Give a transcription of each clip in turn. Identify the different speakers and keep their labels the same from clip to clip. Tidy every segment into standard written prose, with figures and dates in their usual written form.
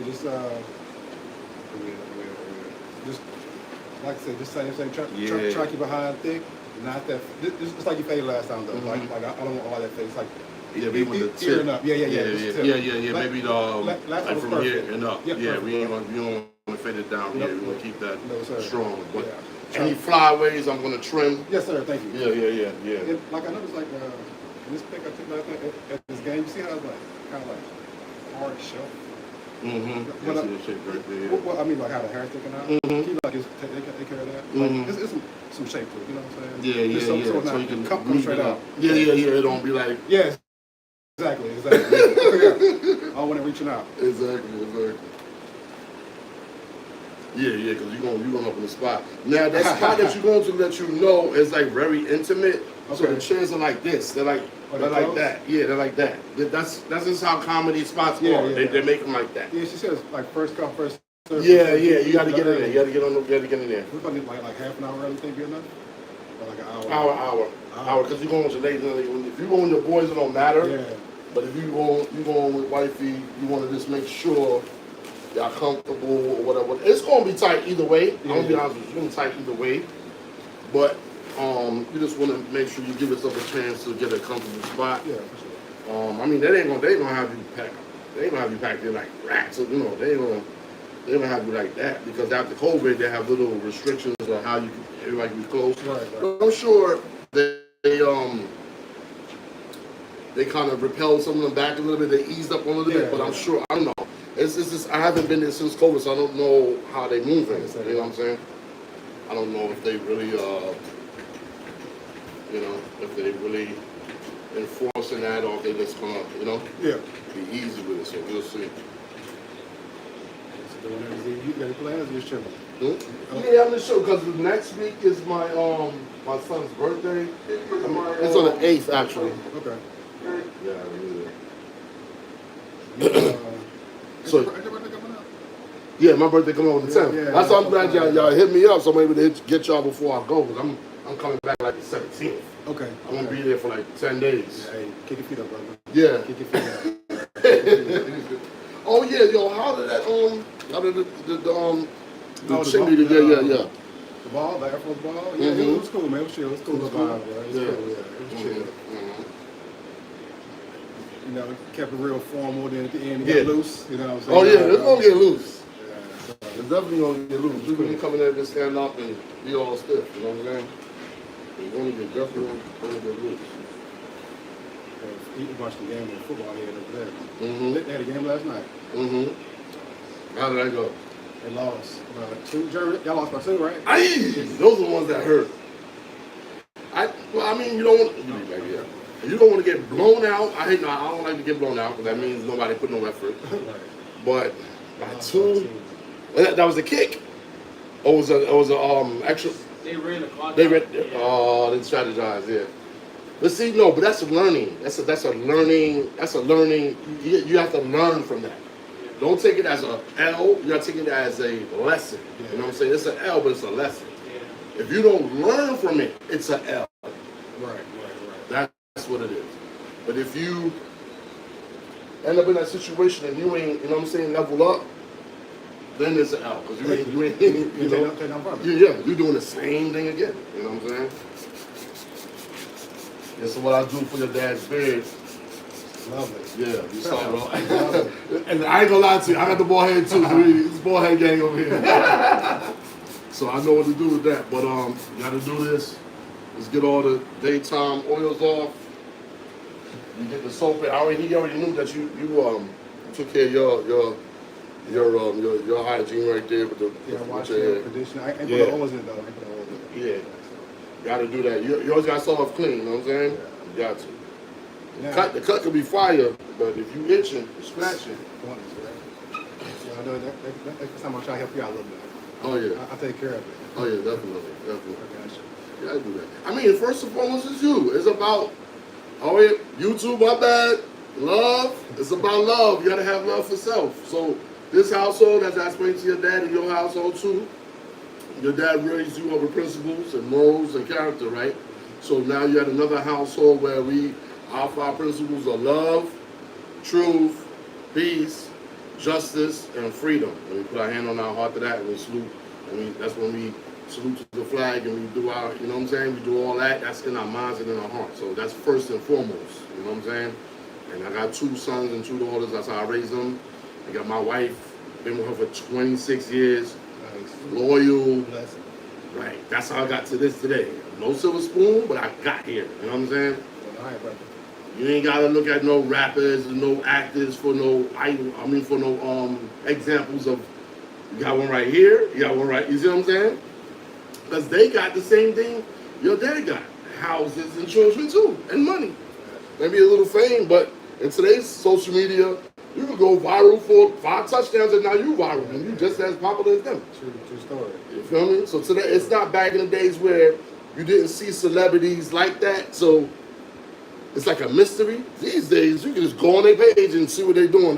Speaker 1: just just like I said, just same. Try to keep it high and thick. Not that. It's like you faded last time though. Like I don't want all that fade. It's like
Speaker 2: we want the tip.
Speaker 1: Up. Yeah.
Speaker 2: Maybe like from here and up.
Speaker 1: Yep,
Speaker 2: yeah, we don't want to fade it down here. We want to keep that strong. But any
Speaker 1: fly.
Speaker 2: flyaways, I'm going to trim.
Speaker 1: Yes, sir. Thank you.
Speaker 2: Yeah.
Speaker 1: And like I noticed, like this pick I took last night at this game. You see how it's like kind of like hard shelf.
Speaker 2: Well,
Speaker 1: I mean, like how the hair's sticking out. Keep like take care of that. Like, it's some shape to it. You know what I'm saying?
Speaker 2: Yeah.
Speaker 1: So you can come straight out.
Speaker 2: Yeah. It don't be like.
Speaker 1: Yes. Exactly. I want it reaching out.
Speaker 2: Exactly. Yeah, because you're going up in the spot. Now, that spot that you're going to let you know is like very intimate. Okay. So the chairs are like this. They're like that. Yeah, they're like that. That's just how comedy spots are. Yeah. They make them like that.
Speaker 1: Yeah, she says like first come, first serve.
Speaker 2: Yeah. You got to get in there. You got to get in there.
Speaker 1: What about like half an hour early? Think be enough? Or like an hour?
Speaker 2: Hour. Because you're going with your ladies. If you're going with your boys, it don't matter. Yeah. But if you going with wifey, you want to just make sure y'all comfortable or whatever. It's gonna be tight either way. I'm gonna be honest with you, it's gonna be tight either way. But you just want to make sure you give yourself a chance to get a comfortable spot.
Speaker 1: Yeah, for sure.
Speaker 2: I mean, they ain't gonna have you packed. They ain't gonna have you packed in like rats. They don't have you like that because after COVID, they have little restrictions on how everybody can be close.
Speaker 1: Right.
Speaker 2: But I'm sure they kind of repelled some of them back a little bit. They eased up a little bit, but I'm sure, I don't know. It's just, I haven't been there since COVID, so I don't know how they move it. You know what I'm saying? I don't know if they really, if they really enforcing that or if they just gonna, be easy with it. So we'll see.
Speaker 1: You got any plans? You're chilling.
Speaker 2: Yeah, I'm just sure because next week is my son's birthday. It's on the 8th, actually.
Speaker 1: Okay.
Speaker 2: Yeah. So, my birthday coming up on the 10th. That's why I'm glad y'all hit me up so I'm able to get y'all before I go because I'm coming back like the 17th.
Speaker 1: Okay.
Speaker 2: I'm gonna be there for like 10 days.
Speaker 1: Yeah, hey, kick your feet up, brother.
Speaker 2: Yeah.
Speaker 1: Kick your feet up.
Speaker 2: Oh yeah, yo, how did the chimney yeah.
Speaker 1: The ball, the Air Force ball? Yeah, it was cool, man. It was chill. It was cool. It was cool. It was chill. You know, kept it real formal, then at the end it got loose. You know what I'm saying?
Speaker 2: Oh yeah, it's gonna get loose.
Speaker 1: Yeah, so
Speaker 2: it's definitely gonna get loose. You can come in there and just stand up and be all stiff, you know what I'm saying? It's definitely gonna get loose.
Speaker 1: Eating watched the game with football here over there. They had a game last night.
Speaker 2: How did that go?
Speaker 1: They lost. Y'all lost by 2, right?
Speaker 2: Those are the ones that hurt. I mean, you don't want to. You don't want to get blown out. I don't like to get blown out because that means nobody put no effort.
Speaker 1: Right.
Speaker 2: But by 2, that was a kick. Or was a extra.
Speaker 3: They ran the clock.
Speaker 2: They strategized. Yeah. But see, no, but that's a learning. That's a learning. That's a learning. You have to learn from that. Don't take it as a L. You got to take it as a lesson. You know what I'm saying? It's an L, but it's a lesson. Yeah. If you don't learn from it, it's an L.
Speaker 1: Right.
Speaker 2: That's what it is. But if you end up in that situation and you ain't, you know what I'm saying, level up, then it's an L. Because you ain't you're doing the same thing again. You know what I'm saying? This is what I do for your dad's beard.
Speaker 1: Love it.
Speaker 2: Yeah, you saw it all. And I ain't gonna lie to you, I got the ball head too. It's ball head gang over here. So I know what to do with that. But you gotta do this. Let's get all the daytime oils off. You get the soap. He already knew that you took care of your hygiene right there with the
Speaker 1: wash your conditioner. I ain't put the oils in it though.
Speaker 2: Yeah. Gotta do that. You always gotta start off clean, you know what I'm saying? You got to. The cut could be fire, but if you itching, you scratching.
Speaker 1: Next time I'll try to help you out a little bit.
Speaker 2: Oh yeah.
Speaker 1: I'll take care of it.
Speaker 2: Oh yeah, definitely. You gotta do that. I mean, first and foremost, it's you. It's about YouTube, my bad. Love. It's about love. You gotta have love for self. So this household, as I explained to your dad, and your household too, your dad raised you up with principles and morals and character, right? So now you're at another household where our 5 principles are love, truth, peace, justice and freedom. And we put our hand on our heart to that, and we salute. And that's when we salute to the flag, and we do our, you know what I'm saying? We do all that. That's in our minds and in our hearts. So that's first and foremost. You know what I'm saying? And I got 2 sons and 2 daughters. That's how I raised them. I got my wife. Been with her for 26 years. Nice. Loyal.
Speaker 1: Blessing.
Speaker 2: Right. That's how I got to this today. No silver spoon, but I got here. You know what I'm saying?
Speaker 1: All right, brother.
Speaker 2: You ain't gotta look at no rappers and no actors for no for no examples of. You got one right here. You got one right. You see what I'm saying? Because they got the same thing your dad got: houses and children too, and money. Maybe a little fame, but in today's social media, you can go viral for 5 touchdowns, and now you viral, and you just as popular as them.
Speaker 1: True story.
Speaker 2: You feel me? So today, it's not back in the days where you didn't see celebrities like that. So it's like a mystery. These days, you can just go on their page and see what they're doing.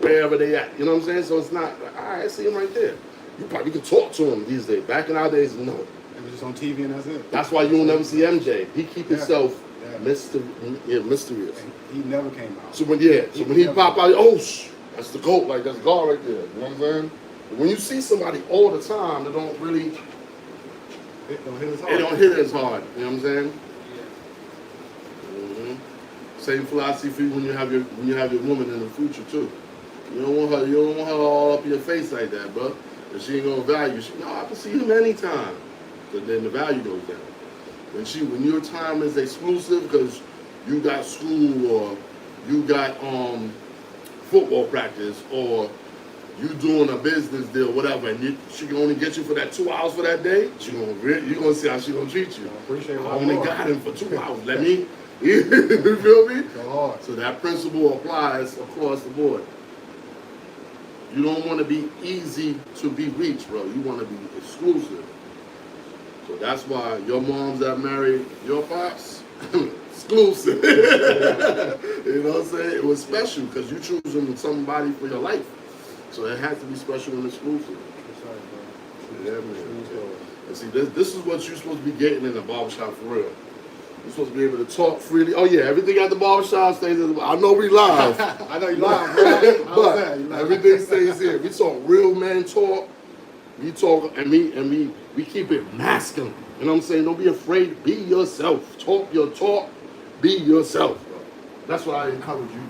Speaker 2: Wherever they at. You know what I'm saying? So it's not, all right, I see him right there. You probably can talk to him these days. Back in our days, no.
Speaker 1: It was just on TV and that's it.
Speaker 2: That's why you'll never see MJ. He keep himself mysterious.
Speaker 1: And he never came out.
Speaker 2: So when he pop out, that's the GOAT. Like, that's God right there. You know what I'm saying? But when you see somebody all the time, they don't really...
Speaker 1: It don't hit as hard.
Speaker 2: It don't hit as hard. You know what I'm saying? Yeah. Same philosophy when you have your woman in the future too. You don't want her all up in your face like that, bro. And she ain't gonna value. I can see him anytime. But then the value goes down. When your time is exclusive because you got school or you got football practice or you doing a business deal, whatever, and she can only get you for that 2 hours for that day, you're gonna see how she gonna treat you. I only got him for 2 hours. Let me, you feel me?
Speaker 1: Go hard.
Speaker 2: So that principle applies across the board. You don't want to be easy to be reached, bro. You want to be exclusive. So that's why your moms that married your pops, exclusive. You know what I'm saying? It was special because you choosing somebody for your life. So it has to be special and exclusive. Yeah, man. And see, this is what you're supposed to be getting in the barbershop for real. You're supposed to be able to talk freely. Oh yeah, everything at the barbershop stays in the I know we live.
Speaker 1: I know you live, bro.
Speaker 2: But everything stays here. We talk real man talk. We talk and we keep it masculine. You know what I'm saying? Don't be afraid. Be yourself. Talk your talk. Be yourself. That's what I encourage you.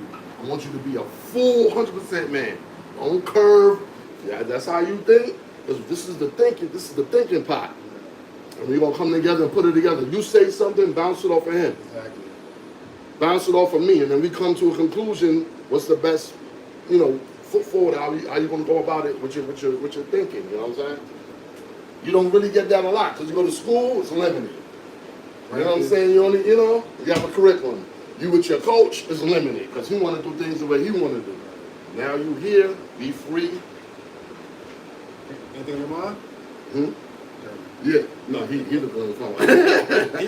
Speaker 2: I want you to be a full 100% man. Don't curve. Yeah, that's how you think. Because this is the thinking pot. And we're going to come together and put it together. You say something, bounce it off of him.
Speaker 1: Exactly.
Speaker 2: Bounce it off of me. And then we come to a conclusion, what's the best, foot forward, how you going to go about it with your thinking, you know what I'm saying? You don't really get that a lot because you go to school, it's limited. You know what I'm saying? You have a curriculum. You with your coach, it's limited because he want to do things the way he want to do. Now you here, be free.
Speaker 1: Anything in your mind?
Speaker 2: Yeah, no, he looked on the phone. he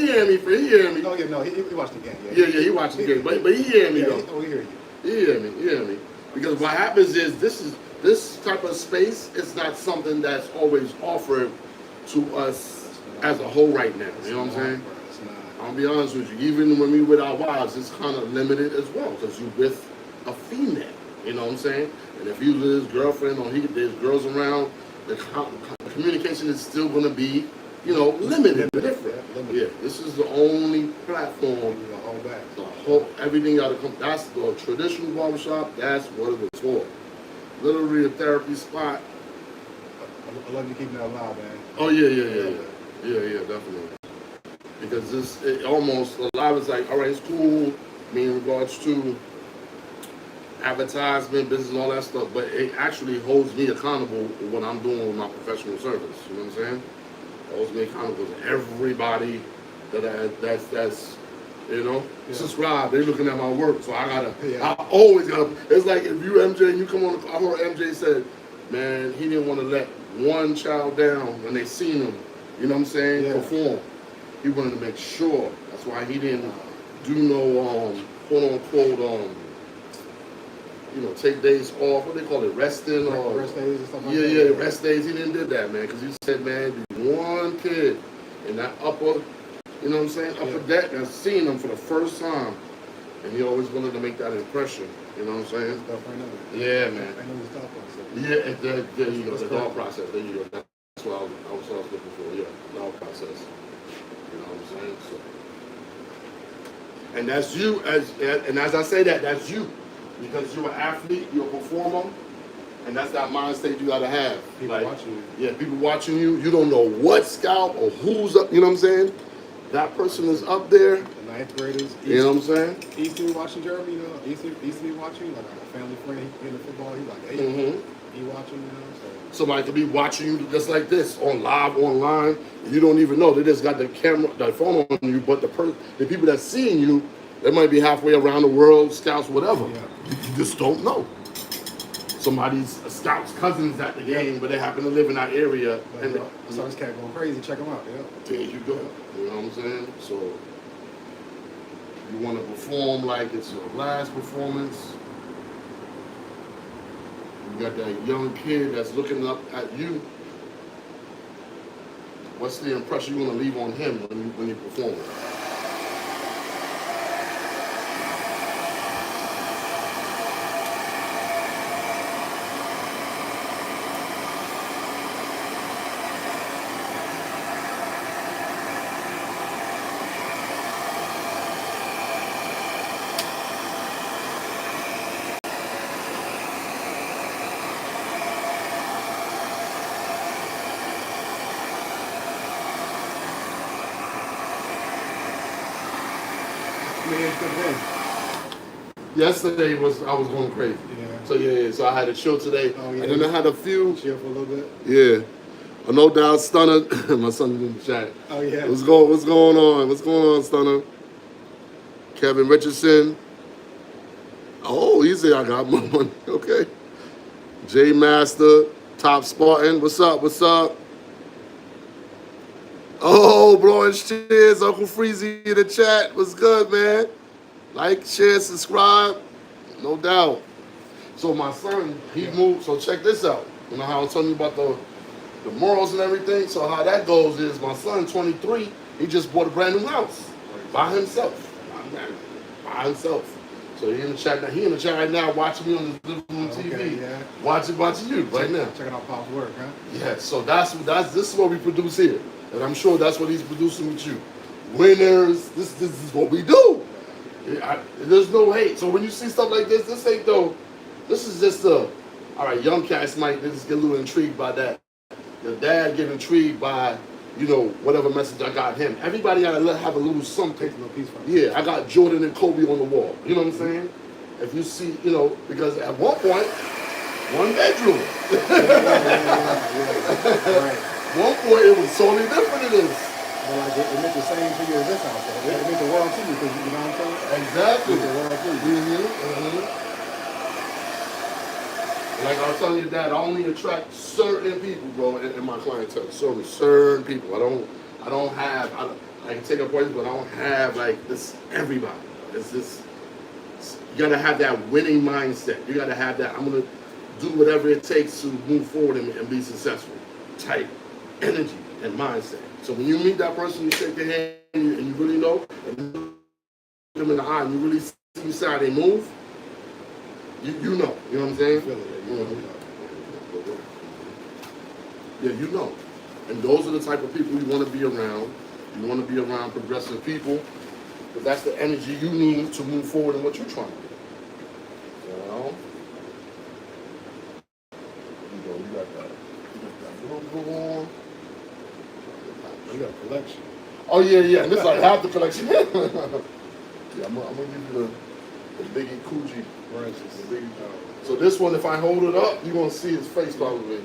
Speaker 2: hear me. He hear me.
Speaker 1: Oh yeah, no, he watched the game.
Speaker 2: Yeah, he watched the game, but he hear me though.
Speaker 1: Oh, he hear you.
Speaker 2: He hear me. Because what happens is this type of space is not something that's always offered to us as a whole right now. You know what I'm saying? I'll be honest with you. Even when we with our wives, it's kind of limited as well because you with a female. You know what I'm saying? And if you with his girlfriend or there's girls around, the communication is still going to be, limited, different. Yeah, this is the only platform. Everything got to come. That's the traditional barbershop. That's what it was for. Literally a therapy spot.
Speaker 1: I love you keeping that alive, man.
Speaker 2: Oh yeah, definitely. Because it almost a lot of it's like, all right, it's cool. I mean, in regards to advertisement, business, all that stuff, but it actually holds me accountable for what I'm doing with my professional service. You know what I'm saying? It holds me accountable to everybody that's subscribe. They're looking at my work, so I always gotta. It's like if you MJ and you come on. I heard MJ said, man, he didn't want to let one child down when they seen him. You know what I'm saying? Perform. He wanted to make sure. That's why he didn't do no quote unquote take days off. What they call it, resting or
Speaker 1: rest days or something. Yeah,
Speaker 2: rest days. He didn't do that, man, because he said, man, one kid in that upper, you know what I'm saying, upper deck, and seen him for the first time, and he always wanted to make that impression. You know what I'm saying?
Speaker 1: Stuff right now.
Speaker 2: Yeah, man.
Speaker 1: I know the thought process.
Speaker 2: Yeah, there you go.
Speaker 1: That's
Speaker 2: The
Speaker 1: correct.
Speaker 2: thought process. There you go. That's what I was looking for. Yeah, thought process. You know what I'm saying? So, and that's you. As I say that, that's you, because you're an athlete, you're a performer, and that's that mind state you gotta have.
Speaker 1: People watching you.
Speaker 2: Yeah, people watching you. You don't know what scout or who's up. You know what I'm saying? That person is up there.
Speaker 1: The ninth graders.
Speaker 2: You know what I'm saying?
Speaker 1: He used to be watching Jeremy. You know, he used to be watching. Like a family friend. He in the football. He's like, hey, he watching. You know. So.
Speaker 2: Somebody could be watching you just like this on live online. You don't even know. They just got the camera, the phone on you. But the people that seeing you, they might be halfway around the world, scouts, whatever.
Speaker 1: Yeah.
Speaker 2: You just don't know. Somebody's a scout's cousin's at the game, but they happen to live in that area.
Speaker 1: But, and I saw this cat going crazy. Check him out. Yeah.
Speaker 2: There you go. You know what I'm saying? So you want to perform like it's your last performance. You got that young kid that's looking up at you. What's the impression you want to leave on him when you perform? Yesterday I was going crazy.
Speaker 1: Yeah.
Speaker 2: So I had a chill today.
Speaker 1: Oh, yeah.
Speaker 2: And then I had a few.
Speaker 1: Chill for a little bit.
Speaker 2: Yeah. A no doubt Stunner. My son's in the chat.
Speaker 1: Oh yeah.
Speaker 2: What's going on? What's going on, Stunner? Kevin Richardson. Oh, he said I got more money. Okay. J Master, Top Spartan. What's up? What's up? Oh, blowing cheers, Uncle Freezy in the chat. What's good, man? Like, share, subscribe. No doubt. So my son, he moved. So check this out. You know how I was telling you about the morals and everything? So how that goes is my son, 23, he just bought a brand new house by himself. By himself. So he in the chat now. He in the chat right now watching me on the living room TV. Yeah. Watching you right now.
Speaker 1: Checking out Pop's work, huh?
Speaker 2: Yeah, so this is what we produce here. And I'm sure that's what he's producing with you. Winners, this is what we do. There's no hate. So when you see stuff like this ain't though. This is just all right, young cats might just get a little intrigued by that. Your dad get intrigued by, whatever message I got him. Everybody gotta have a little something. Yeah, I got Jordan and Kobe on the wall. You know what I'm saying? If you see, because at one point, one bedroom.
Speaker 1: Right.
Speaker 2: One point it was totally different than this.
Speaker 1: But like it meant the same to you as this house. Though. It meant the world to you, because you know what I'm saying?
Speaker 2: Exactly.
Speaker 1: It meant the world to you.
Speaker 2: Like I was telling you, Dad, I only attract certain people, bro, in my clientele. Certain people. I can take appointments, but I don't have like this everybody. It's just, you gotta have that winning mindset. You gotta have that, I'm gonna do whatever it takes to move forward and be successful. Type energy and mindset. So when you meet that person, you shake their hand and you really know, and you look them in the eye and you really see how they move, you know. You know what I'm saying? Yeah, you know. And those are the type of people you want to be around. You want to be around progressive people, because that's the energy you need to move forward in what you're trying to do. You know? You got that.
Speaker 1: You got a collection.
Speaker 2: Oh yeah. And this is like half the collection. Yeah, I'm gonna give you the Biggie Coogee. So this one, if I hold it up, you're gonna see his face probably.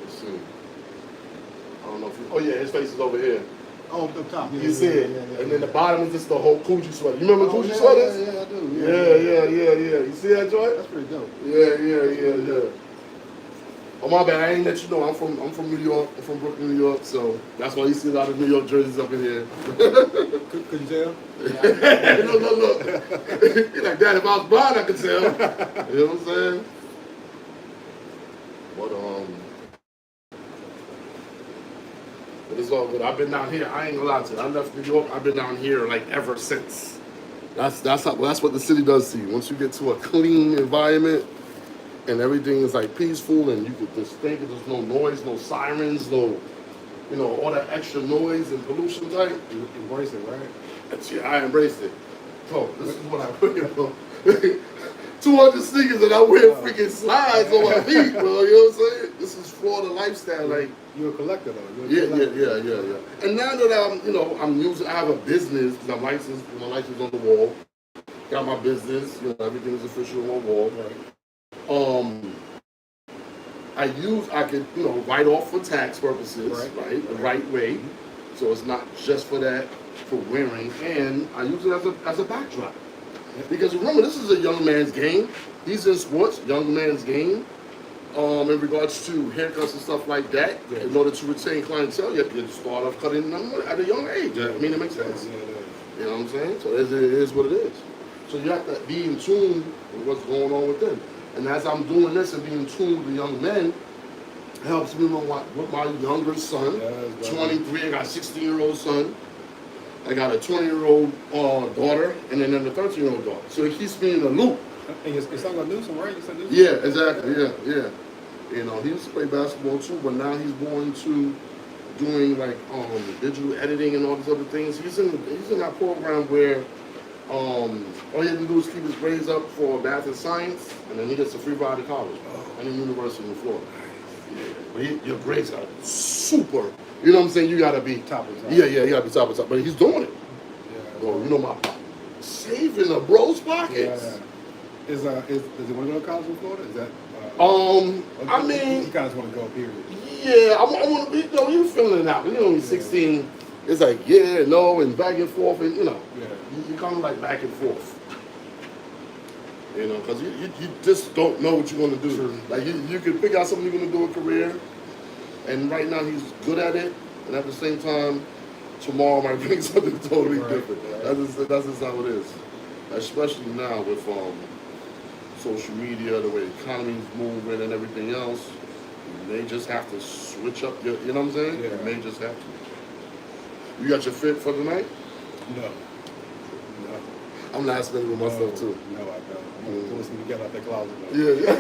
Speaker 2: Let's see. I don't know if you. Oh yeah, his face is over here.
Speaker 1: Oh, the top.
Speaker 2: You see it, and then the bottom is just the whole Coogee sweater. You remember Coogee sweaters?
Speaker 1: Yeah, I do.
Speaker 2: Yeah. You see that, Joy?
Speaker 1: That's pretty dope.
Speaker 2: Yeah. Oh my bad, I ain't let you know. I'm from New York. I'm from Brooklyn, New York. So that's why you see a lot of New York jerseys up in here.
Speaker 1: Could you tell?
Speaker 2: Look. You're like, Dad, if I was blind, I could tell. You know what I'm saying? But it's all good. I've been down here. I ain't gonna lie to you. I left New York. I've been down here like ever since. That's what the city does to you. Once you get to a clean environment and everything is like peaceful and you could just think there's no noise, no sirens, no, all that extra noise and pollution type.
Speaker 1: You embrace it, right?
Speaker 2: Yeah, I embraced it. So this is what I put in. 200 sneakers and I wear freaking slides on my feet, bro. You know what I'm saying? This is Florida lifestyle, like.
Speaker 1: You're a collector, though.
Speaker 2: Yeah. And now that I have a business because I'm licensed. My license on the wall. Got my business. Everything is official on my wall. Right. I could write off for tax purposes, right? The right way. Mm-hmm. So it's not just for that, for wearing, and I use it as a backdrop. Because remember, this is a young man's game. He's in sports, young man's game. In regards to haircuts and stuff like that, in order to retain clientele, you have to start off cutting them at a young age. I mean, it makes sense. You know what I'm saying? So it is what it is. So you have to be in tune with what's going on with them. And as I'm doing this and being in tune with the young men, it helps me with my younger son, 23. I got a 16-year-old son. I got a 20-year-old daughter, and then a 13-year-old daughter. So it keeps me in the loop.
Speaker 1: And your son gonna do some, right? You said do some?
Speaker 2: Yeah, exactly. Yeah. He used to play basketball too, but now he's going to doing like digital editing and all these other things. He's in that program where all he has to do is keep his grades up for math and science, and then he gets a free ride to college, any university in Florida. Yeah, but your grades are super. You know what I'm saying? You gotta be
Speaker 1: top of top.
Speaker 2: Yeah, you gotta be top of top. But he's doing it.
Speaker 1: Yeah.
Speaker 2: So my pocket, saving the bro's pockets.
Speaker 1: Yeah. Does he want to go to college in Florida? Is that?
Speaker 2: I mean,
Speaker 1: you guys want to go, period.
Speaker 2: Yeah, I want to be. You're feeling it out. He's 16. It's like no, and back and forth, and you kind of like back and forth. Because you just don't know what you're going to do. Sure. Like you can pick out something you're going to do a career, and right now he's good at it, and at the same time, tomorrow might bring something totally different. Right. That's just how it is. Especially now with social media, the way the economy's moving and everything else, you may just have to switch up your, you know what I'm saying? Yeah. You may just have to. You got your fit for tonight?
Speaker 1: No.
Speaker 2: I'm last minute with myself too.
Speaker 1: No, I don't. I'm going to pull some together out that closet.
Speaker 2: Yeah.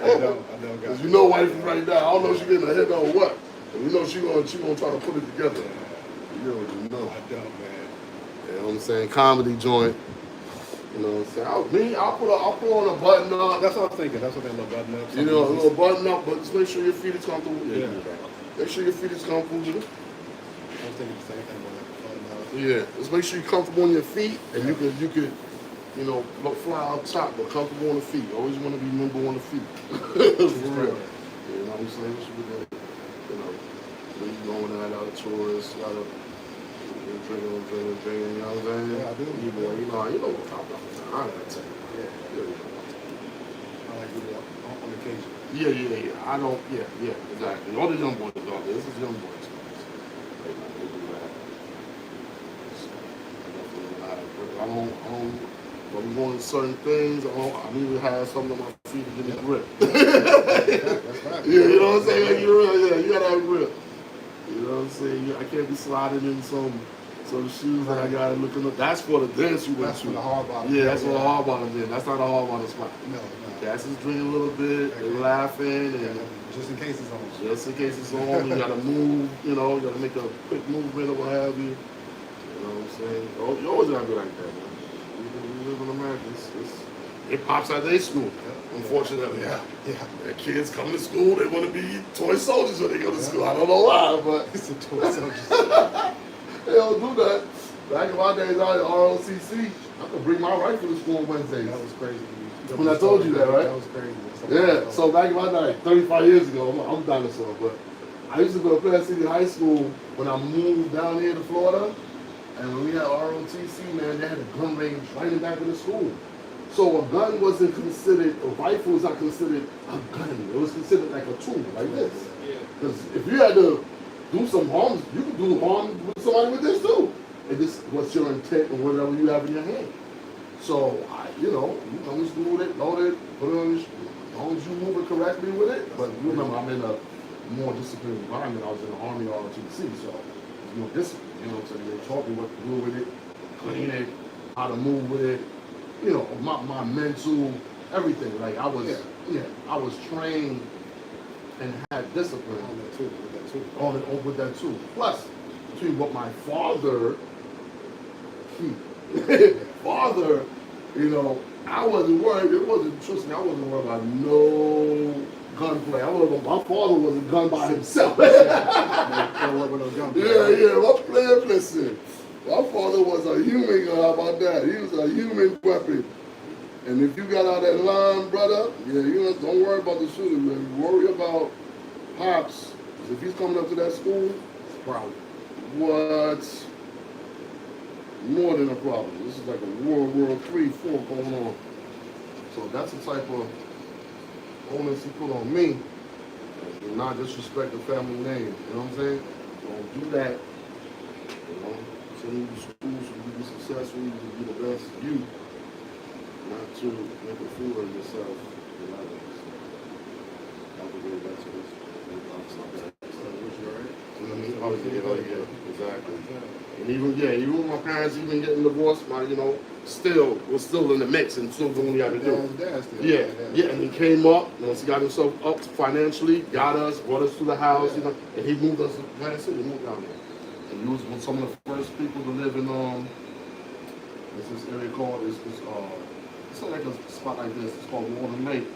Speaker 1: I don't.
Speaker 2: Because wife right now, I don't know if she's getting her head on what. But she's gonna try to put it together. You already know.
Speaker 1: I don't, man.
Speaker 2: You know what I'm saying? Comedy joint. You know what I'm saying? I'll put on a button up.
Speaker 1: That's what I'm thinking. That's what they little button up.
Speaker 2: A little button up, but just make sure your feet is comfortable. Yeah. Make sure your feet is comfortable.
Speaker 1: I was thinking the same thing when
Speaker 2: Yeah. Just make sure you're comfortable on your feet, and you could, look fly out top, but comfortable on the feet. Always want to be nimble on the feet. For real. You know what I'm saying? When you going out of tourists, drinking, you know what I'm saying?
Speaker 1: Yeah, I do.
Speaker 2: You know what I'm talking about. I gotta tell you. Yeah.
Speaker 1: I like to do that on occasion.
Speaker 2: Yeah. I don't, exactly. All the young boys do that. This is young boys. They do that. I don't, when I'm going to certain things, I need to have something on my feet to get a grip.
Speaker 1: That's right.
Speaker 2: Yeah, you know what I'm saying? Like, you gotta have grip. You know what I'm saying? I can't be sliding in some shoes that I got looking up. That's for the dance you went to.
Speaker 1: That's for the hard bottom.
Speaker 2: Yeah, that's for the hard bottom then. That's not a hard bottom spot.
Speaker 1: No.
Speaker 2: That's just drinking a little bit and laughing and
Speaker 1: just in case it's on.
Speaker 2: Just in case it's on, you gotta move, you gotta make a quick movement or what have you. You know what I'm saying? You always gotta be like that, man. We live in America. It pops out their school, unfortunately.
Speaker 1: Yeah.
Speaker 2: The kids come to school, they want to be toy soldiers when they go to school. I don't know why, but
Speaker 1: it's a toy soldiers.
Speaker 2: They don't do that. Back in my days, I was at ROCC. I could bring my rifle to school on Wednesdays.
Speaker 1: That was crazy.
Speaker 2: When I told you that, right?
Speaker 1: That was crazy.
Speaker 2: Yeah, so back in my day, 35 years ago, I'm a dinosaur, but I used to go to Plant City High School when I moved down here to Florida, and when we had ROTC, man, they had a gun range right in the back of the school. So a gun wasn't considered, a rifle was not considered a gun. It was considered like a tool, like this. Because if you had to do some harm, you could do harm with somebody with this too. And this, what's your intent and whatever you have in your hand. So, you come to school with it, load it, put it on your, as long as you move it correctly with it. But you remember, I'm in a more disciplined environment. I was in the Army ROTC, so it's more discipline. You know what I'm saying? They taught me what to do with it, clean it, how to move with it. You know, my mental, everything. Like I was, I was trained and had discipline
Speaker 1: On that too. With that too.
Speaker 2: with that too. Plus, between what my father, father, you know, I wasn't worried. It wasn't, trust me, I wasn't worried about no gunplay. My father was a gun by himself.
Speaker 1: Don't work with no gun.
Speaker 2: Listen. My father was a human, how about that? He was a human weapon. And if you got out that line, brother, you don't worry about the shooting, man. Worry about Pops. If he's coming up to that school,
Speaker 1: Problem.
Speaker 2: what? More than a problem. This is like a World War III, IV going on. So that's the type of onus he put on me. Do not disrespect the family name. You know what I'm saying? Don't do that. You know, send you to school so you can be successful, you can be the best you, not to make a fool of yourself and others. I'll go back to this. Exactly. And even with my parents even getting divorced, was still in the mix and still doing what he had to do. Yeah, and he came up, once he got himself up financially, got us, brought us to the house, and he moved us to Atlantic City, moved down there. And he was some of the first people to live in there's this area called it's not like a spot like this, it's called Walden Lake.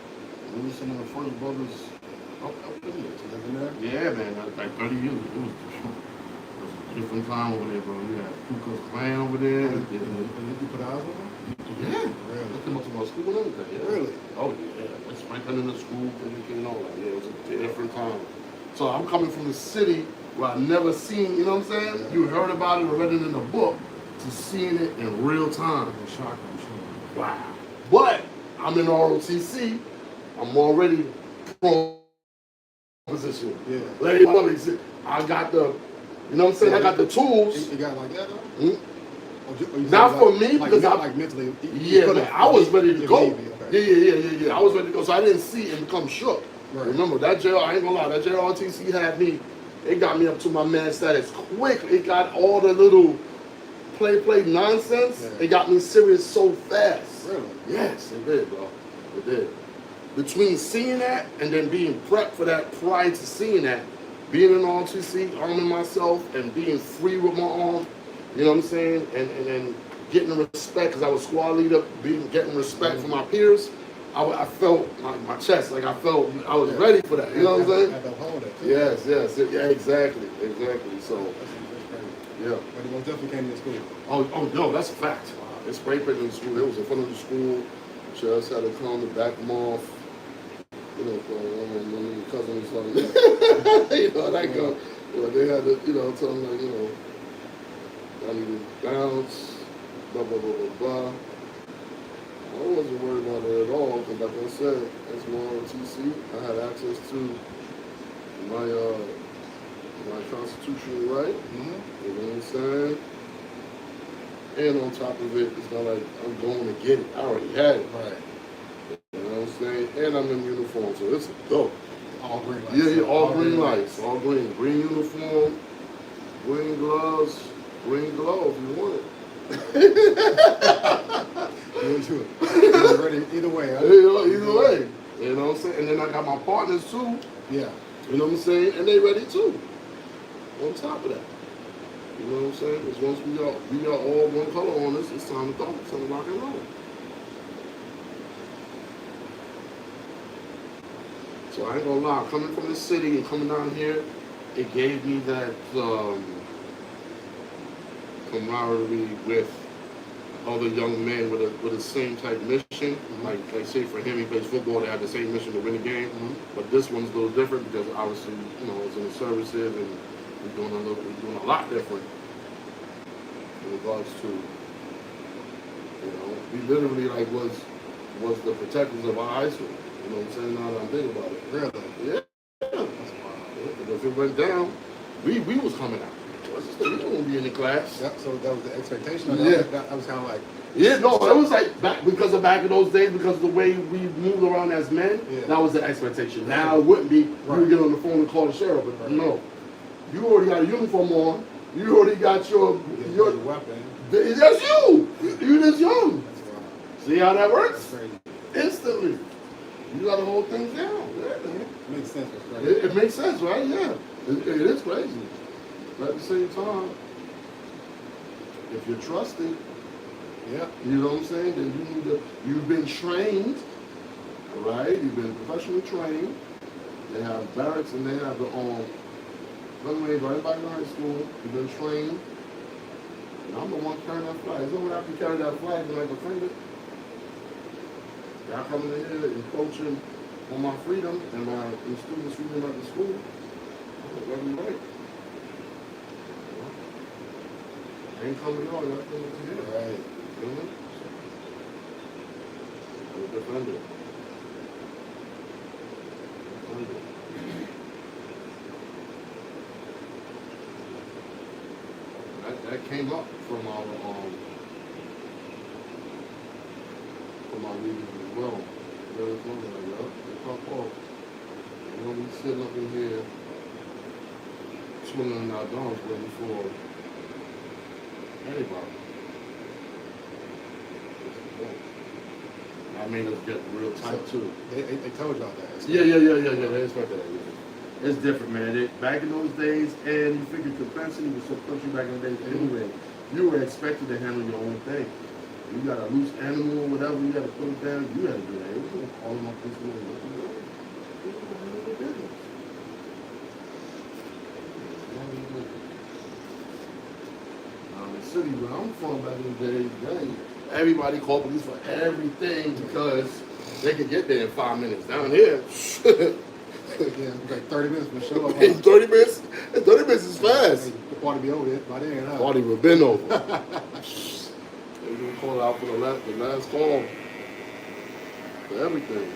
Speaker 2: And we were some of the first brothers up in there. Yeah, man, like 30 years ago. It was a different time over there, bro. You had Ku Klux Klan over there.
Speaker 1: And you put eyes on them?
Speaker 2: Yeah.
Speaker 1: Really?
Speaker 2: They came up to my school and everything. Yeah.
Speaker 1: Really?
Speaker 2: Oh, yeah. It's right in the school, and all that. Yeah, it was a different time. So I'm coming from the city where I never seen, you know what I'm saying? Yeah. You heard about it or read it in a book, to seeing it in real time.
Speaker 1: It was shocking, I'm sure.
Speaker 2: Wow. But I'm in ROTC. I'm already pro position.
Speaker 1: Yeah.
Speaker 2: I got the, you know what I'm saying? I got the tools.
Speaker 1: You got like that though?
Speaker 2: Mm-hmm. Not for me, because
Speaker 1: like mentally.
Speaker 2: Man, I was ready to go.
Speaker 1: Okay.
Speaker 2: Yeah. I was ready to go, so I didn't see it become shook. Right. Remember that jail? I ain't gonna lie. That JROTC had me. It got me up to my man status quick. It got all the little play nonsense. Yeah. It got me serious so fast.
Speaker 1: Really?
Speaker 2: Yes, it did, bro. It did. Between seeing that and then being prepped for that prior to seeing that, being in ROTC, arming myself and being free with my arm, you know what I'm saying? And then getting the respect, because I was squad leader, getting respect from my peers. I felt my chest, like I felt I was ready for that. You know what I'm saying? Yes, yeah, exactly. So, yeah.
Speaker 1: But it most definitely came to school.
Speaker 2: Oh no, that's a fact. It spray painted in the school. It was in front of the school. Just had to come to back them off. You know, for my cousin or something. You know, that go. Well, they had to, tell them like, I need to bounce, blah blah blah blah blah. I wasn't worried about it at all, because like I said, as more ROTC, I had access to my constitutional right. Mm-hmm. You know what I'm saying? And on top of it, it's not like I'm going to get it. I already had it.
Speaker 1: Right.
Speaker 2: You know what I'm saying? And I'm in uniform, so it's dope.
Speaker 1: All green lights.
Speaker 2: Yeah, all green lights. All green. Green uniform, green gloves, green glove, you want it.
Speaker 1: You into it. Ready either way. Huh?
Speaker 2: Either way. You know what I'm saying? And then I got my partners too.
Speaker 1: Yeah.
Speaker 2: You know what I'm saying? And they ready too. On top of that. You know what I'm saying? Because once we are all one color on this, it's time to go. It's time to rock and roll. So I ain't gonna lie, coming from the city and coming down here, it gave me that camaraderie with other young men with the same type mission. Mm-hmm. Like say for him, he plays football, they have the same mission to win the game. Mm-hmm. But this one's a little different because obviously, it's in the services and we're doing a lot different in regards to, we literally like was the protectors of our high school. You know what I'm saying? Now that I'm thinking about it.
Speaker 1: Really?
Speaker 2: Yeah. That's wild. Because if it went down, we was coming out. We wouldn't be in the class.
Speaker 1: Yep, so that was the expectation?
Speaker 2: Yeah.
Speaker 1: That was kind of like...
Speaker 2: Yeah, no, it was like, back in those days, because of the way we moved around as men, that was the expectation. Now it wouldn't be, you would get on the phone and call the sheriff, but no. You already got a uniform on. You already got your
Speaker 1: weapon.
Speaker 2: That's you. You this young.
Speaker 1: That's wild.
Speaker 2: See how that
Speaker 1: That's
Speaker 2: works?
Speaker 1: crazy.
Speaker 2: Instantly. You got to hold things down. Yeah, man.
Speaker 1: Makes sense. That's crazy.
Speaker 2: It makes sense, right? Yeah. It is crazy. But at the same time, if you're trusted,
Speaker 1: Yeah.
Speaker 2: you know what I'm saying, then you need to, you've been trained, right? You've been professionally trained. They have barracks and they have their own resumes right back in high school. You've been trained. And I'm the one carrying that flag. There's no way I can carry that flag and like defend it. Y'all coming in here and coaching on my freedom and my students' freedom at the school. Let me right. I ain't coming on, that's coming to here.
Speaker 1: Right.
Speaker 2: Mm-hmm. I'm a defender. That came up from our meetings as well. There was one like, they talk off. You know, we sitting up in here swinging our thumbs waiting for anybody. I made us get real tight too.
Speaker 1: They told y'all that.
Speaker 2: Yeah. They expect that. Yeah. It's different, man. Back in those days, and you figured capacity was so country back in the days anyway. You were expected to handle your own thing. You got a loose animal or whatever, you got to put it down. You had to do that. It was going to call them up this morning. The city where I'm from back in the day, dang, everybody called police for everything because they could get there in 5 minutes. Down here,
Speaker 1: Yeah, like 30 minutes for show up.
Speaker 2: 30 minutes? 30 minutes is fast.
Speaker 1: The party be over there by then, huh?
Speaker 2: Party would have been over. They gonna call out for the last call for everything.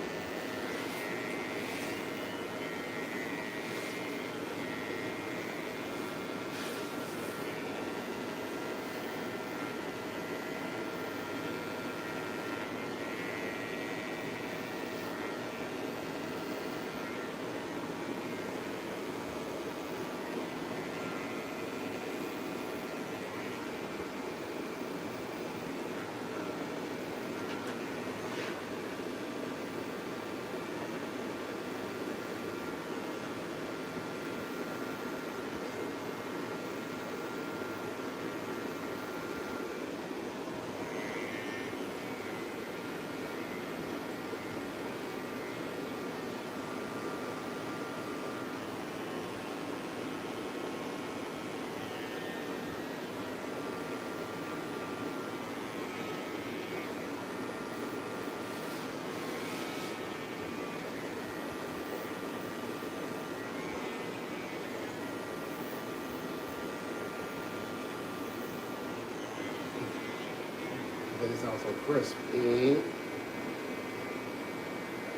Speaker 1: But it sounds so crisp.
Speaker 2: Mm-hmm.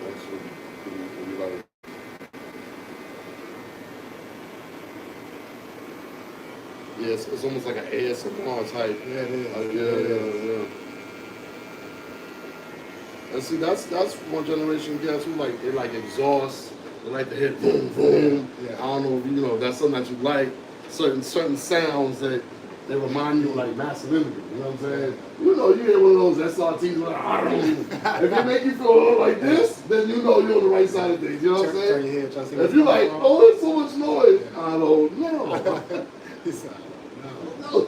Speaker 2: That's what we like. Yeah, it's almost like an ASMR type.
Speaker 1: Yeah, it is.
Speaker 2: Yeah. And see, that's one generation guys who like they like exhaust. They like to hit boom, boom.
Speaker 1: Yeah.
Speaker 2: I don't know if you know if that's something that you like. Certain sounds that they remind you of like masculinity. You know what I'm saying? You know, you hear one of those SRTs like, I don't know. If it make you feel like this, then you know you're on the right side of things. You know what I'm saying?
Speaker 1: Turn your head, try to see
Speaker 2: If you're like, oh, there's so much noise, I don't know.
Speaker 1: He said,
Speaker 2: No.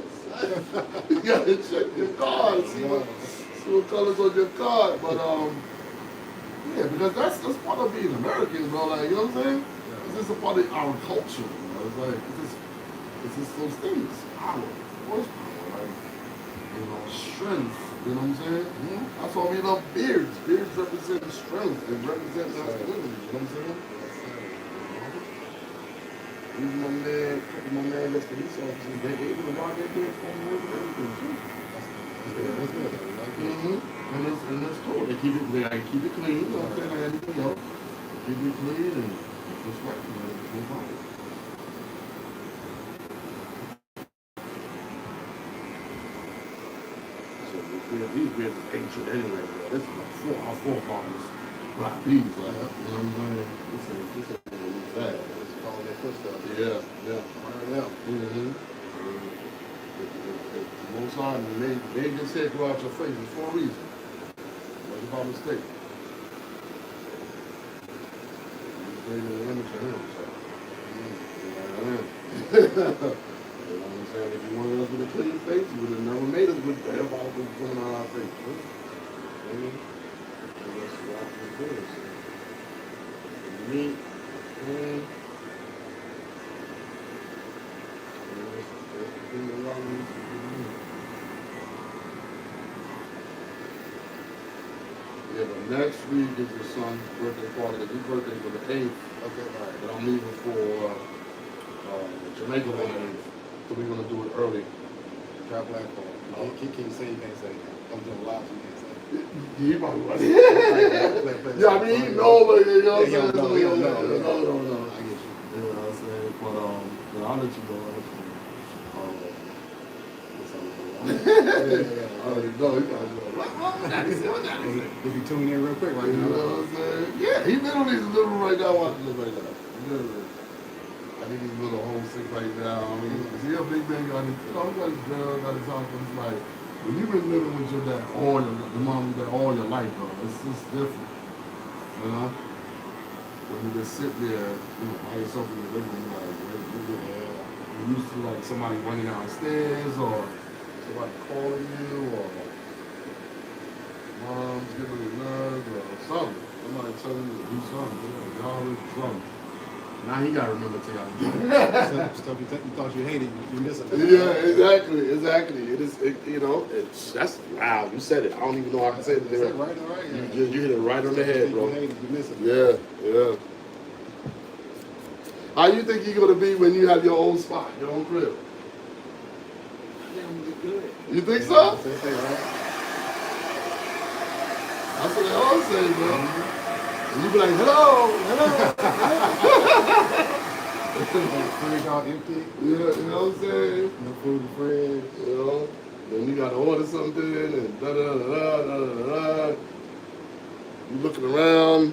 Speaker 2: You gotta check your card, see what colors on your card. But yeah, because that's part of being American, bro. Like, you know what I'm saying? It's just a part of our culture, you know? It's like it's just those things. Power, horsepower, like, you know, strength, you know what I'm saying?
Speaker 1: Mm-hmm.
Speaker 2: That's why we love beards. Beards represent strength, they represent masculinity, you know what I'm saying? Even my man gets police officers, they able to rock their beards on the road and everything too.
Speaker 1: That's good.
Speaker 2: Mm-hmm. And it's cool. They keep it clean, you know what I'm saying? Like anything else. Keep it clean and respect, you know, no problem. These beers is ancient anyway, bro. This is our forefathers. Black bees, like, you know what I'm saying? This ain't really bad.
Speaker 1: It's calling their footsteps.
Speaker 2: Yeah.
Speaker 1: Right now.
Speaker 2: Mm-hmm. If the Most High behind him. Made his head go out your face for a reason. It wasn't by mistake. You created an image of him, so. You know what I'm saying? If you wanted us with a clean face, you would have never made us look bad about what was going on our face. Maybe that's what I was doing. Meat, yeah, but next week is your son's birthday party. His birthday for the 8th.
Speaker 1: Okay, all right.
Speaker 2: But I'm leaving for Jamaica on the 8th. So we're going to do it early.
Speaker 1: Drop black card. Can you say you can't say? I'm doing live, so you can't say.
Speaker 2: He probably was. Yeah, I mean, he know, but you know what I'm saying?
Speaker 1: No.
Speaker 2: No.
Speaker 1: I get you.
Speaker 2: You know what I'm saying? But I'll let you know. I already know. He probably know.
Speaker 1: If you tune in real quick right
Speaker 2: You
Speaker 1: now.
Speaker 2: know what I'm saying? Yeah, he literally is living right now, watching this right now. Literally. I think he's a little homesick right now. I mean, is he a big man? Got his, you know, he got his girl, got his house, but it's like, when you've been living with your dad your mom, your dad all your life, bro, it's just different. You know? When you just sit there, you know, by yourself in the living room, like, you're used to like somebody running downstairs or somebody calling you or mom's giving you nerves or something. Somebody telling you to do something, you know, y'all do something. Now he gotta remember to tell you.
Speaker 1: Stuff you thought you hated, you miss it.
Speaker 2: Yeah, exactly. You know, that's wow. You said it. I don't even know how to say it.
Speaker 1: That's it, right, all right.
Speaker 2: You hit it right on the head, bro.
Speaker 1: You hated, you miss it.
Speaker 2: Yeah. How you think you're gonna be when you have your own spot, your own crib?
Speaker 3: I think I'm gonna be good.
Speaker 2: You think so?
Speaker 1: That's it, right?
Speaker 2: That's what they all say, bro. And you be like, hello.
Speaker 1: Fridge all empty.
Speaker 2: Yeah, you know what I'm saying?
Speaker 1: No food in the fridge.
Speaker 2: You know, then you gotta order something and da. You looking around,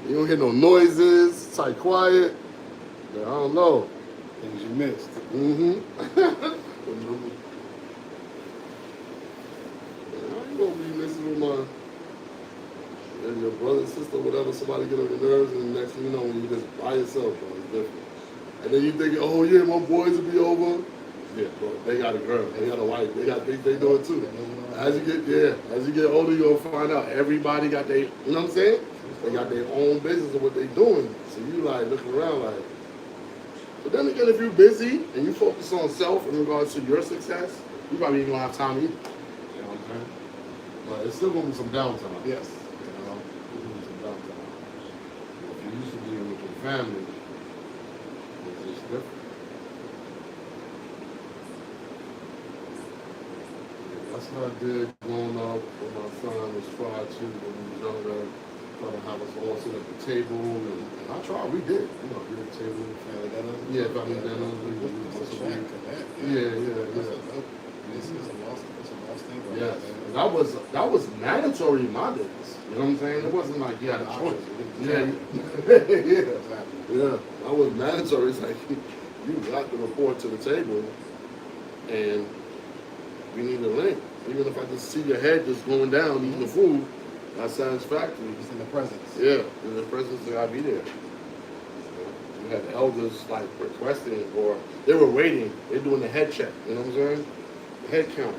Speaker 2: you don't hear no noises, it's like quiet. Yeah, I don't know.
Speaker 1: Things you missed.
Speaker 2: I ain't gonna be messing with my your brother and sister, whatever, somebody get on your nerves, and the next thing you know, when you just by yourself, bro, it's different. And then you think, oh yeah, my boys will be over. Yeah, bro, they got a girl, they got a wife, they do it too. As you get older, you'll find out everybody got their, you know what I'm saying? They got their own business of what they doing. So you like looking around like. But then again, if you're busy and you focus on self in regards to your success, you probably ain't gonna have time either. You know what I'm saying? But it's still gonna be some downtime.
Speaker 1: Yes.
Speaker 2: You know, it's gonna be some downtime. If you used to being with your family, it's just different. That's what I did growing up when my son was 5, 2, when he was younger. Trying to have us all sit at the table, and I tried. We did, you know, we did the table.
Speaker 1: Family dinner.
Speaker 2: Yeah, family dinner.
Speaker 1: It's a lost thing.
Speaker 2: Yes, that was mandatory in my days. You know what I'm saying? It wasn't like you had a choice. Yeah. That was mandatory. It's like you got to report to the table, and we need a link. Even if I just see your head just going down eating the food, that's satisfactory.
Speaker 1: Just in the presence.
Speaker 2: Yeah, in the presence, they gotta be there. We had the elders like requesting, or they were waiting. They're doing the head check. You know what I'm saying? The head count.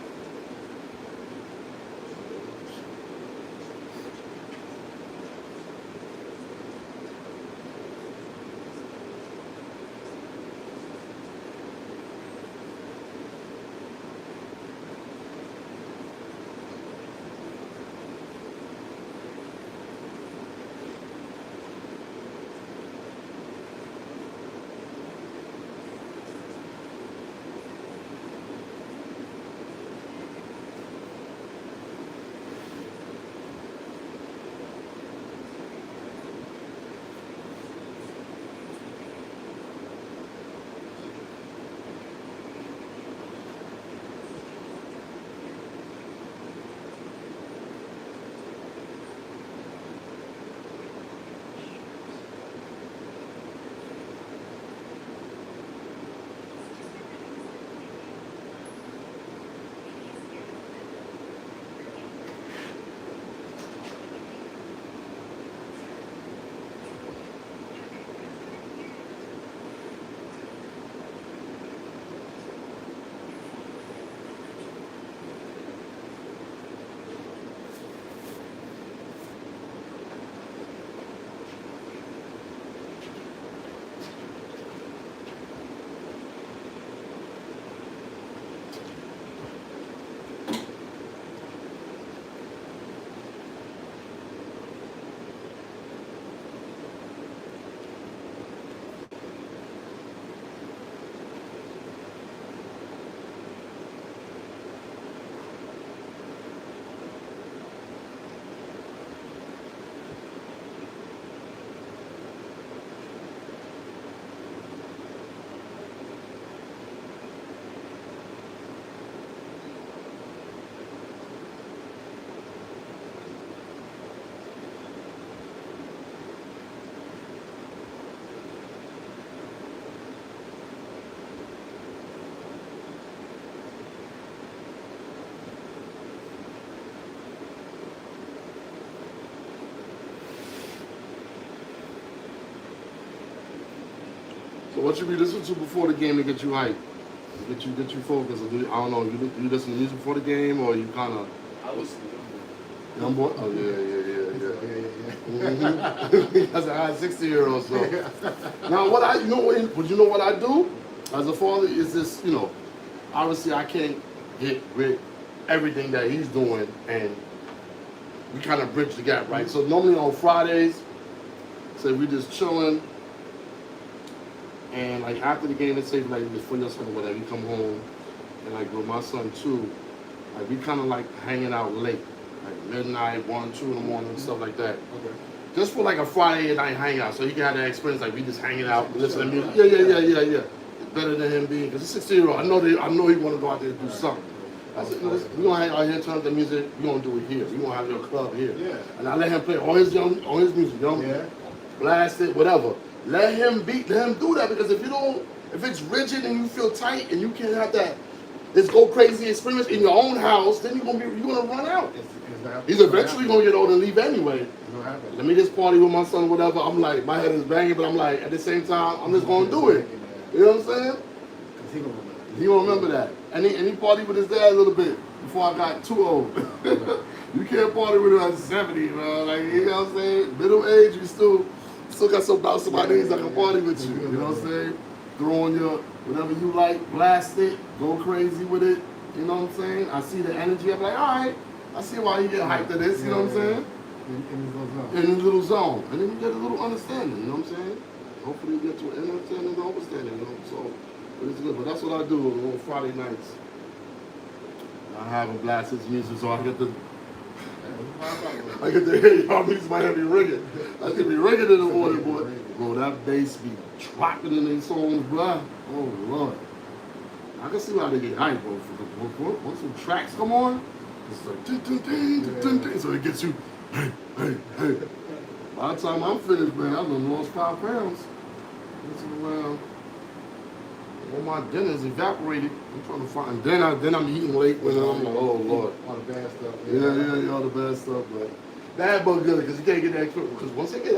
Speaker 2: So what you be listening to before the game to get you hyped? Get you focused? Or do you, I don't know, you listen to music before the game or you kind of...
Speaker 3: I listen to
Speaker 2: Young boy? Oh, yeah. That's a 60-year-old, so. Now, you know what I do as a father is this, obviously I can't get with everything that he's doing, and we kind of bridge the gap, right? So normally on Fridays, say we just chilling, and like after the game, let's say like before your son or whatever, you come home, and like with my son too, like we kind of like hanging out late. Like midnight, 1, 2 in the morning, and stuff like that.
Speaker 1: Okay.
Speaker 2: Just for like a Friday night hangout, so he can have that experience. Like we just hanging out, listening to music. Yeah. It's better than him being, because he's 60-year-old. I know he want to go out there and do something. I said, we're gonna hang out here, turn up the music. We're gonna do it here. We're gonna have your club here.
Speaker 1: Yeah.
Speaker 2: And I let him play all his music, blast it, whatever. Let him do that, because if it's rigid and you feel tight and you can't have that, this go crazy experience in your own house, then you're gonna run out. He's eventually gonna get old and leave anyway. Let me just party with my son, whatever. I'm like, my head is banging, but I'm like, at the same time, I'm just gonna do it. You know what I'm saying? He gonna remember that. And he partied with his dad a little bit before I got too old. You can't party with him at 70, man. Like, you know what I'm saying? Middle age, you still got somebody that can party with you. You know what I'm saying? Throw on your whatever you like, blast it, go crazy with it. You know what I'm saying? I see the energy. I'm like, all right, I see why you get hyped to this. You know what I'm saying? In his little zone. And then you get a little understanding. You know what I'm saying? Hopefully you get to an understanding and understanding. You know? So, but it's good. But that's what I do on Friday nights. I have him blast his music so I get to hear y'all niggas might have me ringing. I could be ringing in the morning, boy. Bro, that bass be dropping in these songs, bro. Oh, Lord. I can see why they get hyped, bro. Once some tracks come on, it's like, ding, ding, ding, ding, ding. So it gets you, hey. By the time I'm finished, man, I've done lost 5 pounds. Listen around. All my dinner's evaporated. I'm trying to find. Then I'm eating late when I'm like, oh Lord.
Speaker 1: All the bad stuff.
Speaker 2: Yeah, all the bad stuff, but bad but good, because you can't get that quick. Because once they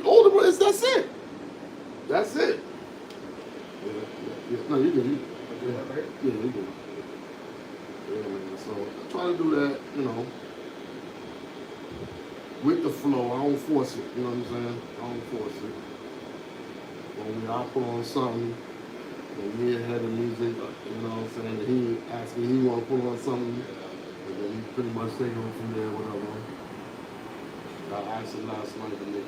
Speaker 2: older, that's it. That's it. Yeah. No, you good. Yeah, you good. Yeah, man. So I try to do that, with the flow. I don't force it. You know what I'm saying? I don't force it. When I put on something. Me ahead of music, you know what I'm saying? He asked me he want to put on something, and then he pretty much take it from there, whatever. I asked him last night to make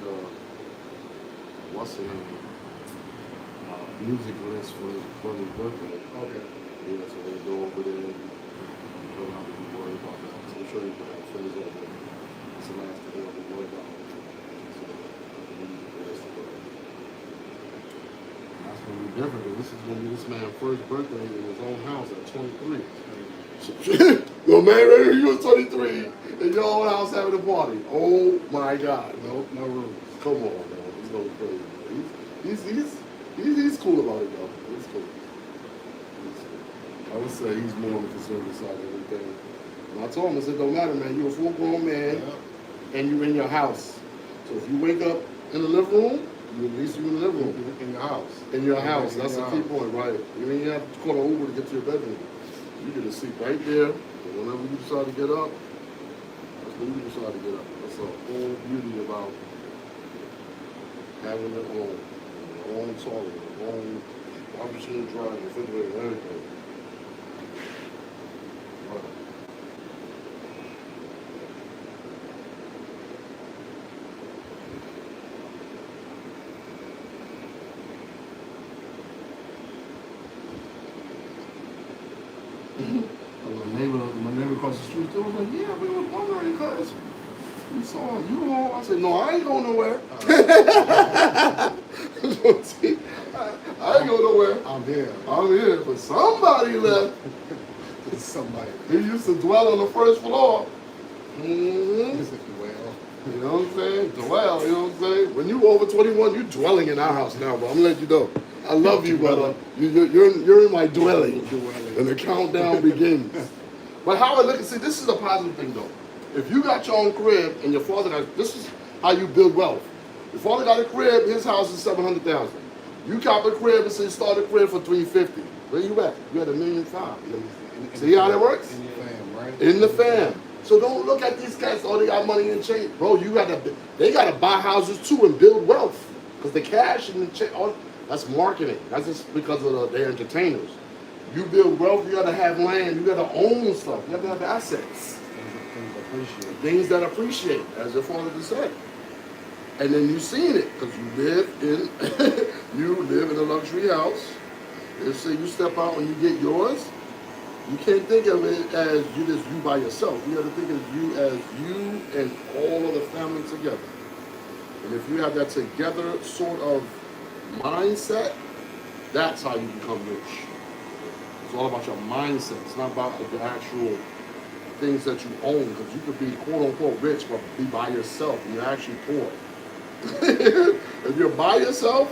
Speaker 2: music list for his brother's birthday. Okay. Yeah, so they go over there and don't have to be worried about that. So I'm sure you can have friends over there. It's the last thing I'll be worried about. So the music list for that's going to be different. This is going to be this man's first birthday in his own house at 23. So, yo, man, you was 23 in your own house having a party. Oh my God. No rules. Come on, man. He's going crazy. He's cool about it, though. He's cool. I would say he's more on the conservative side of everything. And I told him, I said, don't matter, man. You're a full-grown man, and you're in your house. So if you wake up in the living room, at least you're in the living room.
Speaker 1: In your house.
Speaker 2: In your house. That's the key point, right? You mean you have to call an Uber to get to your bedroom. You get a seat right there. And whenever you decide to get up, that's when you decide to get up. That's the whole beauty about having it on. Own toilet, own washing, drying, refrigerator, everything. Right. My neighbor across the street was like, yeah, we were wondering because we saw you home. I said, no, I ain't going nowhere. I ain't going nowhere.
Speaker 1: I'm here.
Speaker 2: But somebody left.
Speaker 1: Somebody.
Speaker 2: He used to dwell on the first floor.
Speaker 1: You
Speaker 2: know what I'm saying? Dwell, you know what I'm saying? When you over 21, you're dwelling in our house now, bro. I'm gonna let you know. I love you, brother. You're in my dwelling. And the countdown begins. But how I look and see, this is a positive thing though. If you got your own crib and your father got, this is how you build wealth. Your father got a crib, his house is $700,000. You cop a crib and say start a crib for $350. Where you at? You at $1.5 million. See how that works?
Speaker 1: In your fam, right?
Speaker 2: In the fam. So don't look at these cats, oh, they got money in change. Bro, they gotta buy houses too and build wealth. Because the cash and the change, that's marketing. That's just because of they're entertainers. You build wealth, you gotta have land, you gotta own stuff, you gotta have assets. Things that appreciate, as your father just said. And then you've seen it, because you live in a luxury house. They say you step out and you get yours. You can't think of it as you by yourself. You have to think of you as you and all of the family together. And if you have that together sort of mindset, that's how you become rich. It's all about your mindset. It's not about the actual things that you own, because you could be quote unquote rich but be by yourself and you're actually poor. If you're by yourself,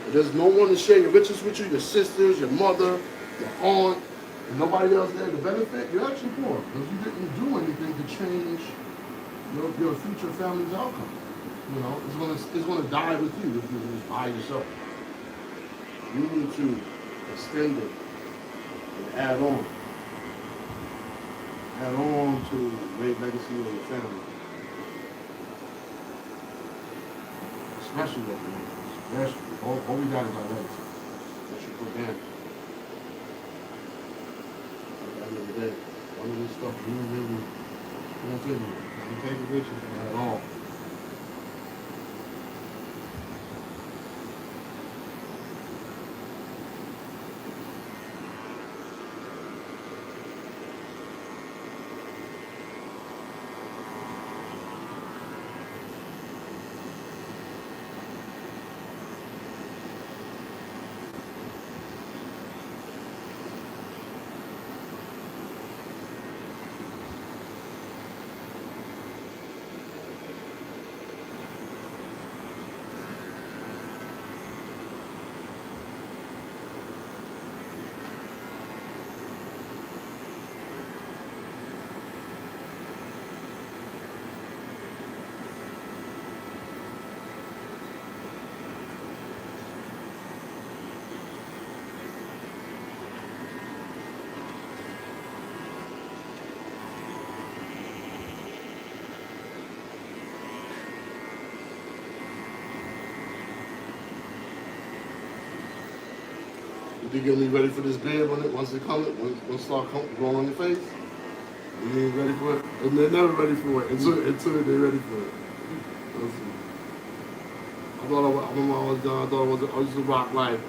Speaker 2: and there's no one to share your riches with you, your sisters, your mother, your aunt, and nobody else there to benefit, you're actually poor because you didn't do anything to change your future family's outcome. You know, it's gonna die with you if you're just by yourself. You need to extend it and add on to the great legacy of your family. Especially what we need. Especially. All we got is our legacy. That you put down. At the end of the day, all of this stuff you really won't take it.
Speaker 1: You take it with you.
Speaker 2: Not at all. You gonna be ready for this beard once it comes, once it start growing on your face? You ain't ready for it, and they're never ready for it until they're ready for it. I thought I used to rock like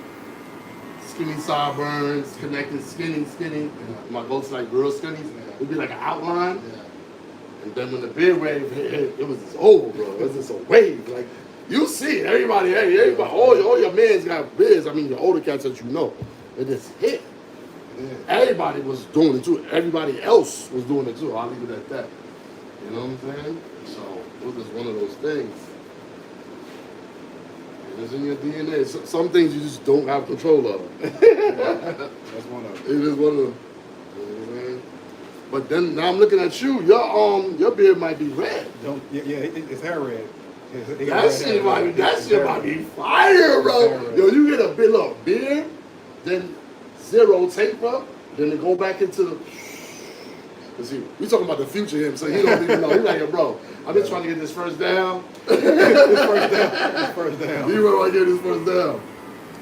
Speaker 2: skinny sideburns, connected skinny. My goats like real skinny. It'd be like an outline. And then when the beard wave hit, it was just over, bro. It was just a wave. Like you see it, everybody, all your mans got beards. I mean, the older cats that you know, it just hit. Yeah. Everybody was doing it too. Everybody else was doing it too. I'll leave it at that. You know what I'm saying? So it was just one of those things. It's in your DNA. Some things you just don't have control of.
Speaker 1: That's one of them.
Speaker 2: It is one of them. You know what I mean? But then now I'm looking at you. Your beard might be red.
Speaker 1: It's hair red.
Speaker 2: That shit might be fire, bro. Yo, you get a big beard, then zero taper, then they go back into the. Cause we talking about the future him, so he don't even know. He's like, yo, bro, I've been trying to get this first down.
Speaker 1: This first down.
Speaker 2: You really want to get this first down.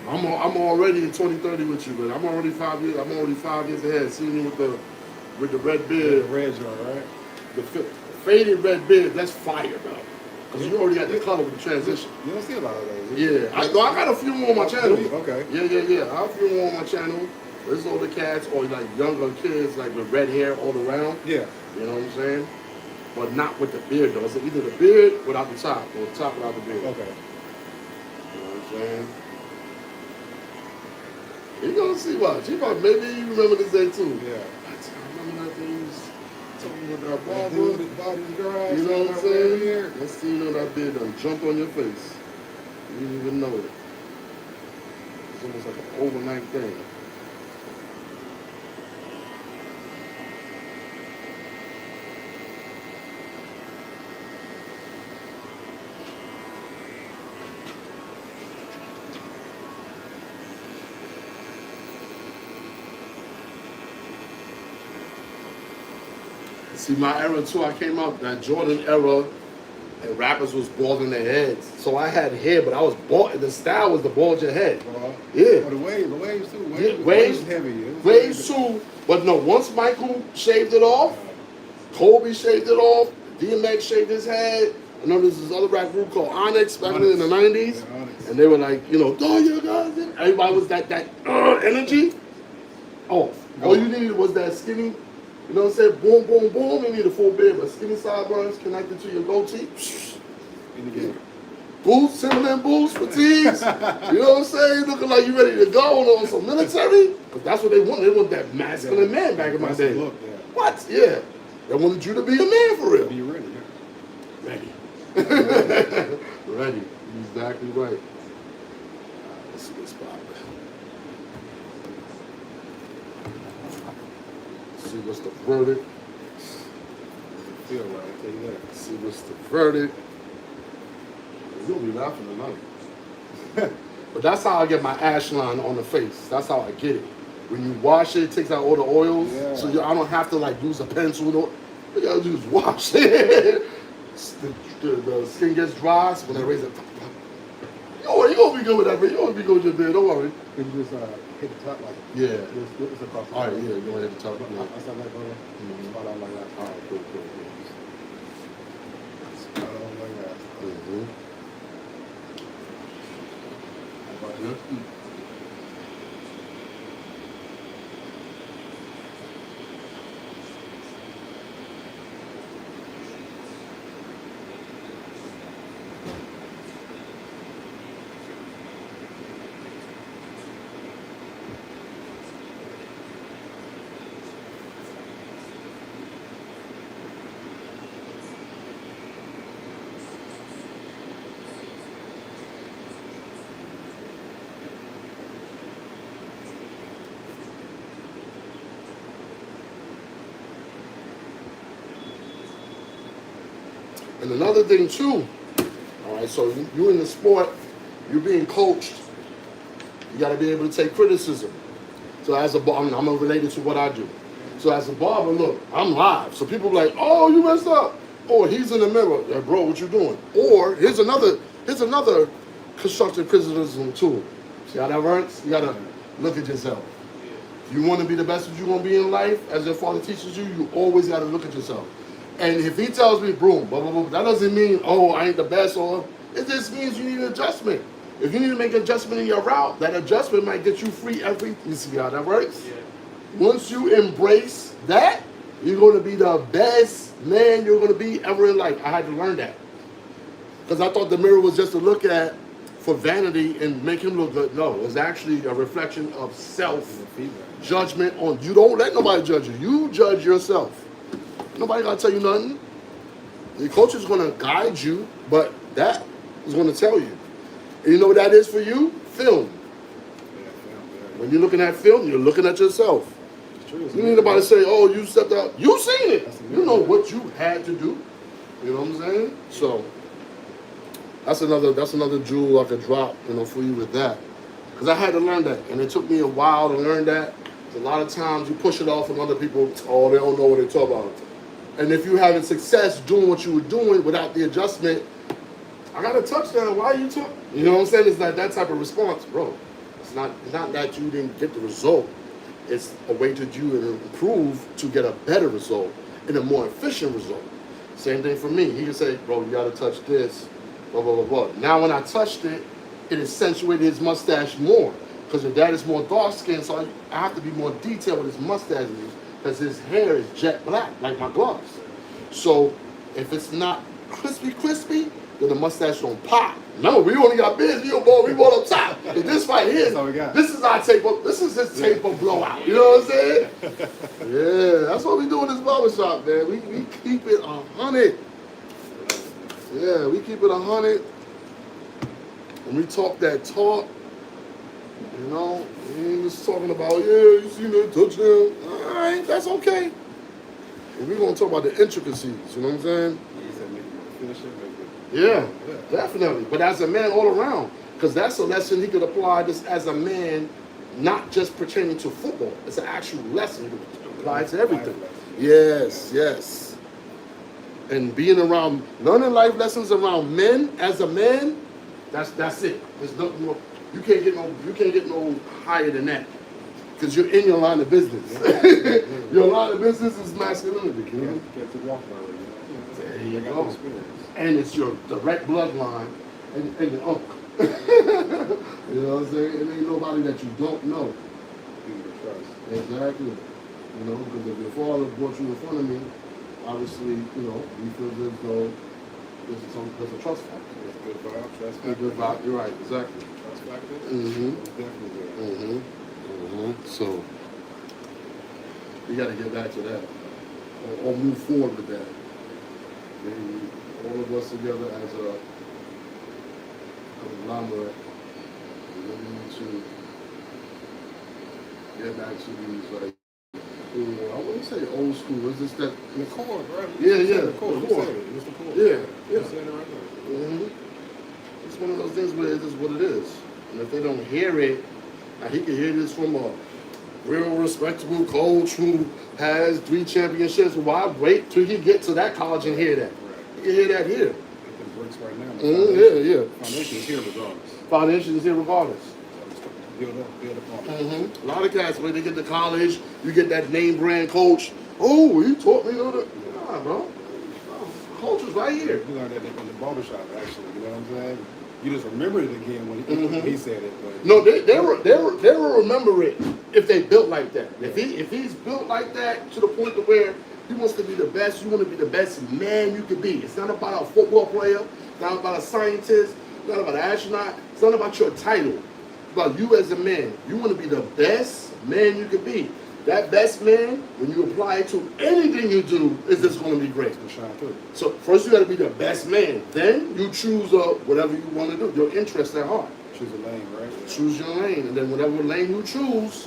Speaker 2: I'm already in 2030 with you, but I'm already 5 years. I'm already 5 years ahead. Seeing you with the red beard,
Speaker 1: the red joint, right?
Speaker 2: The faded red beard. That's fire, bro. Cause you already got the color with the transition.
Speaker 1: You don't see a lot of those.
Speaker 2: Yeah, I got a few more on my channel.
Speaker 1: Okay.
Speaker 2: Yeah. I have a few more on my channel. There's older cats or like younger kids like with red hair all around.
Speaker 1: Yeah.
Speaker 2: You know what I'm saying? But not with the beard though. It's either the beard without the top or the top without the beard.
Speaker 1: Okay.
Speaker 2: You know what I'm saying? You gonna see what? Maybe you remember this day too.
Speaker 1: Yeah.
Speaker 2: I remember that day you was talking with our barber.
Speaker 1: Dude, his body's garage.
Speaker 2: You know what I'm saying? Let's see, you know that beard done jumped on your face. You didn't even know it. It's almost like an overnight thing. See, my era too, I came up, that Jordan era, and rappers was balding their heads. So I had hair, but I was bald. The style was to bald your head. Yeah.
Speaker 1: Oh, the waves too.
Speaker 2: Waves
Speaker 1: heavy.
Speaker 2: Waves too. But no, once Michael shaved it off, Kobe shaved it off, DMX shaved his head. I know there's this other rap group called Onyx back in the 90s.
Speaker 1: Yeah, Onyx.
Speaker 2: And they were like, you know, oh, you guys. Everybody was that energy off. All you needed was that skinny, you know what I'm saying? Boom, boom, boom. You need a full beard, but skinny sideburns connected to your goatee.
Speaker 1: In the game.
Speaker 2: Boots, Timberland boots, fatigues. You know what I'm saying? Looking like you ready to go on some military. But that's what they want. They want that masculine man back in my day.
Speaker 1: Look,
Speaker 2: What? Yeah. They wanted you to be a man for real.
Speaker 1: Be ready.
Speaker 2: Ready. Ready. Exactly right. Let's see this spot. See what's the verdict.
Speaker 1: Feel right, I'll tell you that.
Speaker 2: See what's the verdict. You'll be laughing tonight. But that's how I get my ash line on the face. That's how I get it. When you wash it, it takes out all the oils.
Speaker 1: Yeah.
Speaker 2: So I don't have to like use a pencil. All you gotta do is wash it. The skin gets dry, so when I raise it, you're gonna be good with that, man. You're gonna be good with your beard, don't worry.
Speaker 1: Could you just hit the top like
Speaker 2: Yeah.
Speaker 1: It's across the
Speaker 2: All right, yeah, you're gonna hit the top.
Speaker 1: I said that, brother. Spot on like that.
Speaker 2: All right, cool.
Speaker 1: Spot on like that.
Speaker 2: Mm-hmm.
Speaker 1: How about
Speaker 2: Yeah.
Speaker 1: that?
Speaker 2: And another thing too, all right, so you in the sport, you're being coached, you gotta be able to take criticism. So as a barber, I'm related to what I do. So as a barber, look, I'm live. So people are like, oh, you messed up. Or he's in the mirror, yeah, bro, what you doing? Or here's another constructive criticism too. See how that works? You gotta look at yourself. If you wanna be the best that you're gonna be in life, as your father teaches you, you always gotta look at yourself. And if he tells me, boom, blah, blah, blah, that doesn't mean, oh, I ain't the best, or it just means you need an adjustment. If you need to make an adjustment in your route, that adjustment might get you free every, you see how that works?
Speaker 3: Yeah.
Speaker 2: Once you embrace that, you're going to be the best man you're going to be ever in life. I had to learn that. Because I thought the mirror was just to look at for vanity and make him look good. No, it's actually a reflection of self-judgment on, you don't let nobody judge you. You judge yourself. Nobody got to tell you nothing. The coach is going to guide you, but that is going to tell you. And you know what that is for you? Film. When you're looking at film, you're looking at yourself. You need nobody to say, oh, you stepped out. You seen it. You know what you had to do. You know what I'm saying? So that's another jewel I could drop, for you with that. Because I had to learn that. And it took me a while to learn that. A lot of times you push it off on other people, oh, they don't know what they're talking about. And if you're having success doing what you were doing without the adjustment, I got a touchdown, why are you talking? You know what I'm saying? It's not that type of response, bro. It's not that you didn't get the result. It's a way to you to improve to get a better result and a more efficient result. Same thing for me. He can say, bro, you got to touch this, blah, blah, blah, blah. Now when I touched it, it accentuated his mustache more. Because your dad is more dark skinned, so I have to be more detailed with his mustache because his hair is jet black, like my gloves. So if it's not crispy, then the mustache don't pop. No, we only got beards, we bought up top. But this right here, this is our tape up, this is his tape of blowout. You know what I'm saying? Yeah, that's what we do in this barbershop, man. We keep it 100. Yeah, we keep it 100. When we talk that talk, we ain't just talking about, you seen that touchdown. All right, that's okay. And we're going to talk about the intricacies, you know what I'm saying? Yeah, definitely. But as a man all around, because that's a lesson he could apply this as a man, not just pertaining to football. It's an actual lesson he could apply to everything. Yes. and being around, learning life lessons around men as a man, that's it. There's nothing more. You can't get no higher than that, because you're in your line of business. Your line of business is masculinity. You know? There you go. And it's your direct bloodline and your uncle. You know what I'm saying? It ain't nobody that you don't know. Exactly. You know, because if your father brought you in front of me, obviously, you know, we feel as though there's a trust factor.
Speaker 1: There's good vibe, trust
Speaker 2: factor. Good vibe. You're right, exactly.
Speaker 1: Trust factor. Definitely there.
Speaker 2: So you got to get back to that, or move forward with that. Maybe all of us together as a conglomerate, we need to get back to these, like, I wouldn't say old school. It's just that
Speaker 1: the core, bro.
Speaker 2: Yeah.
Speaker 1: The core.
Speaker 2: The core.
Speaker 1: It's the core.
Speaker 2: Yeah.
Speaker 1: You said it right there.
Speaker 2: It's one of those things where it is what it is. And if they don't hear it, now he can hear this from a real respectable coach who has 3 championships. Why wait till he get to that college and hear that? Right. You can hear that here.
Speaker 1: It works right now.
Speaker 2: Foundation
Speaker 1: is here regardless.
Speaker 2: Foundation is here regardless.
Speaker 1: Build up on it.
Speaker 2: A lot of cats, when they get to college, you get that name brand coach. Oh, he taught me the. Nah, bro. Coach was right here.
Speaker 1: You learned that in the barbershop, actually. You know what I'm saying? You just remembered it again when he said it. But
Speaker 2: no, they will remember it if they built like that. Yeah. If he's built like that to the point to where he wants to be the best, you want to be the best man you could be. It's not about a football player. It's not about a scientist. It's not about an astronaut. It's not about your title. It's about you as a man. You want to be the best man you could be. That best man, when you apply it to anything you do, is just going to be great. So first you got to be the best man. Then you choose whatever you want to do, your interest at heart.
Speaker 1: Choose a lane, right?
Speaker 2: Choose your lane, and then whatever lane you choose,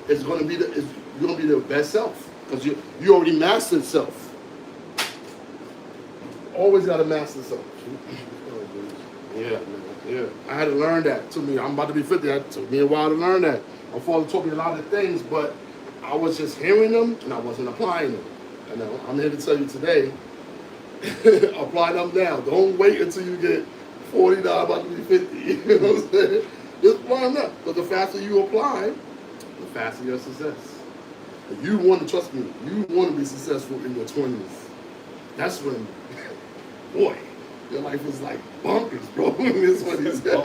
Speaker 2: is going to be you're going to be the best self, because you already mastered self. Always got to master self. Yeah. I had to learn that. I'm about to be 50. It took me a while to learn that. My father taught me a lot of things, but I was just hearing them and I wasn't applying them. And I'm here to tell you today, apply them now. Don't wait until you get 40, now about to be 50. You know what I'm saying? Just apply them now. Because the faster you apply, the faster your success. And you want to, trust me, you want to be successful in your 20s. That's when, boy, your life is like bonkers, bro. That's what he said.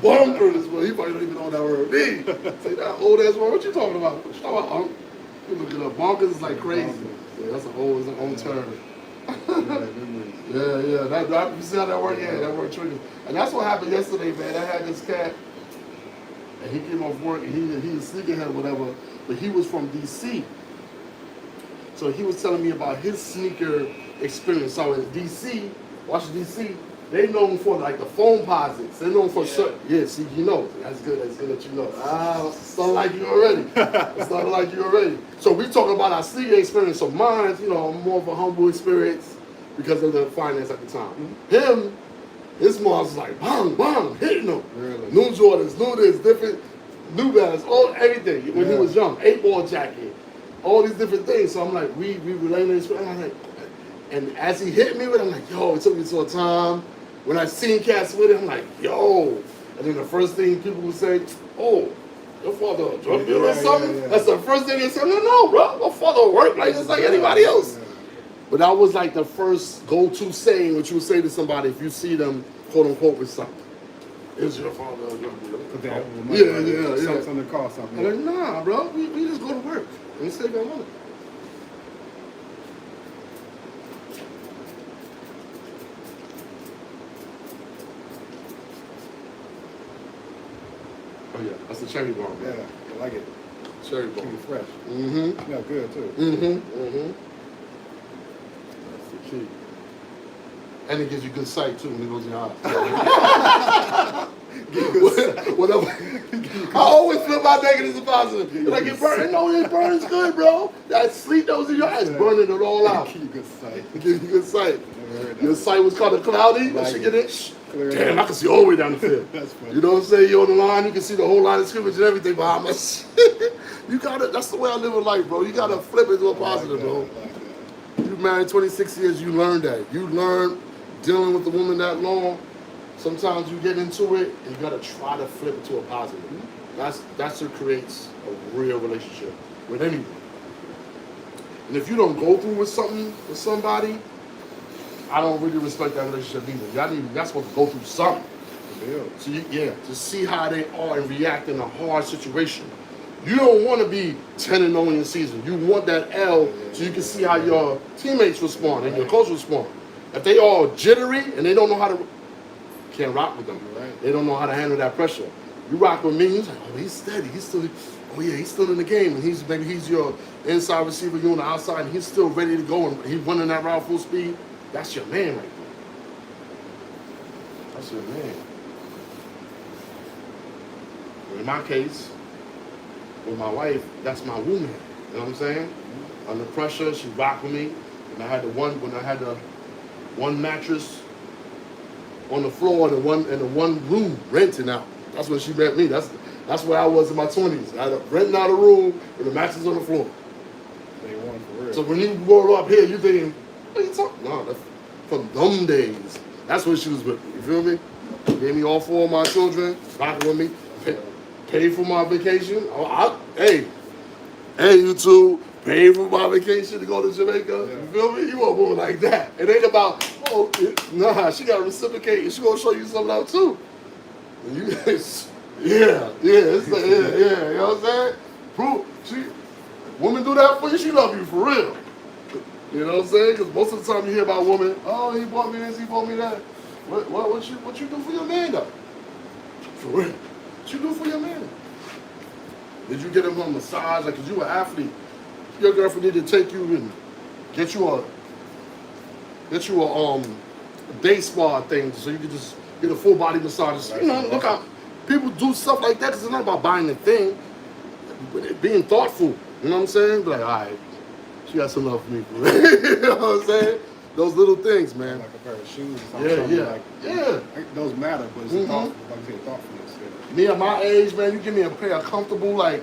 Speaker 2: Bonkers, bro. He probably don't even know what that word means. Say that old ass word. What you talking about? What you talking about, Unc? You look it up. Bonkers is like crazy. Yeah, that's an old term. Yeah. That, you see how that word? Yeah, that word triggers. And that's what happened yesterday, man. I had this cat, and he came off work, and he was sneakerhead or whatever, but he was from D.C. So he was telling me about his sneaker experience. So in D.C., Washington, D.C., they known for like the foam posits. They're known for certain. Yeah, see, you know. That's good that you know. Started like you already. So we talking about our sneaker experience. So mine, more of a humble experience because of the finance at the time. Him, his mom was like, bang, bang, hitting them.
Speaker 1: Really?
Speaker 2: New Jordans, new this, different, New Balance, everything. When he was young, 8-ball jacket, all these different things. So I'm like, we relaying this. I'm like, and as he hit me with it, I'm like, yo, it took me to a time when I seen cats with it, I'm like, yo. And then the first thing people would say, oh, your father a drug dealer or something? Yeah. That's the first thing they say. No, bro, my father worked like just like anybody else. Yeah. But that was like the first go-to saying, what you would say to somebody if you see them, quote unquote, with something. Is your father a drug dealer? Yeah.
Speaker 1: Something to call something.
Speaker 2: I'm like, nah, bro, we just go to work and save our money. Oh yeah, that's the cherry bomb.
Speaker 1: Yeah, I like it.
Speaker 2: Cherry bomb.
Speaker 1: Keep it fresh. Smell good too.
Speaker 2: That's the key. And it gives you good sight too when it goes in your eyes. Whatever. I always flip my negatives to positive. Like it burns. No, it burns good, bro. That sleep that was in your eyes, burning it all out.
Speaker 1: Give you good sight.
Speaker 2: Give you good sight. Your sight was kind of cloudy. That shit get it. Damn, I can see all the way down the field. That's funny. You know what I'm saying? You're on the line, you can see the whole line of scrimmage and everything behind us. You gotta, that's the way I live in life, bro. You gotta flip it to a positive, bro. You married 26 years, you learn that. You learn dealing with the woman that long. Sometimes you get into it and you gotta try to flip it to a positive. That's what creates a real relationship with anyone. And if you don't go through with something with somebody, I don't really respect that relationship either. Y'all supposed to go through something. So to see how they are and react in a hard situation. You don't want to be 10-0 in your season. You want that L so you can see how your teammates respond and your coach respond. If they all jittery and they don't know how to, can't rock with them. They don't know how to handle that pressure. You rock with me, he's like, oh, he's steady. He's still in the game. And maybe he's your inside receiver, you on the outside, and he's still ready to go and he's running that route full speed. That's your man right there. That's your man. In my case, with my wife, that's my woman. You know what I'm saying? Under pressure, she rocked with me. And I had the one mattress on the floor and the one room renting out. That's when she met me. That's where I was in my 20s. I had renting out a room with the mattress on the floor.
Speaker 1: They won for real.
Speaker 2: So when you roll up here, you thinking, what are you talking? No, that's from them days. That's when she was with me. You feel me? Gave me all 4 of my children, rocking with me. Paid for my vacation. Hey, you two, paid for my vacation to go to Jamaica. Yeah. You feel me? You want a woman like that. It ain't about, she got to reciprocate and she going to show you something out too. And you guys, you know what I'm saying? Women do that for you, she love you for real. You know what I'm saying? Because most of the time you hear about women, oh, he bought me this, he bought me that. What you do for your man though? For real. What you do for your man? Did you get him a massage? Like, cause you an athlete, your girlfriend need to take you and get you a day spa thing so you can just get a full body massage. You know, look how people do stuff like that because it's not about buying the thing, but being thoughtful. You know what I'm saying? Be like, all right, she got some love for me. You know what I'm saying? Those little things, man.
Speaker 1: Like a pair of shoes or something. Those matter, but it's thoughtful, like you said, thoughtfulness.
Speaker 2: Me at my age, man, you give me a pair of comfortable, like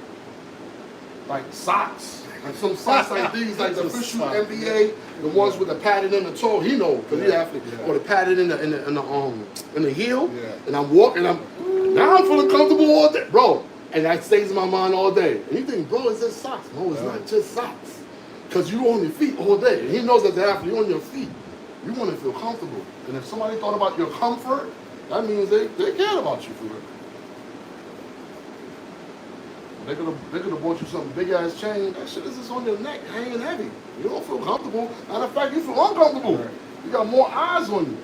Speaker 2: socks. Like some socks like these, like the official NBA, the ones with the padding in the toe. He know, because he athlete. Or the padding in the heel. Yeah. And I'm walking, now I'm feeling comfortable all day. Bro, and that stays in my mind all day. And you think, bro, it's just socks. No, it's not just socks. Because you on your feet all day. And he knows that the athlete, you're on your feet. You want to feel comfortable. And if somebody thought about your comfort, that means they care about you for real. They could have bought you some big ass chain. That shit is just on your neck, hanging heavy. You don't feel comfortable. Matter of fact, you feel uncomfortable. Right. You got more eyes on you.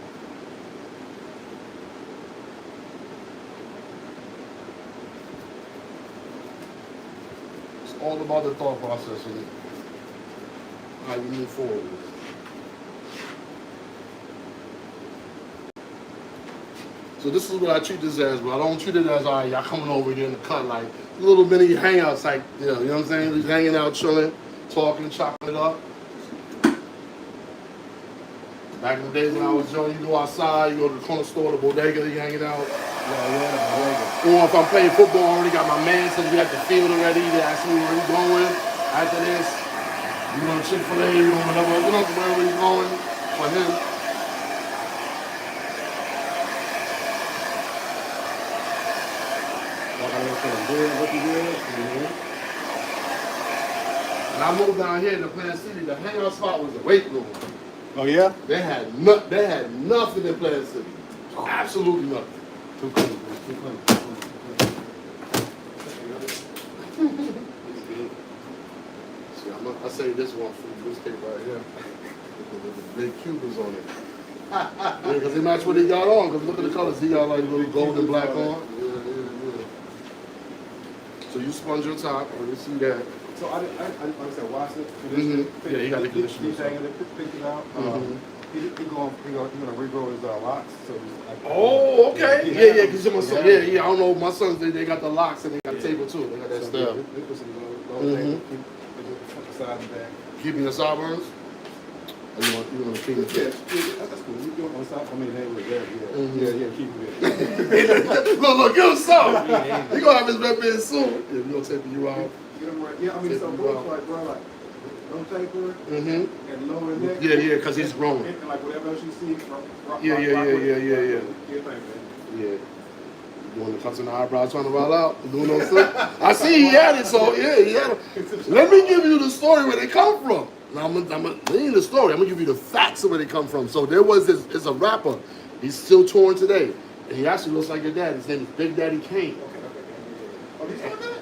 Speaker 2: It's all about the thought process and how you move forward with it. So this is what I treat this as, but I don't treat it as, all right, y'all coming over here in the cut, like little mini hangouts, like, you know what I'm saying? Just hanging out, chilling, talking, chopping it up. Back in the days when I was young, you go outside, you go to the corner store, the bodega, you hanging out. Or if I'm playing football, I already got my man, so we at the field already. They ask me where we going after this. You want Chick-fil-A, you want whatever, wherever you going for him. When I moved down here to Plant City, the hangout spot was the weight room.
Speaker 1: Oh yeah?
Speaker 2: They had nothing in Plant City. Absolutely nothing.
Speaker 1: Too clean.
Speaker 2: See, I say this one for this tape right here. With the big Cubans on it. Because they match what he got on. Because look at the colors. He got like little gold and black on. So you sponge your top, or you see that.
Speaker 1: So I said, wash it.
Speaker 2: Yeah, he got the conditioner.
Speaker 1: He's hanging it, pick it out. He's gonna regrow his locks. So
Speaker 2: oh, okay. Yeah, because my son, I don't know. My sons, they got the locks and they got the table too. They got that stuff. Keeping the sideburns. Or you want to keep it?
Speaker 1: Yeah, that's cool. You doing on the side? I mean, they were there. Keep it.
Speaker 2: Look, give him some. He gonna have his rep in soon. Yeah, we gonna take you out.
Speaker 1: Yeah, I mean, so like, bro, like, taper,
Speaker 2: Mm-hmm.
Speaker 1: and lower neck.
Speaker 2: Yeah, because he's growing.
Speaker 1: And like whatever else you see.
Speaker 2: Yeah.
Speaker 1: Yeah,
Speaker 2: Yeah. Doing the cuts in the eyebrows, trying to roll out, doing those things. I see he had it, so yeah, he had it. Let me give you the story where they come from. Now, I'm gonna the story. I'm gonna give you the facts of where they come from. So there was this, it's a rapper. He's still touring today, and he actually looks like your dad. His name is Big Daddy Kane.
Speaker 1: Oh, he's like that?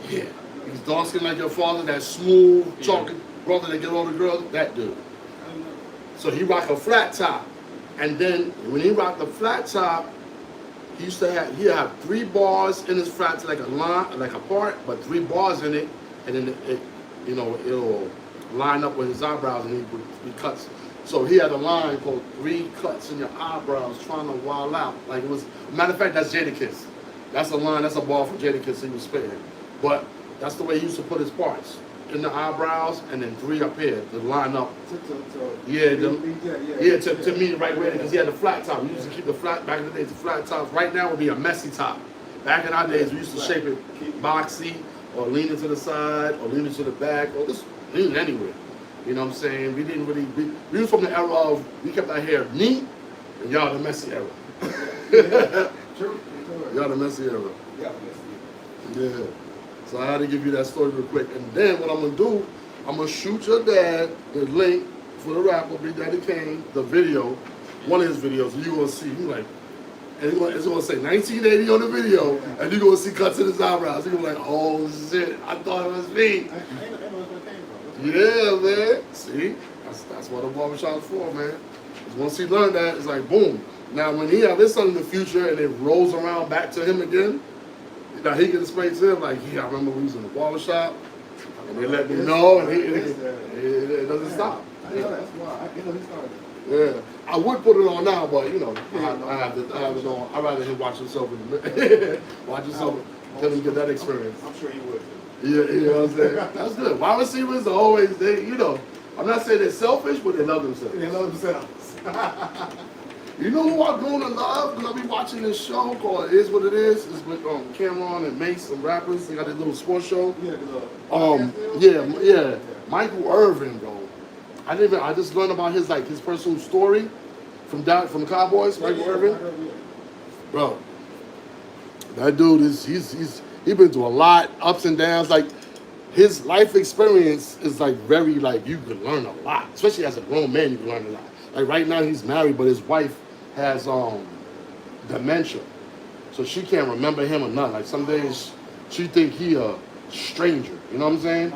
Speaker 2: Yeah. He's dark skinned like your father. That smooth talking brother that get all the girls. That dude. So he rock a flat top, and then when he rocked the flat top. He used to have, he'd have 3 bars in his flat, like a line, like a part, but 3 bars in it, and then it'll line up with his eyebrows, and he cuts. So he had a line called 3 cuts in your eyebrows, trying to wild out. Like it was, matter of fact, that's Jadakiss. That's a line, that's a bar from Jadakiss he was spitting. But that's the way he used to put his parts. In the eyebrows, and then 3 up here to line up. To meet the right way, because he had the flat top. We used to keep the flat, back in the days, the flat tops. Right now would be a messy top. Back in our days, we used to shape it boxy, or lean it to the side, or lean it to the back, or just lean it anywhere. You know what I'm saying? We didn't really, we was from the era of, we kept our hair neat, and y'all the messy era. Y'all the messy era. Yeah. So I had to give you that story real quick. And then what I'm going to do, I'm going to shoot your dad the link for the rapper, Big Daddy Kane, the video, one of his videos, and you're going to see, he's like, and it's going to say 1980 on the video, and you're going to see cuts in his eyebrows. You're going to be like, oh shit, I thought it was me. Yeah, man. See, that's what a barbershop is for, man. Because once he learned that, it's like, boom. Now, when he have his son in the future and it rolls around back to him again, now he can explain to him, like, yeah, I remember we was in the barbershop, and they let me know, and it doesn't stop.
Speaker 1: I know that's why. I know he started.
Speaker 2: Yeah, I would put it on now, but you know, I have it on. I'd rather him watch himself watch himself, tell him get that experience.
Speaker 1: I'm sure he would.
Speaker 2: Yeah, you know what I'm saying? That's good. Wide receivers are always, I'm not saying they're selfish, but they love themselves.
Speaker 1: They love themselves.
Speaker 2: You know who I'm going to love? Because I'll be watching this show called It Is What It Is. It's with Cameron and Mace, some rappers. They got this little sports show. Yeah. Michael Irvin, bro. I just learned about his personal story from the Cowboys. Michael Irvin, bro. That dude he's been through a lot, ups and downs. Like his life experience is very you can learn a lot, especially as a grown man. You can learn a lot. Like right now he's married, but his wife has dementia, so she can't remember him or nothing. Like some days she think he a stranger. You know what I'm saying?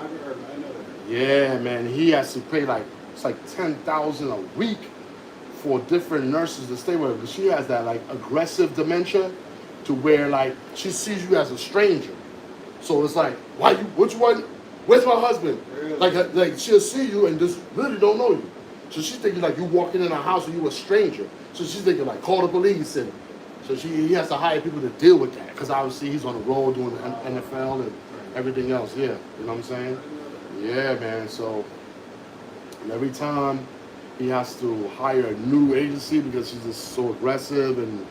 Speaker 2: Yeah, man. He has to pay it's $10,000 a week for different nurses to stay with her, because she has that aggressive dementia, to where she sees you as a stranger. So it's why you? Which one? Where's my husband? Like she'll see you and just really don't know you. So she's thinking you walking in a house and you a stranger. So she's thinking call the police, and so he has to hire people to deal with that, because obviously he's on the road doing the NFL and everything else. Yeah, you know what I'm saying? Yeah, man. So every time he has to hire a new agency because she's just so aggressive, and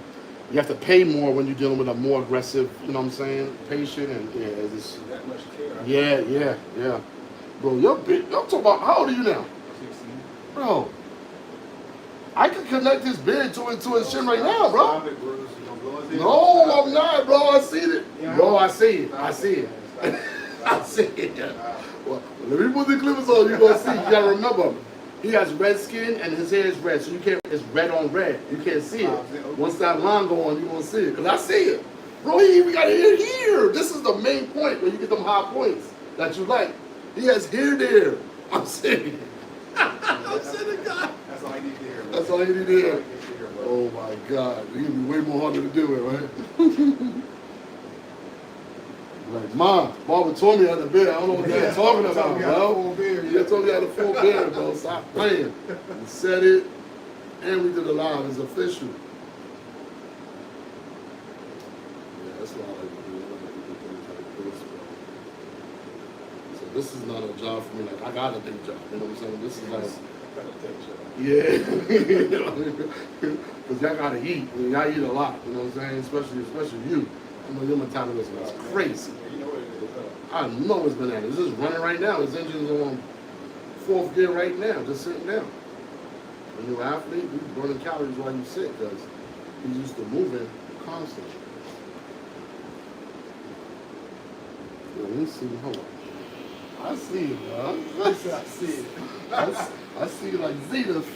Speaker 2: you have to pay more when you're dealing with a more aggressive, you know what I'm saying, patient, and it's
Speaker 1: that much care.
Speaker 2: Yeah. Bro, you're big. I'm talking about, how old are you now?
Speaker 1: 16.
Speaker 2: Bro, I can connect his beard to his chin right now, bro. No, I'm not, bro. I see it. Bro, I see it. I see it. Well, let me put the clippers on. You're going to see. You got to remember, he has red skin and his hair is red. So it's red on red. You can't see it. Once that line go on, you're going to see it. Because I see it. Bro, we got it here. This is the main point where you get them high points that you like. He has hair there. I'm saying. I'm saying the guy.
Speaker 1: That's all I need to hear.
Speaker 2: That's all you need to hear. Oh my God. It's going to be way more harder to do it, right? Like, Mom, Barbara told me I had a beard. I don't know what they're talking about, bro. They told me I had a full beard, bro. Stop playing. We said it, and we did it live. It's official. Yeah, that's why I like to do things like this, bro. So this is not a job for me. I got a day job. You know what I'm saying? This is yeah. Because y'all got to eat. Y'all eat a lot. You know what I'm saying? Especially you. I know your metabolism is crazy.
Speaker 1: You know what it is.
Speaker 2: I know it's bananas. It's just running right now. His engine's on 4th gear right now, just sitting down. When you're an athlete, you're burning calories while you sit because he's used to moving constantly. Let me see. Hold on. I see it, bro.
Speaker 1: I see it.
Speaker 2: I see it like Zenith.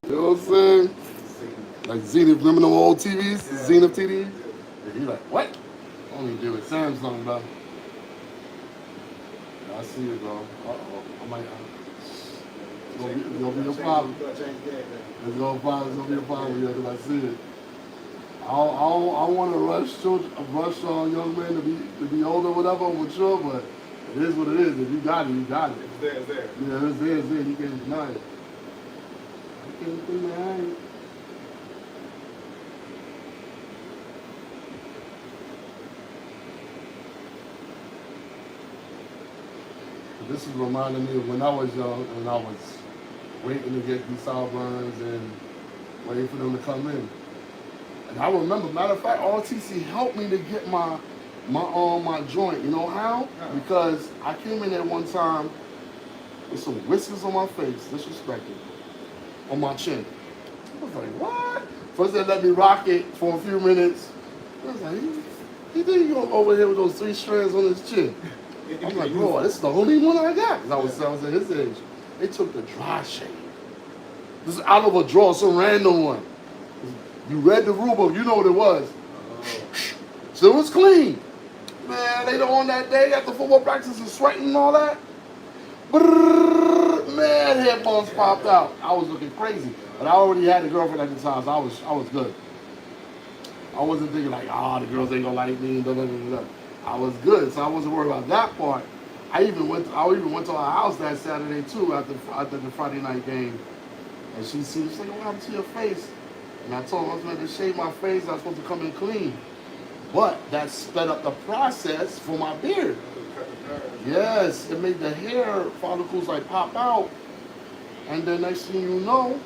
Speaker 2: You know what I'm saying? Like Zenith, remember them old TVs?
Speaker 1: Yeah.
Speaker 2: Zenith TVs? And you like, what? Only do it Samsung, bro. Yeah, I see it, bro. Uh-oh. I might. It's gonna be a problem. It's gonna be a problem, yeah, because I see it. I want to rush young men to be older, whatever, mature, but it is what it is. If you got it, you got it.
Speaker 1: It's there, it's there.
Speaker 2: Yeah, it's there, it's there. You can't deny it. I can't deny it. This is reminding me of when I was young, when I was waiting to get these sideburns and waiting for them to come in. And I remember, matter of fact, RTC helped me to get my joint. You know how? Because I came in there one time with some whiskers on my face, disrespected, on my chin. I was like, what? First they let me rock it for a few minutes. I was like, he think you gonna go over here with those 3 strands on his chin? I'm like, bro, this is the only one I got. Because I was at his age. They took the dry shave. This is out of a drawer, some random one. You read the rule book, you know what it was. So it was clean. Man, later on that day, after football practice and sweating and all that, brrr, man, head bumps popped out. I was looking crazy. But I already had a girlfriend at the time, so I was good. I wasn't thinking like, the girls ain't gonna like me, blah, blah, blah, blah. I was good, so I wasn't worried about that part. I even went to our house that Saturday too after the Friday night game. And she said, what happened to your face? And I told her I was going to shave my face, I was supposed to come in clean. But that sped up the process for my beard. Yes, it made the hair follicles like pop out. And then next thing you know,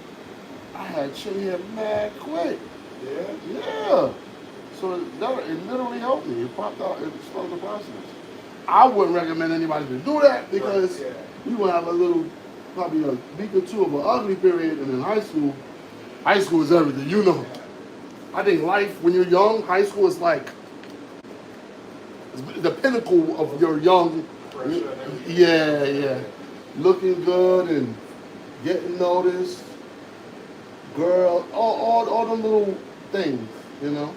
Speaker 2: I had chin hair mad quick. Yeah. So it literally helped me. It popped out, it sped up the process. I wouldn't recommend anybody to do that because you will have probably a week or two of an ugly period, and in high school is everything, you know. I think life, when you're young, high school is like the pinnacle of your young, looking good and getting noticed, girl, all the little things, you know.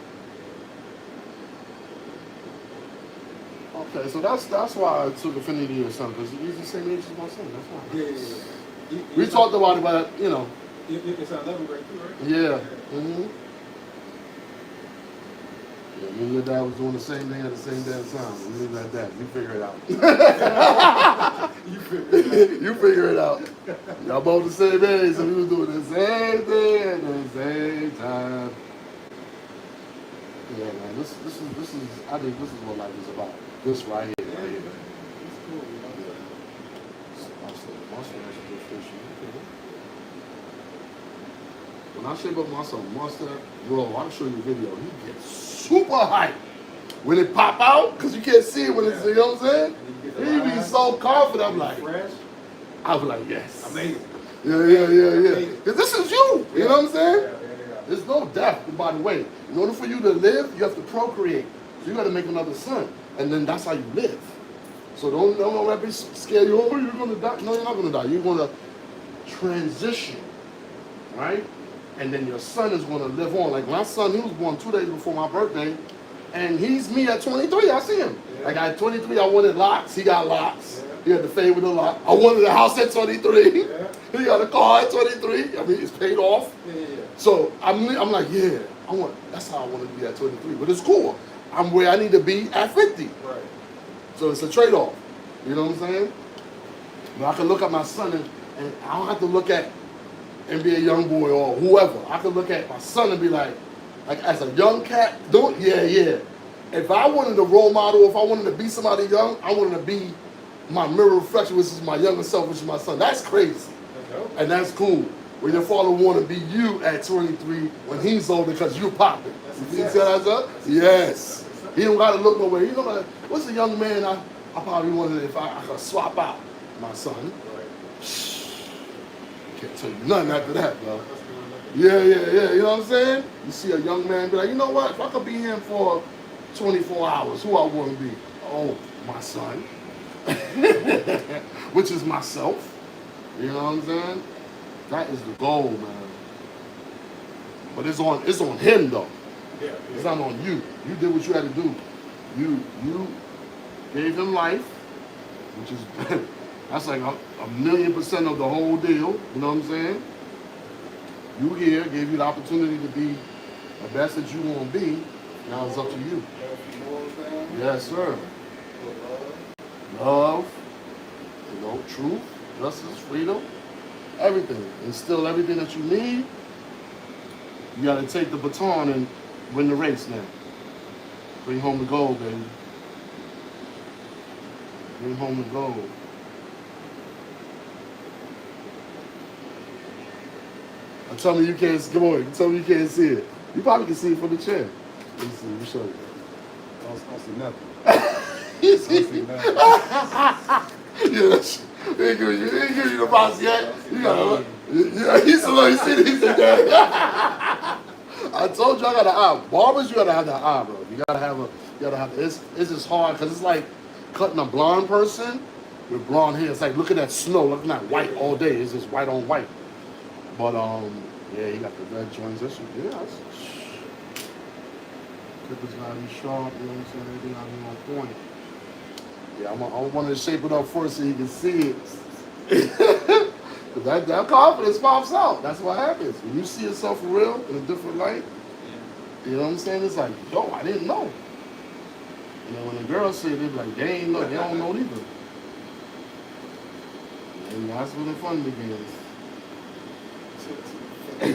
Speaker 2: Okay, so that's why I took affinity to your son, because he's the same age as my son. That's why. Yeah. We talked about it, but you know.
Speaker 1: It's an 11th grade too, right?
Speaker 2: Yeah. Mm-hmm. Yeah, me and your dad was doing the same thing at the same damn time. We leave it at that. You figure it out. You figure it out. Y'all both the same age, so we was doing the same thing at the same time. Yeah, man. This is. I think this is what life is about. This right here. Right here.
Speaker 1: It's cool.
Speaker 2: When I shape up my son Mustard, bro, I'll show you a video. He gets super hype when it pop out, because you can't see it when it's, you know what I'm saying? He be so confident. I'm like, I was like, yes.
Speaker 1: Amazing.
Speaker 2: Yeah. Because this is you. You know what I'm saying? There's no death, by the way. In order for you to live, you have to procreate. So you got to make another son. And then that's how you live. So don't let me scare you. Oh, you're going to die. No, you're not going to die. You're going to transition, right? And then your son is going to live on. Like my son, he was born 2 days before my birthday. And he's me at 23. I see him. Yeah. Like at 23, I wanted locks. He got locks. Yeah. He had the fade with the lock. I wanted a house at 23. Yeah. He got a car at 23. I mean, it's paid off. Yeah. So I'm like, yeah, that's how I want to be at 23. But it's cool. I'm where I need to be at 50.
Speaker 1: Right.
Speaker 2: So it's a trade-off. You know what I'm saying? But I can look at my son and I don't have to look at NBA Youngboy or whoever. I can look at my son and be like as a young cat, yeah. If I wanted a role model, if I wanted to be somebody young, I wanted to be my mirror reflection, which is my younger self, which is my son. That's crazy. And that's cool. When your father want to be you at 23 when he's older because you're popping. You see that? Yes. He don't gotta look nowhere. You know, like, what's a young man I probably wanted if I could swap out my son. Can't tell you nothing after that, bro. Yeah. You know what I'm saying? You see a young man be like, you know what? If I could be him for 24 hours, who I want to be? Oh, my son. Which is myself. You know what I'm saying? That is the goal, man. But it's on him though.
Speaker 1: Yeah.
Speaker 2: It's not on you. You did what you had to do. You gave him life, which is that's like a 1,000,000% of the whole deal. You know what I'm saying? You here, gave you the opportunity to be the best that you want to be. Now it's up to you. Yes, sir. Love, you know, truth, justice, freedom, everything. Instill everything that you need. You got to take the baton and win the race now. Bring home the gold, baby. Bring home the gold. Tell me you can't. Come on, tell me you can't see it. You probably can see it from the chair. Let me see. Let me show you.
Speaker 1: I don't see nothing.
Speaker 2: You see?
Speaker 1: I don't see nothing.
Speaker 2: Yeah, they ain't give you the box yet. You gotta. Yeah, he's slow. You see that? I told you I got an eye. Barbers, you gotta have that eye, bro. You gotta have. It's just hard because it's like cutting a blonde person with blonde hair. It's like looking at snow, looking at white all day. It's just white on white. But yeah, you got the red joints. That's clippers gotta be sharp. You know what I'm saying? Everything gotta be on point. Yeah, I wanted to shape it up first so you can see it. Cause that confidence pops out. That's what happens when you see yourself for real in a different light. You know what I'm saying? It's like, yo, I didn't know. You know, when the girls say it, they be like, they ain't know, they don't know either. And that's when the fun begins. You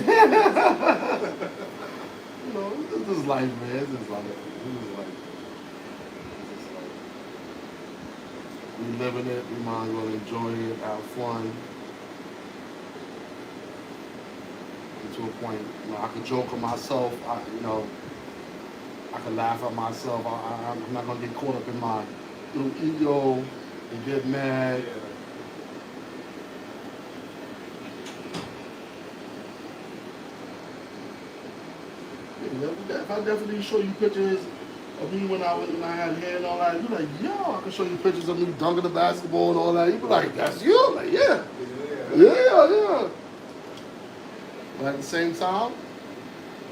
Speaker 2: know, this is life, man. This is life. We living it. We might as well enjoy it, have fun. And to a point, you know, I could joke with myself. I could laugh at myself. I'm not gonna get caught up in my little ego and get mad. If I definitely show you pictures of me when I had hair and all that, you're like, yo, I can show you pictures of me dunking the basketball and all that. You'd be like, that's you? I'm like, yeah. But at the same time,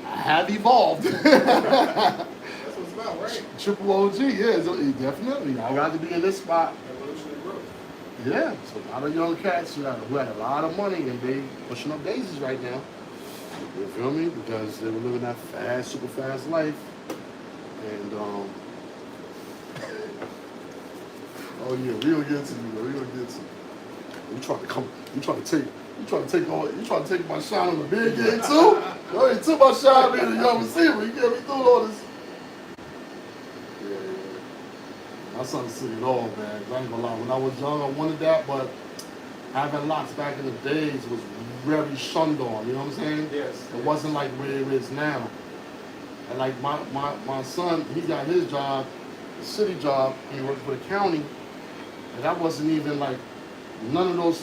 Speaker 2: I have evolved.
Speaker 1: That's what it's about, right?
Speaker 2: Triple OG, yeah, definitely. I got to be in this spot.
Speaker 1: Evolutionary growth.
Speaker 2: Yeah, so a lot of young cats who had a lot of money and they pushing up daisies right now. You feel me? Because they were living that fast, super fast life. And oh yeah, we gonna get to you, bro. We gonna get to you. You trying to take my shine on the big game too? You already took my shine being a young receiver. You get me through all this. Yeah. My son's seen it all, man. I ain't gonna lie. When I was young, I wanted that, but having locks back in the days was very shunned on. You know what I'm saying?
Speaker 1: Yes.
Speaker 2: It wasn't like where it is now. And like my son, he got his job, the city job, and he worked for the county. And that wasn't even like none of those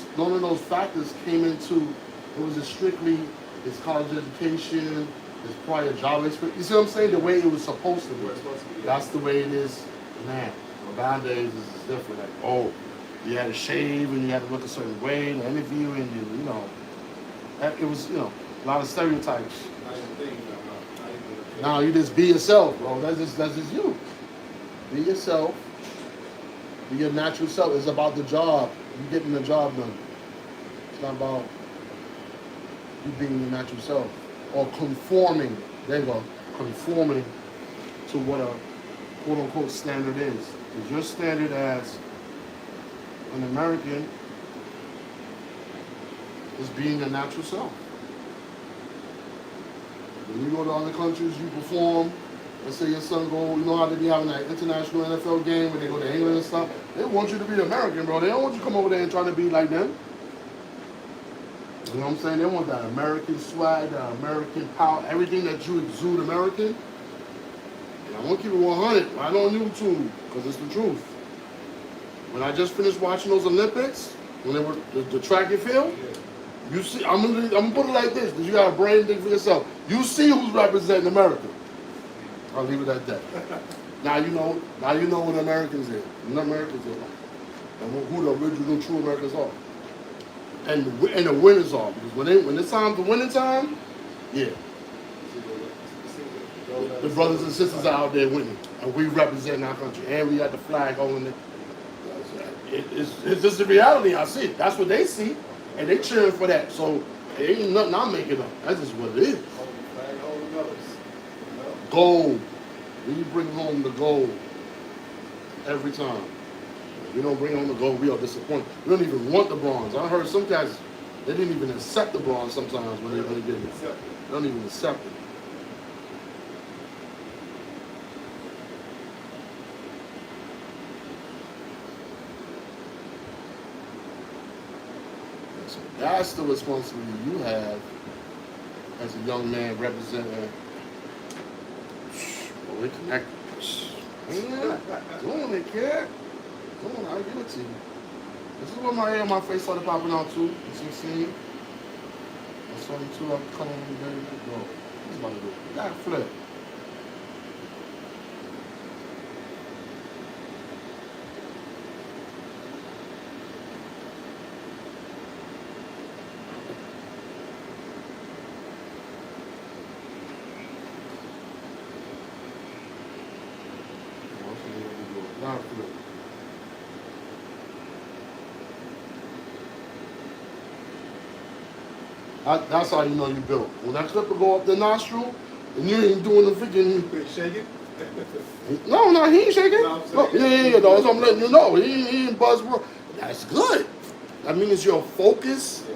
Speaker 2: factors came into. It was just strictly his college education, his prior job experience. You see what I'm saying? The way it was supposed to be. That's the way it is now. Nowadays it's different. Like, oh, you had to shave and you had to look a certain way to interview, and you know, it was, you know, a lot of stereotypes. Now you just be yourself, bro. That's just you. Be yourself. Be your natural self. It's about the job. You getting the job done. It's not about you being your natural self or conforming. There you go. Conforming to what a quote unquote standard is. Because your standard as an American is being your natural self. When you go to other countries, you perform. Let's say your son go, you know how they be having that international NFL game when they go to England and stuff. They want you to be American, bro. They don't want you to come over there and try to be like them. You know what I'm saying? They want that American swag, that American power, everything that you exude American. And I'm gonna keep it 100 right on YouTube because it's the truth. When I just finished watching those Olympics, when they were the track and field, you see, I'm gonna put it like this, because you got a brain thing for yourself. You see who's representing America. I'll leave it at that. Now you know what Americans are. What Americans are. And who the original true Americans are. And the winners are. Because when it's time for winning time, yeah. The brothers and sisters are out there winning. And we represent our country. And we got the flag holding it. It's just the reality. I see it. That's what they see. And they cheering for that. So it ain't nothing I'm making up. That's just what it is. Gold. We bring home the gold every time. If we don't bring home the gold, we are disappointed. We don't even want the bronze. I heard some guys, they didn't even accept the bronze sometimes when they get it. They don't even accept it. So that's the responsibility you have as a young man representing. We connect. Man, doing it, kid. Doing it, I'll give it to you. This is where my hair and my face started popping out too. As you see. I saw them two up coming in there. Go. What's about to do? That flip. That's how you know you built. When that clipper go up the nostril, and you ain't doing the freaking.
Speaker 1: Shaking?
Speaker 2: No, he ain't shaking.
Speaker 1: No,
Speaker 2: no, yeah, no, that's what I'm letting you know. He ain't buzz. That's good. That means your focus.
Speaker 1: Yeah.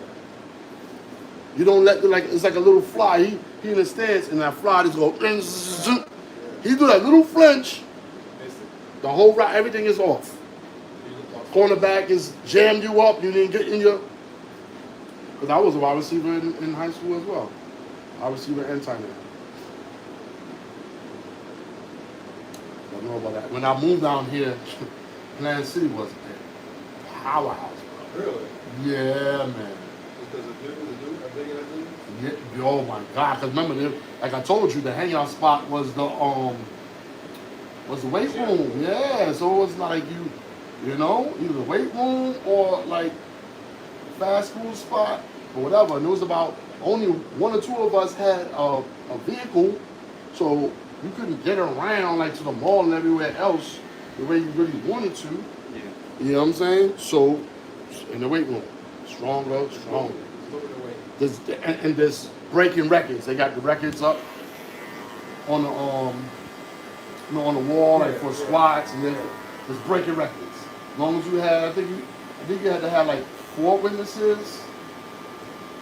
Speaker 2: You don't let it's like a little fly. He in the stance, and that fly just go. He do that little flinch. The whole route, everything is off. Cornerback is jammed you up. You didn't get in your. Because I was a wide receiver in high school as well. Wide receiver and tight end. Don't know about that. When I moved down here, Plan City was a powerhouse, bro.
Speaker 1: Really?
Speaker 2: Yeah, man.
Speaker 1: Because the dude, how big that dude?
Speaker 2: Yeah, oh my God. Because remember, like I told you, the hangout spot was the weight room. Yeah, so it was like you know, either the weight room or like fast food spot or whatever. And it was about only one or two of us had a vehicle, so you couldn't get around like to the mall and everywhere else the way you really wanted to.
Speaker 1: Yeah.
Speaker 2: You know what I'm saying? So in the weight room, stronger. And there's breaking records. They got the records up on the on the wall like for squats, and then there's breaking records. As long as you had, I think you had to have like 4 witnesses.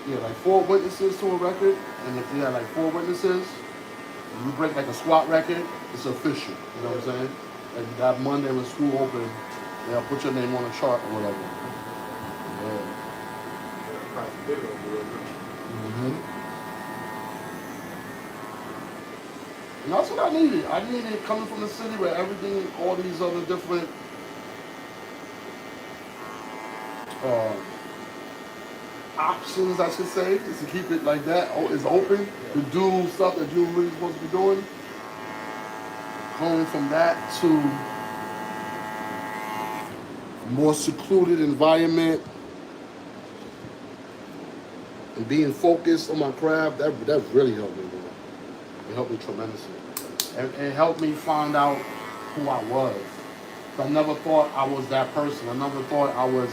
Speaker 2: Yeah, like 4 witnesses to a record. And if you had like 4 witnesses, you break like a squat record, it's official. You know what I'm saying? Like that Monday when school open, they'll put your name on a chart or whatever. Yeah. And that's what I needed. I needed coming from the city where everything, all these other different options, I should say, is to keep it like that, is open to do stuff that you're really supposed to be doing. Going from that to a more secluded environment and being focused on my craft, that really helped me, bro. It helped me tremendously. And it helped me find out who I was. I never thought I was that person. I never thought I was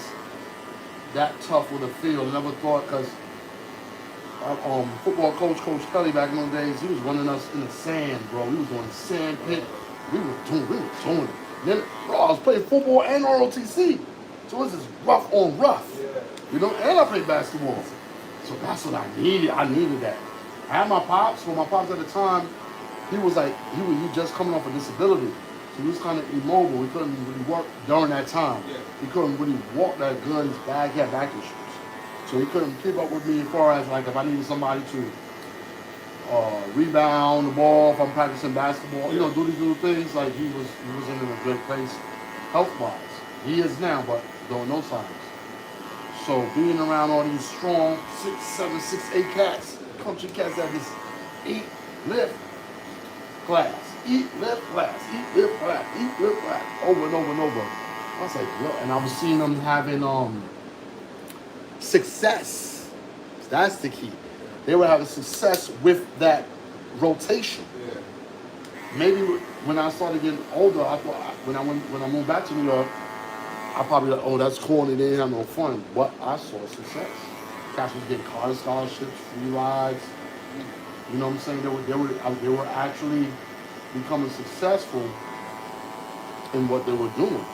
Speaker 2: that tough with a field. I never thought, because football coach, Coach Kelly, back in those days, he was running us in the sand, bro. We was doing the sand pit. We were doing it. Then, bro, I was playing football and ROTC. So it was just rough on rough. Yeah. You know, and I played basketball. So that's what I needed. I needed that. I had my pops. Well, my pops at the time, he was like, he just coming off a disability. So he was kind of immobile. He couldn't really work during that time. Yeah. He couldn't really walk that good. His back, he had back issues. So he couldn't keep up with me as far as like if I needed somebody to rebound the ball if I'm practicing basketball. You know, do these little things. Like he wasn't in a good place health wise. He is now, but don't no signs. So being around all these strong 6'7", 6'8" cats, country cats that just eat, lift, class, eat, lift, class, eat, lift, class, eat, lift, class, over and over and over. I was like, yo, and I was seeing them having success. That's the key. They were having success with that rotation.
Speaker 1: Yeah.
Speaker 2: Maybe when I started getting older, I thought when I moved back to New York, I probably like, oh, that's corny. They didn't have no fun. But I saw success. Cats was getting college scholarships, free rides. You know what I'm saying? They were actually becoming successful in what they were doing.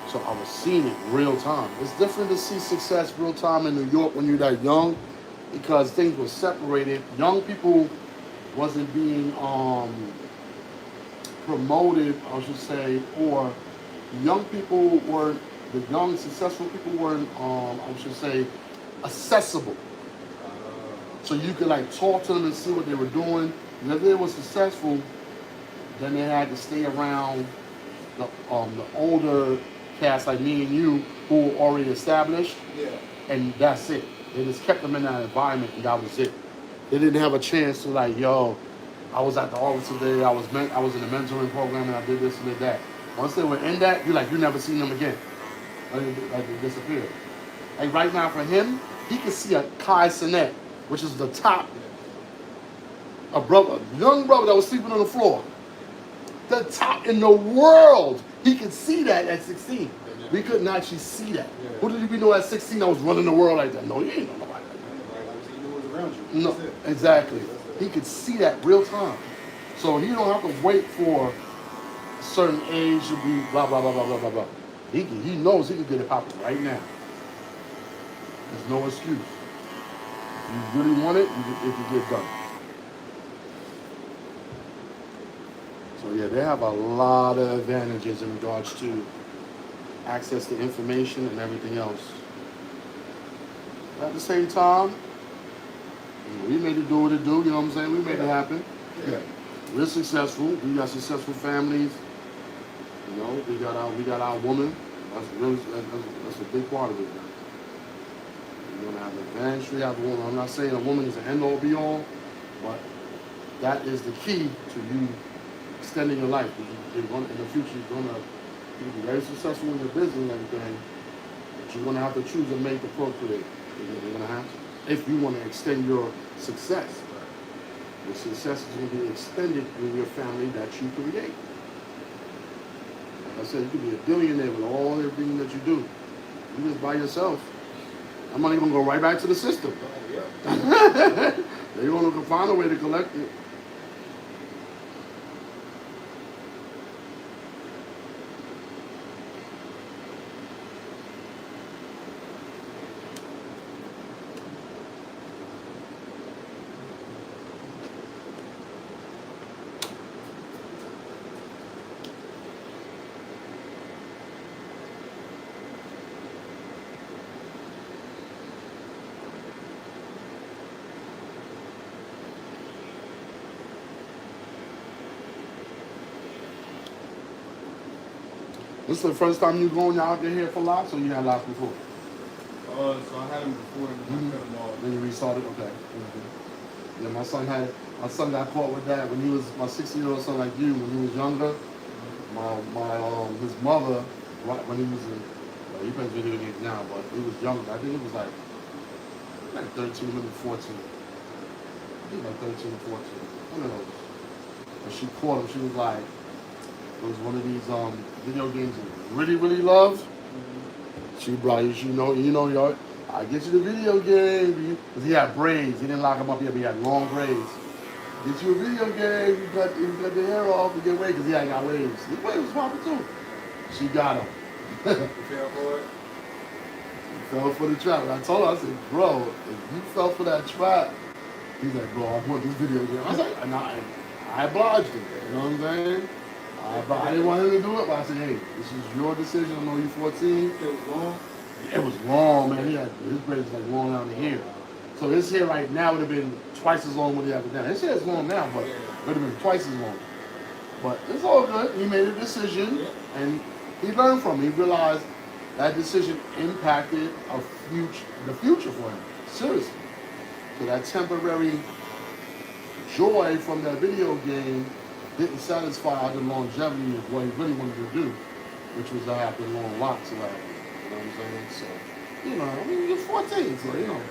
Speaker 2: So I was seeing it real time. It's different to see success real time in New York when you're that young, because things were separated. Young people wasn't being promoted, I should say, or young people weren't, the young successful people weren't, I should say, accessible. So you could like talk to them and see what they were doing. And if they were successful, then they had to stay around the older cats like me and you who were already established.
Speaker 1: Yeah.
Speaker 2: And that's it. They just kept them in that environment and that was it. They didn't have a chance to like, yo, I was at the office today, I was in the mentoring program and I did this and did that. Once they were in that, you're like, you never seen them again. Like they disappeared. Like right now for him, he can see a Kai Sinet, which is the top, a young brother that was sleeping on the floor. The top in the world. He could see that at 16. We couldn't actually see that.
Speaker 1: Yeah.
Speaker 2: Who did we know at 16 that was running the world like that? No, you ain't know nobody like that.
Speaker 1: Like you knew what was around you.
Speaker 2: No, exactly. He could see that real time. So he don't have to wait for a certain age to be blah, blah, blah, blah, blah, blah, blah. He knows he can get it popping right now. There's no excuse. If you really want it, it can get done. So yeah, they have a lot of advantages in regards to access to information and everything else. At the same time, we made it do what it do, you know what I'm saying? We made it happen.
Speaker 1: Yeah.
Speaker 2: We're successful. We got successful families. You know, we got our woman. That's a big part of it. You're gonna have an advantage. We have a woman. I'm not saying a woman is an end all be all, but that is the key to you extending your life. In the future, you're gonna be very successful in your business and everything, but you're gonna have to choose a mate to procreate. You're gonna have to, if you want to extend your success. Your success is going to be extended in your family that you create. Like I said, you could be a billionaire with all everything that you do. You just by yourself. That money going to go right back to the system.
Speaker 1: Yeah.
Speaker 2: They're going to find a way to collect it. This is the first time you going out here for locks, or you had locks before?
Speaker 1: So I had them before and I cut them off.
Speaker 2: Then you restarted? Okay. Mm-hmm. Yeah, my son got caught with that when he was, my 16-year-old son like you, when he was younger. His mother, right when he was in, well, he plays video games now, but he was younger. I think it was like 13, maybe 14. I think like 13 or 14. One of those. And she caught him. She was like, it was one of these video games he really, really loved. She brought you, I get you the video game. Because he had braids. He didn't lock him up yet, but he had long braids. Get you a video game. You cut the hair off and get waves because he had got waves. His waves was popping too. She got him.
Speaker 1: You fell for it?
Speaker 2: He fell for the trap. And I told her, I said, bro, if you fell for that trap, he's like, bro, I want this video game. I was like, and I obliged him. You know what I'm saying? I didn't want him to do it, but I said, hey, this is your decision. I know you're 14.
Speaker 1: It was long?
Speaker 2: It was long, man. He had his braids like long down to here. So his hair right now would have been twice as long when he had it down. His hair is long now, but it would have been twice as long. But it's all good. He made a decision, and he learned from it. He realized that decision impacted the future for him. Seriously. So that temporary joy from that video game didn't satisfy the longevity of what he really wanted to do, which was to have the long locks around him. You know what I'm saying? So, you know, I mean, you're 14, so, you know,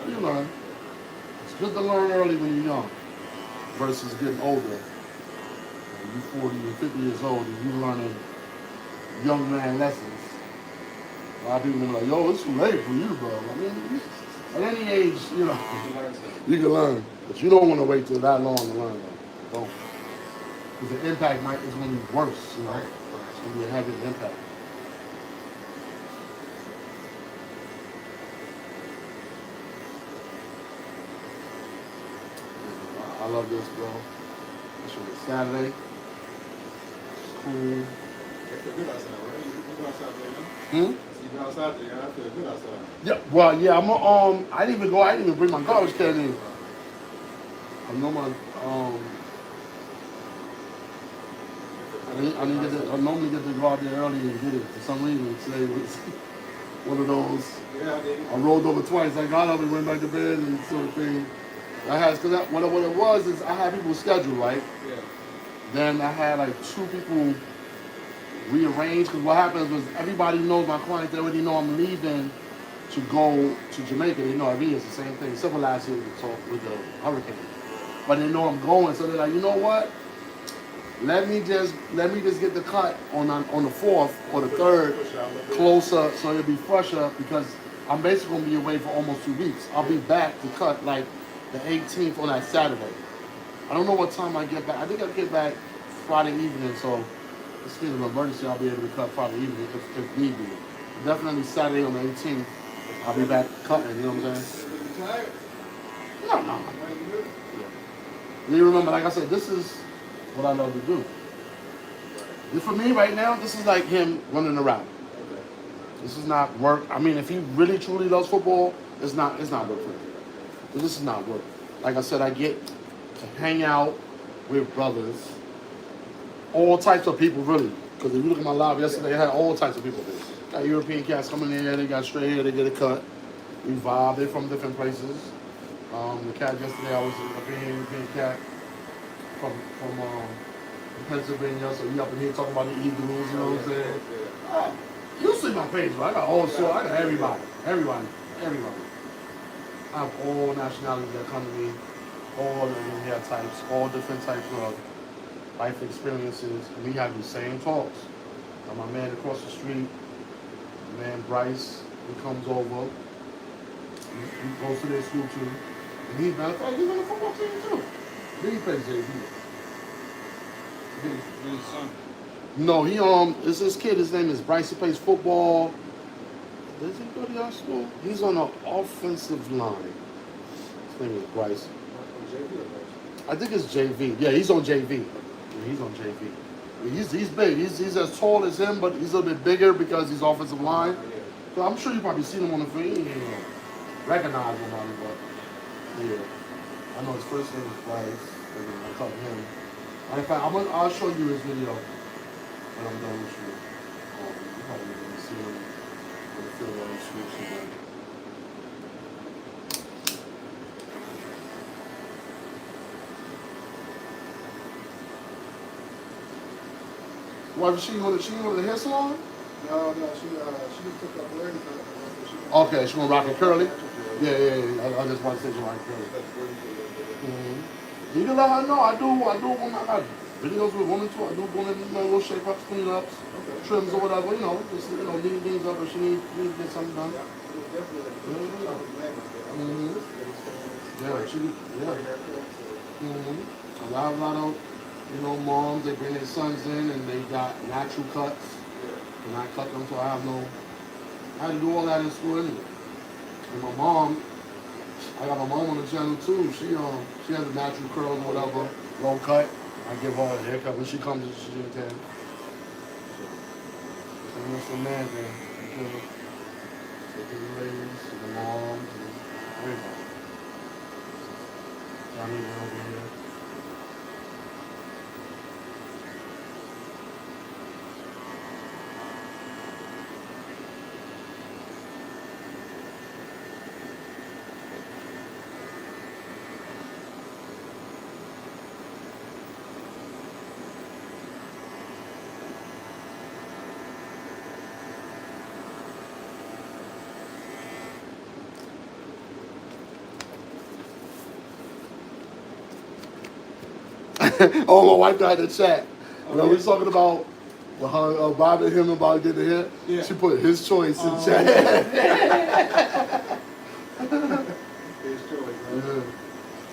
Speaker 2: you learn. It's good to learn early when you're young versus getting older. You're 40 and 50 years old and you're learning young man lessons. A lot of people are like, yo, it's too late for you, bro. I mean, at any age, you know, you can learn. But you don't want to wait till that long to learn, though. Don't. Because the impact is going to be worse, you know. It's going to be a heavy impact. I love this, bro. This was Saturday. It's cool.
Speaker 1: It feel good outside, right? You go outside there,
Speaker 2: Hmm?
Speaker 1: You go outside there, I feel good outside.
Speaker 2: Yeah, well, yeah, I didn't even bring my garbage can in. I know my, I normally get to go out there early and get it. For some reason, today was one of those. I rolled over twice. I got up and went back to bed and sort of thing. Because what it was is I had people scheduled, right?
Speaker 1: Yeah.
Speaker 2: Then I had like 2 people rearranged, because what happens was everybody knows my clients, they already know I'm leaving to go to Jamaica. They know every year it's the same thing. Except for last year with the hurricane. But they know I'm going, so they're like, you know what? Let me just get the cut on the 4th or the 3rd closer, so it'll be fresher, because I'm basically gonna be away for almost 2 weeks. I'll be back to cut like the 18th on that Saturday. I don't know what time I get back. I think I get back Friday evening, so it's still an emergency. I'll be able to cut Friday evening if need be. Definitely Saturday on the 18th, I'll be back cutting, you know what I'm saying?
Speaker 1: You tired?
Speaker 2: No. You remember, like I said, this is what I love to do. For me right now, this is like him running around. This is not work. I mean, if he really truly loves football, it's not work for him. This is not work. Like I said, I get to hang out with brothers, all types of people, really. Because if you look at my live yesterday, I had all types of people there. Got European cats coming in here, they got straight hair, they get a cut. We vibe, they're from different places. The cat yesterday, I was a European cat from Pennsylvania, so he up in here talking about the Eagles, you know what I'm saying? You see my page, bro. I got all sorts, I got everybody. I have all nationalities that come to me, all different hair types, all different types of life experiences, and we have the same talks. Got my man across the street, my man Bryce, he comes over, he goes to their school too, and he's on the football team too. He plays JV.
Speaker 1: His son.
Speaker 2: No, it's his kid. His name is Bryce. He plays football. Does he go to your school? He's on the offensive line. His name is Bryce. I think it's JV. Yeah, he's on JV. Yeah, he's on JV. He's big. He's as tall as him, but he's a little bit bigger because he's offensive line. So I'm sure you probably seen him on the field. You know, recognize him on it, but yeah. I know his first name is Bryce. I talk to him. In fact, I'll show you his video when I'm done with you. You probably going to see him on the field on the switch again. Why, she go to the hair salon?
Speaker 1: No, she just took up learning.
Speaker 2: Okay, she gonna rock it curly? Yeah. I just want to say she rock it curly. You can let her know. I do when I got videos with women too. I do women, little shape ups, clean ups, trims or whatever, just needing things up if she needs to get something done. A lot of moms, they bring their sons in and they got natural cuts. And I cut them, so I had to do all that in school anyway. And my mom, I got my mom on the channel too. She has a natural curls or whatever, low cut. I give her a haircut when she comes and she's in town. So that's the man there. The ladies, the moms, There you go. Johnny over here. Oh, my wife got in the chat. You know, we was talking about how bothering him about getting here.
Speaker 1: Yeah.
Speaker 2: She put his choice in chat.
Speaker 1: His choice, man.
Speaker 2: Yeah.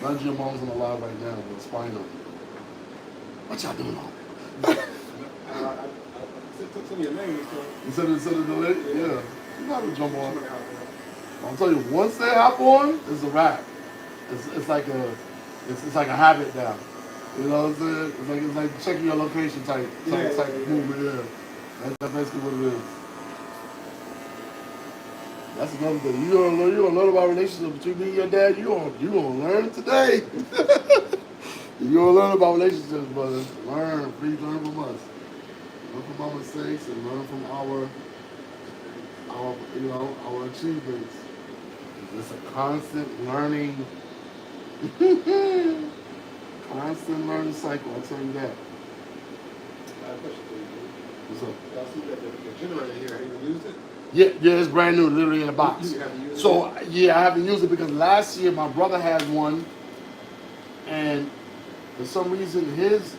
Speaker 2: None of your mom's on the live right now, but spinal. What y'all doing on?
Speaker 1: I took some of your names, so.
Speaker 2: Instead of the late? Yeah. You gotta jump on.
Speaker 1: Somebody out there.
Speaker 2: I'll tell you, once they hop on, it's a wrap. It's like a habit now. You know what I'm saying? It's like checking your location type movement. Yeah, that's basically what it is. That's another thing. You gonna learn about relationships between me and your dad. You gonna learn today. You gonna learn about relationships, brother. Please learn from us. Learn from our mistakes and learn from our achievements. It's a constant learning. Constant learning cycle, I'll tell you that.
Speaker 1: I have a question for you, dude.
Speaker 2: What's up?
Speaker 1: I see that the generator here, have you used it?
Speaker 2: Yeah, it's brand new, literally in a box.
Speaker 1: You haven't used it?
Speaker 2: So, yeah, I haven't used it because last year my brother had one, and for some reason his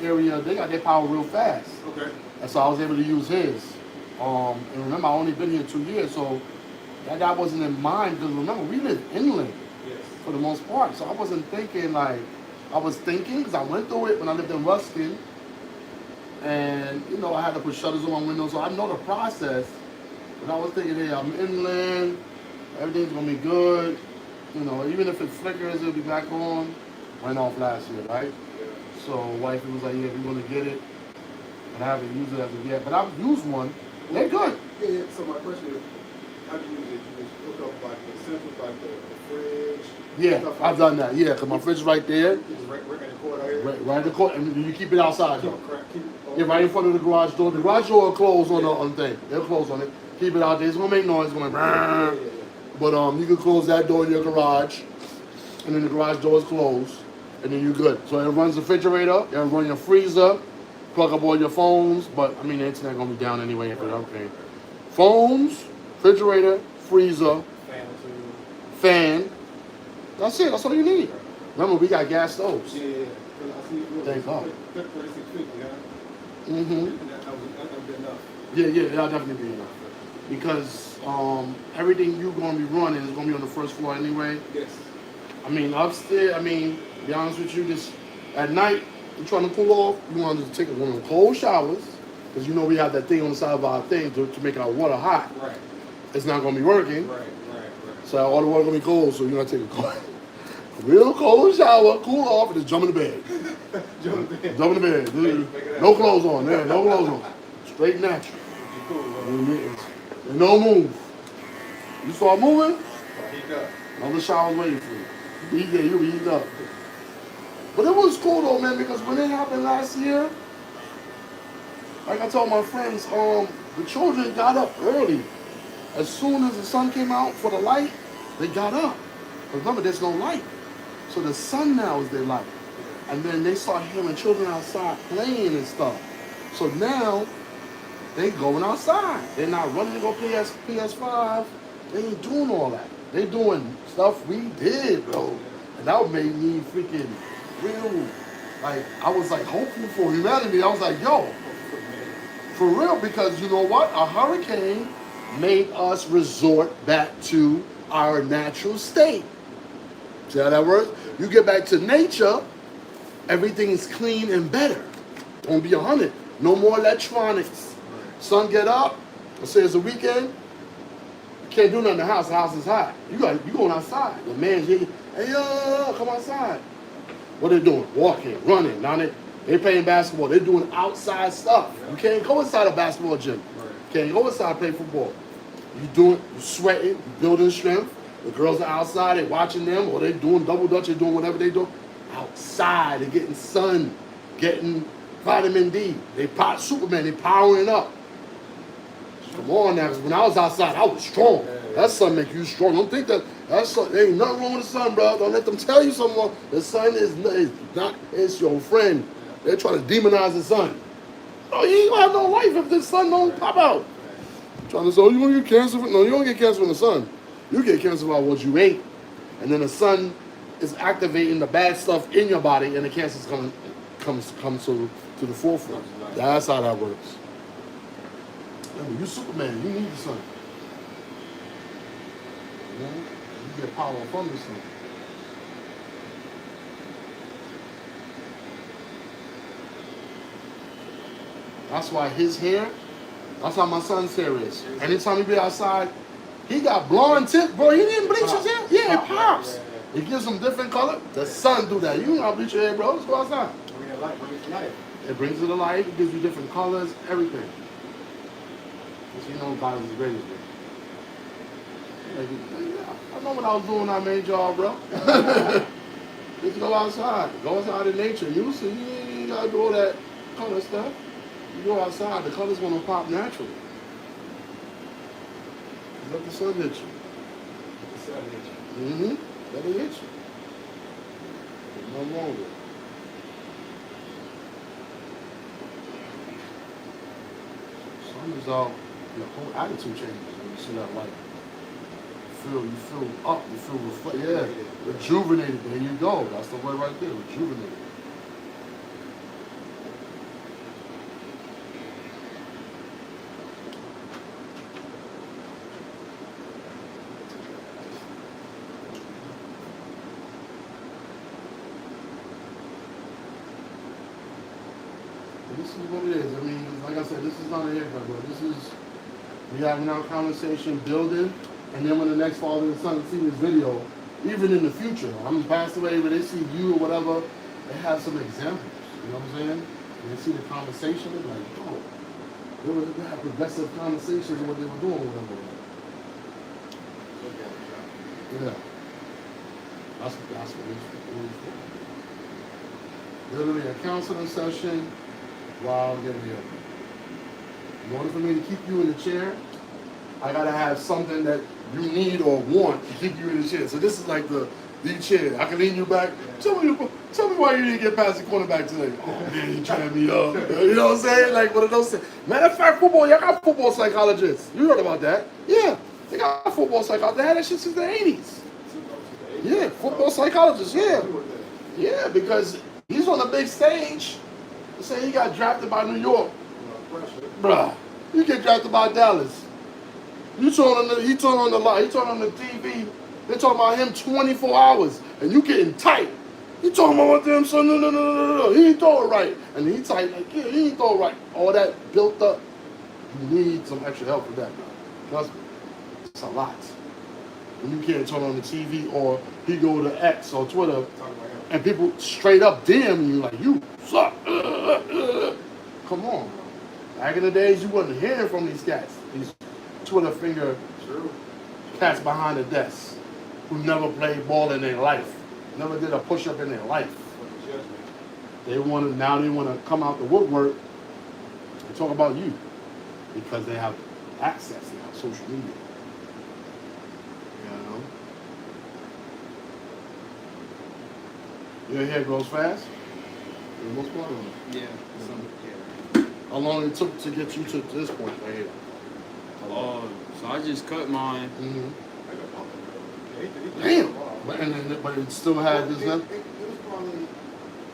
Speaker 2: area, they got their power real fast.
Speaker 1: Okay.
Speaker 2: And so I was able to use his. And remember, I only been here 2 years, so that wasn't in mind, because remember, we live inland
Speaker 1: Yes.
Speaker 2: for the most part, so I wasn't thinking like, I was thinking, because I went through it when I lived in Ruskin, and, you know, I had to put shutters on my windows, so I know the process, but I was thinking, hey, I'm inland, everything's going to be good, you know, even if it flickers, it'll be back on. Went off last year, right?
Speaker 1: Yeah.
Speaker 2: So wifey was like, yeah, we're going to get it, and I haven't used it as of yet, but I've used one. They're good.
Speaker 1: Yeah, so my question is, how do you use it? You just hook up like the essentials, like the fridge?
Speaker 2: Yeah,
Speaker 1: stuff
Speaker 2: I've done that, yeah, because my fridge is right there,
Speaker 1: It's right in the corner here.
Speaker 2: right in the corner, and you keep it outside, though.
Speaker 1: Keep it
Speaker 2: Yeah, right in front of the garage door. The garage door will close on the thing. They'll close on it. Keep it out there. It's gonna make noise. It's gonna brrrr. But you can close that door in your garage, and then the garage door is closed, and then you're good. So it runs the refrigerator. It'll run your freezer. Plug up all your phones. But I mean, the internet gonna be down anyway if it's okay. Phones, refrigerator, freezer, fan. That's it. That's all you need. Remember, we got gas stoves.
Speaker 1: Yeah. I see it.
Speaker 2: Thank God.
Speaker 1: 3650, huh?
Speaker 2: Mm-hmm.
Speaker 1: That was good enough.
Speaker 2: Yeah, that'll definitely be enough. Because everything you're going to be running is going to be on the first floor anyway.
Speaker 1: Yes.
Speaker 2: I mean, upstairs, to be honest with you, just at night, you're trying to cool off, you want to take one of the cold showers, because you know we have that thing on the side of our thing to make our water hot.
Speaker 1: Right.
Speaker 2: It's not going to be working.
Speaker 1: Right.
Speaker 2: So all the water going to be cold, so you're going to take a real cold shower, cool off, and just jump in the bed. Jump in the bed. No clothes on. Yeah, no clothes on. Straight natural.
Speaker 1: Cool,
Speaker 2: And no move. You start moving,
Speaker 1: Heat up.
Speaker 2: another shower's waiting for you. You'll be heated up. But it was cool though, man, because when it happened last year, like I told my friends, the children got up early. As soon as the sun came out for the light, they got up. But remember, there's no light. So the sun now is their light. And then they start hearing children outside playing and stuff. So now, they going outside. They're not running to go play PS5. They ain't doing all that. They doing stuff we did, bro. And that made me freaking real, I was hopeful for humanity. I was like, yo, for real, because you know what? A hurricane made us resort back to our natural state. See how that works? You get back to nature, everything is clean and better. Don't be 100. No more electronics. Sun get up, let's say it's a weekend, you can't do nothing in the house is hot. You going outside. The man's here, hey yo, come outside. What they doing? Walking, running. Now they playing basketball. They're doing outside stuff. You can't go inside a basketball gym. You can't go inside and play football. You sweating, you building strength. The girls are outside, they watching them, or they doing double dutch, they doing whatever they do. Outside, they're getting sun, getting vitamin D. They pop Superman, they powering up. Come on now, 'cause when I was outside, I was strong. That sun make you strong. Don't think that sun, there ain't nothing wrong with the sun, bro. Don't let them tell you something. The sun is not, it's your friend. They're trying to demonize the sun. No, you ain't gonna have no life if the sun don't pop out. Trying to say, oh, you gonna get cancer? No, you don't get cancer from the sun. You get cancer about what you ate. And then the sun is activating the bad stuff in your body, and the cancer's comes to the forefront. That's how that works. Remember, you Superman, you need the sun. You get power from the sun. That's why his hair, that's how my son's hair is. Anytime he be outside, he got blonde tips, bro. He didn't bleach his hair. Yeah, it pops. It gives him different color. The sun do that. You not bleach your hair, bro. Let's go outside.
Speaker 1: Bring it to life.
Speaker 2: It brings it to life. It gives you different colors, everything. Because you know God is great. Like, yeah, I know what I was doing when I made y'all, bro. Just go outside. Go outside in nature. You see, you ain't got to do all that color stuff. You go outside, the color's going to pop naturally. Let the sun hit you. Mm-hmm. Let it hit you. There's nothing wrong with it. Sun is out, your whole attitude changes when you see that light. You feel up, you feel reflected. Yeah, rejuvenated. There you go. That's the word right there, rejuvenated. This is what it is. I mean, like I said, this is not an haircut, bro. This is, we having our conversation, building, and then when the next father and son see this video, even in the future, I'm passed away, when they see you or whatever, they have some examples. You know what I'm saying? When they see the conversation, they're like, oh, they have progressive conversations of what they were doing with them. Yeah. That's what it's for. Literally a counseling session while getting the other. In order for me to keep you in the chair, I gotta have something that you need or want to keep you in the chair. So this is like the chair. I can lean you back. Tell me why you didn't get past the cornerback today. Oh man, you trying me up. You know what I'm saying? Like one of those things. Matter of fact, football, y'all got football psychologists. You heard about that? Yeah. They got football psychologists. They had that shit since the 80s. Yeah, football psychologists, yeah. Yeah, because he's on the big stage. They say he got drafted by New York. Bruh, you get drafted by Dallas. He turned on the TV. They're talking about him 24 hours, and you getting tight. You talking about them, son? No. He ain't throw it right, and he tight like, yeah, he ain't throw it right. All that built up. You need some extra help with that, man. Trust me, it's a lot. When you can't turn on the TV, or he go to X or Twitter, and people straight up DM you like, you suck. Come on, bro. Back in the days, you wasn't hearing from these cats. These Twitter finger cats behind the desk who never played ball in their life, never did a push-up in their life. They want to come out the woodwork and talk about you because they have access, they have social media. You know? Your hair grows fast? For the most part, or not?
Speaker 3: Yeah.
Speaker 2: How long it took to get you to this point right here?
Speaker 3: So I just cut mine.
Speaker 2: Mm-hmm. Damn. But it still had this.
Speaker 1: It was probably,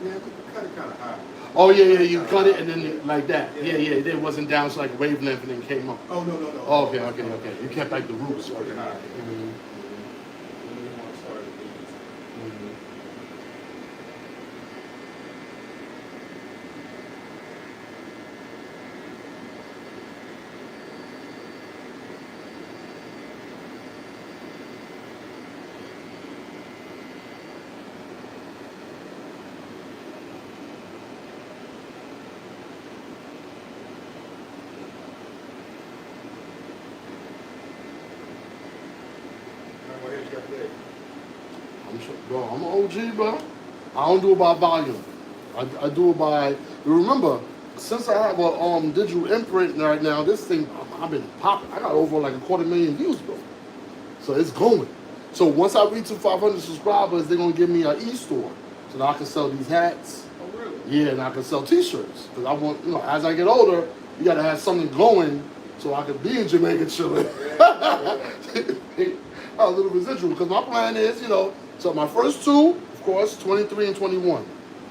Speaker 1: yeah, cut it kind of high.
Speaker 2: Oh yeah, you cut it and then like that. Yeah, it wasn't down so like wavelength and then came up.
Speaker 1: Oh no.
Speaker 2: Oh, okay. You kept like the roots. Okay.
Speaker 1: Mm-hmm.
Speaker 2: I'm sure, bro. I'm an OG, bro. I don't do it by volume. I do it by. You remember, since I have a digital imprint right now, this thing I've been popping. I got over like 250,000 views, bro. So it's going. So once I reach to 500 subscribers, they're gonna give me an e-store, so that I can sell these hats.
Speaker 1: Oh, really?
Speaker 2: Yeah, and I can sell T-shirts. Because I want, as I get older, you gotta have something going so I can be in Jamaica chilling. A little residual. Because my plan is, so my first two, of course, 23 and 21.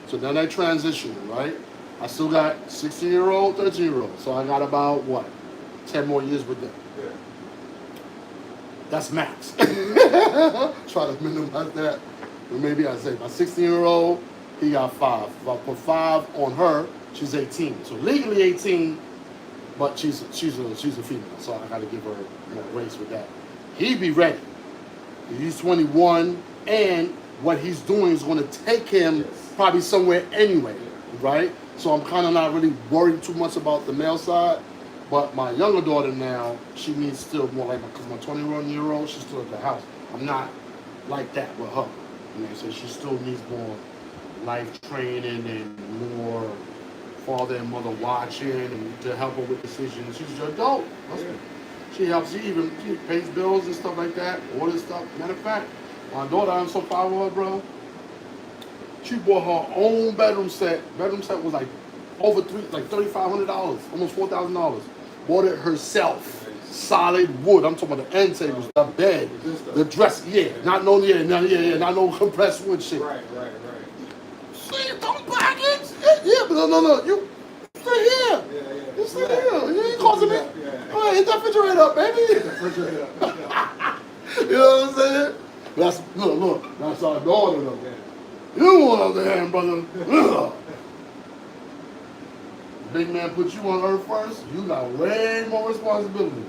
Speaker 2: So then I transition, right? I still got 16-year-old, 13-year-old. So I got about, 10 more years with them.
Speaker 1: Yeah.
Speaker 2: That's max. Try to minimize that. But maybe I say my 16-year-old, he got 5. If I put 5 on her, she's 18. So legally 18, but she's a female. So I got to give her grace with that. He be ready. He's 21, and what he's doing is going to take him probably somewhere anyway, right? So I'm kind of not really worried too much about the male side. But my younger daughter now, she needs still more like, because my 21-year-old, she's still at the house. I'm not like that with her. So she still needs more life training and more father and mother watching and to help her with decisions. She's an adult. She helps. She pays bills and stuff like that. All this stuff. Matter of fact, my daughter, I'm so proud of her, bro. She bought her own bedroom set. Bedroom set was like over $3,500, almost $4,000. Bought it herself. Solid wood. I'm talking about the end tables, the bed, the dress. Not no compressed wood shit.
Speaker 1: Right.
Speaker 2: See, don't package. Yeah, but no. You stay here.
Speaker 1: Yeah.
Speaker 2: You stay here. You ain't causing me. All right, hit that refrigerator up, baby. You know what I'm saying? That's look. That's our daughter though.
Speaker 1: Yeah.
Speaker 2: You on the other hand, brother. Big man put you on earth first. You got way more responsibility.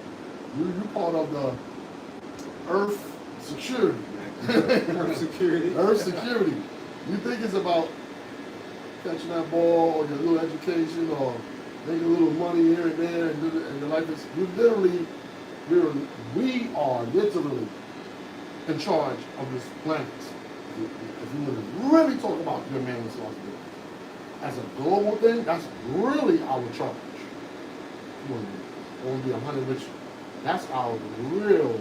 Speaker 2: You part of the earth security.
Speaker 1: Earth security.
Speaker 2: Earth security. You think it's about catching that ball or your little education or making a little money here and there and your life is, we are literally in charge of this planet. If you want to really talk about your main responsibility. As a global thing, that's really our charge. You want to be 100 with you. That's our real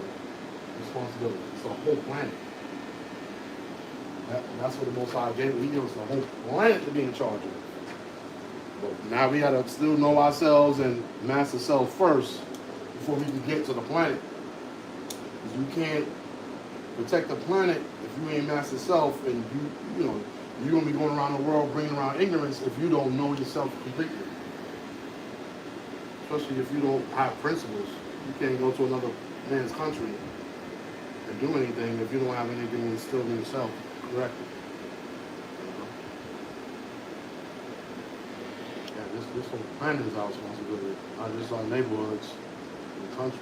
Speaker 2: responsibility. It's the whole planet. That's what the Most High gave. He gave us the whole planet to be in charge of. But now we gotta still know ourselves and master self first before we can get to the planet. Because you can't protect the planet if you ain't master self, and you're gonna be going around the world bringing around ignorance if you don't know yourself completely. Especially if you don't have principles. You can't go to another man's country and do anything if you don't have anything instilled in yourself correctly. This whole planet is our responsibility, not just our neighborhoods in the country.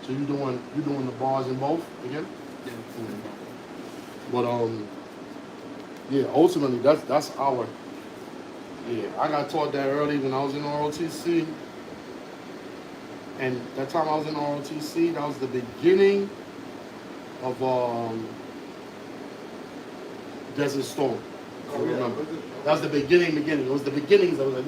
Speaker 2: So you doing the bars in both again?
Speaker 3: Yeah.
Speaker 2: But ultimately that's our. I got taught that early when I was in ROTC. And that time I was in ROTC, that was the beginning of Desert Storm. If you remember. That was the beginning. It was the beginnings of like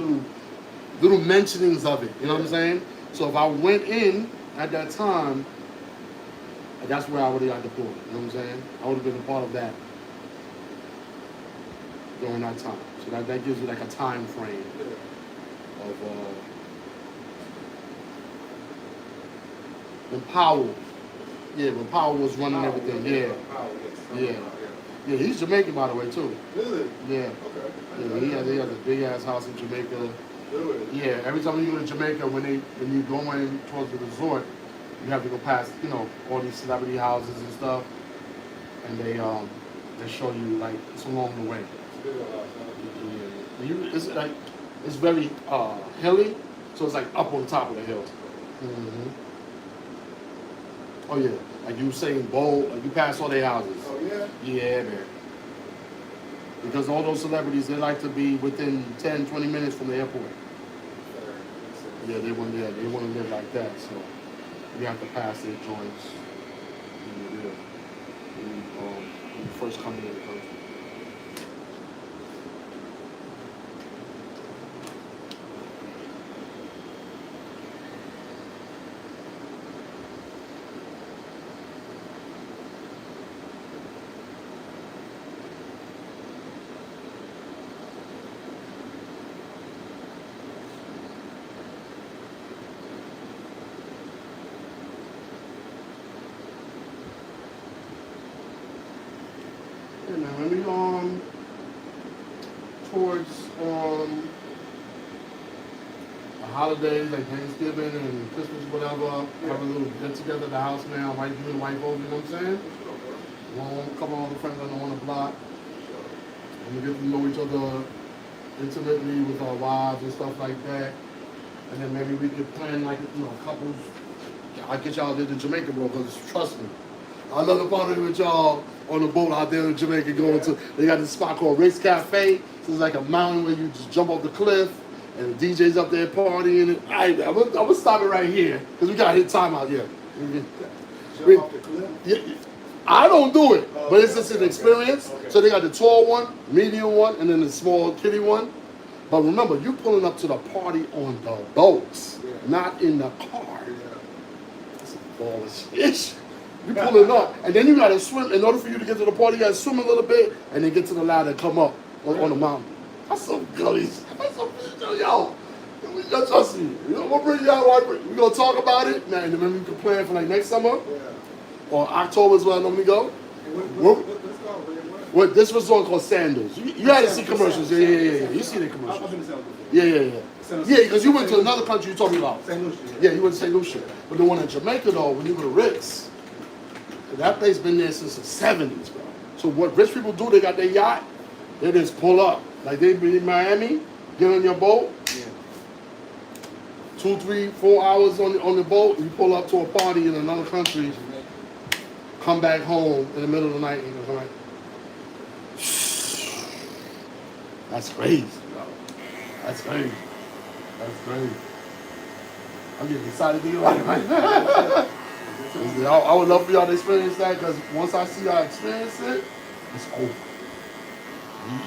Speaker 2: little mentionings of it. You know what I'm saying? So if I went in at that time, that's where I would have got deployed. You know what I'm saying? I would have been a part of that during that time. So that gives you like a time frame of when Powell. Yeah, when Powell was running everything. Yeah, he's Jamaican by the way too.
Speaker 1: Really?
Speaker 2: Yeah.
Speaker 1: Okay.
Speaker 2: He has a big ass house in Jamaica.
Speaker 1: Really?
Speaker 2: Yeah, every time you go to Jamaica, when you go in towards the resort, you have to go past, all these celebrity houses and stuff, and they show you like it's along the way. Yeah. It's very hilly, so it's like up on top of the hill. Mm-hmm. Oh yeah, like you were saying, bold, like you pass all their houses.
Speaker 1: Oh yeah?
Speaker 2: Yeah, man. Because all those celebrities, they like to be within 10, 20 minutes from the airport. Yeah, they want to live like that, so you have to pass their joints. Yeah. when you first come into the country. Yeah, man, when we towards the holidays like Thanksgiving and Christmas, whatever, have a little get together at the house, man. I'll invite you and the wife over, you know what I'm saying? A couple of other friends I know on the block. And we get to know each other intimately with our wives and stuff like that. And then maybe we could plan like, couples. I'll get y'all there to Jamaica, bro, because trust me, I love to party with y'all on the boat out there in Jamaica going to, they got this spot called Race Cafe. So it's like a mountain where you just jump off the cliff and the DJ's up there partying. I'm gonna stop it right here because we gotta hit time out here.
Speaker 1: Jump off the cliff?
Speaker 2: Yeah, I don't do it, but it's just an experience.
Speaker 1: Okay.
Speaker 2: So they got the tall one, medium one, and then the small kiddie one. But remember, you pulling up to the party on the boats, not in the car. That's a ball of shit. You pulling up, and then you gotta swim. In order for you to get to the party, you gotta swim a little bit, and then get to the ladder and come up on the mountain. That's some gullies. That's some yo. Trust me. I'm gonna bring y'all. We're gonna talk about it, man. And then we can plan for like next summer or October is where I normally go. What this resort called Sandals. You had to see commercials. Yeah. You see the commercials. Yeah. Yeah, because you went to another country you told me about.
Speaker 1: St. Lucia.
Speaker 2: Yeah, you went to St. Lucia. But the one in Jamaica though, when you go to Ritz, that place been there since the 70s, bro. So what rich people do, they got their yacht, they just pull up. Like they be in Miami, get on your boat, 2, 3, 4 hours on the boat, you pull up to a party in another country, come back home in the middle of the night, and you're like, that's crazy, bro. That's crazy. That's crazy. I'm getting excited to get about it right now. I would love for y'all to experience that because once I see y'all experience it, it's over.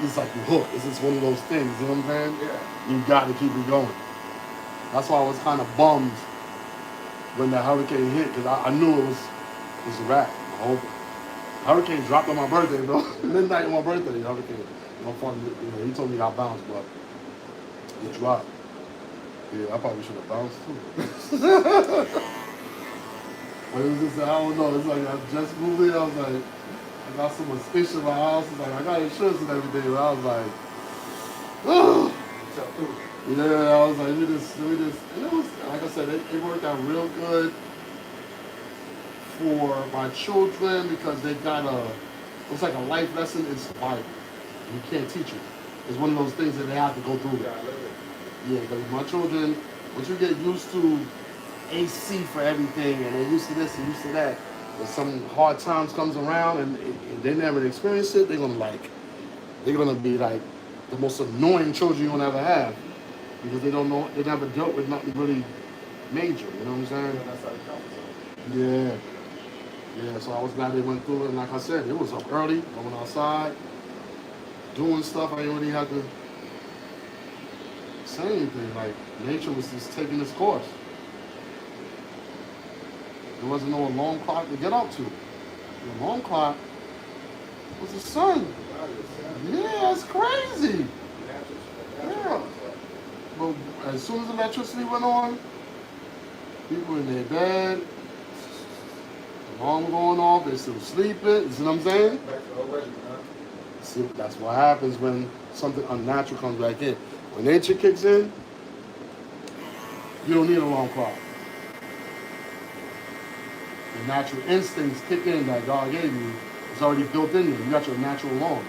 Speaker 2: It's like you hooked. It's just one of those things, you know what I'm saying? Yeah. You got to keep it going. That's why I was kind of bummed when the hurricane hit because I knew it was a wrap. I hope hurricane dropped on my birthday, bro. Midnight on my birthday, the hurricane. My father, he told me I bounced, but it dropped. Yeah, I probably should have bounced too. But it was just, I don't know, it's like I just moved in, I was like, I got so much fish in my house, it's like I got insurance and everything, but I was like, oh. Yeah, I was like, we just, and it was, like I said, it worked out real good for my children because they got it's like a life lesson in survival. You can't teach it. It's one of those things that they have to go through. Yeah, because my children, once you get used to AC for everything, and they're used to this and used to that. When some hard times comes around and they never experienced it, they're gonna be like the most annoying children you're gonna ever have because they don't know, they never dealt with nothing really major. You know what I'm saying? Yeah. So I was glad they went through it, and like I said, it was up early. I went outside, doing stuff. I didn't really have to say anything. Like nature was just taking its course. There wasn't no alarm clock to get up to. The alarm clock was the sun. Yeah, it's crazy. Yeah. But as soon as electricity went on, people in their bed, the alarm going off, they're still sleeping. You see what I'm saying? See, that's what happens when something unnatural comes back in. When nature kicks in, you don't need an alarm clock. The natural instincts kick in that God gave you. It's already built in you. You got your natural alarm.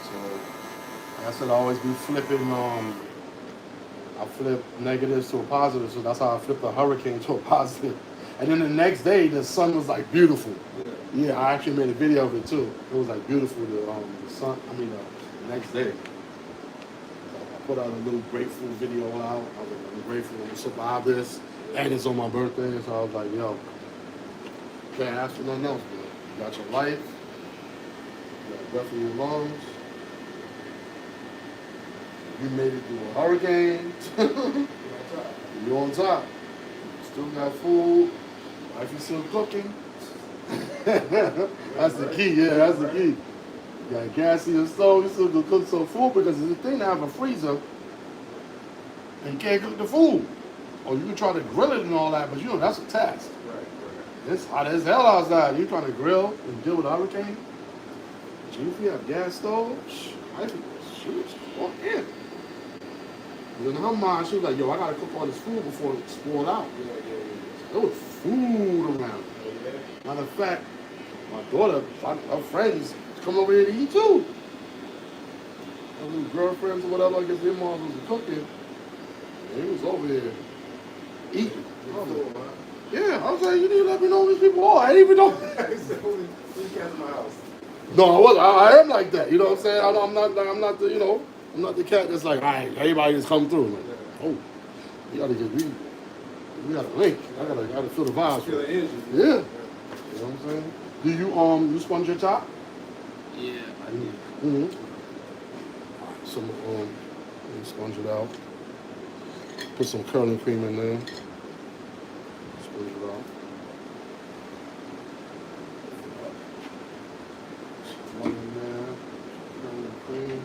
Speaker 2: So, like I said, I always be flipping. I flip negatives to a positive. So that's how I flipped the hurricane to a positive. And then the next day, the sun was like beautiful. Yeah, I actually made a video of it too. It was like beautiful. The sun. The next day. Put out a little grateful video out. I was like, I'm grateful to survive this. And it's on my birthday, so I was like, yo, can't ask for nothing else, man. You got your life, you got breath in your lungs, you made it through a hurricane, you're on top. Still got food, wife is still cooking. That's the key, yeah, that's the key. You got gas in your stove, you still can cook some food because it's a thing to have a freezer and you can't cook the food. Or you can try to grill it and all that, but you know, that's a task. It's hot as hell outside. You trying to grill and deal with a hurricane? But if you have gas stove, she was on in. In her mind, she was like, yo, I gotta cook all this food before it spoiled out. There was food around. Matter of fact, my daughter, her friends come over here to eat too. Her little girlfriends or whatever, I guess their mom was cooking. And he was over here eating. Yeah, I was like, you need to let me know who these people are. I didn't even know. No, I wasn't. I am like that. You know what I'm saying? I'm not the, you know, I'm not the cat that's like, all right, everybody just come through. Like, oh, you gotta get me. We got a link. I gotta feel the vibes.
Speaker 1: Feel the energy.
Speaker 2: Yeah. You know what I'm saying? Do you sponge your top?
Speaker 3: Yeah, I do.
Speaker 2: Mm-hmm. All right, so let me sponge it out. Put some curling cream in there. Sponge it out. One in there. Curling cream.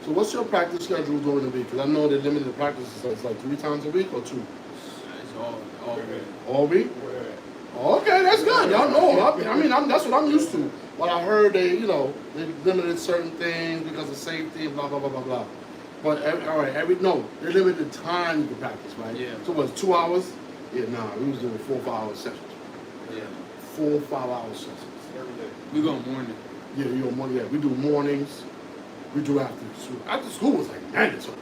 Speaker 2: So what's your practice schedule during the week? Because I know they're limited to practices. So it's like 3 times a week or 2?
Speaker 3: It's all week.
Speaker 2: All week? Okay, that's good. Y'all know. I mean, that's what I'm used to. But I heard they limited certain things because of safety, blah, blah, blah, blah, blah. But, they limited time you can practice, right?
Speaker 3: Yeah.
Speaker 2: So what's 2 hours? Yeah, we was doing 4 or 5 hour sessions.
Speaker 3: Yeah.
Speaker 2: 4 or 5 hour sessions.
Speaker 1: Every day.
Speaker 3: We go morning.
Speaker 2: Yeah, we do mornings. We do after school. After school was like mandatory.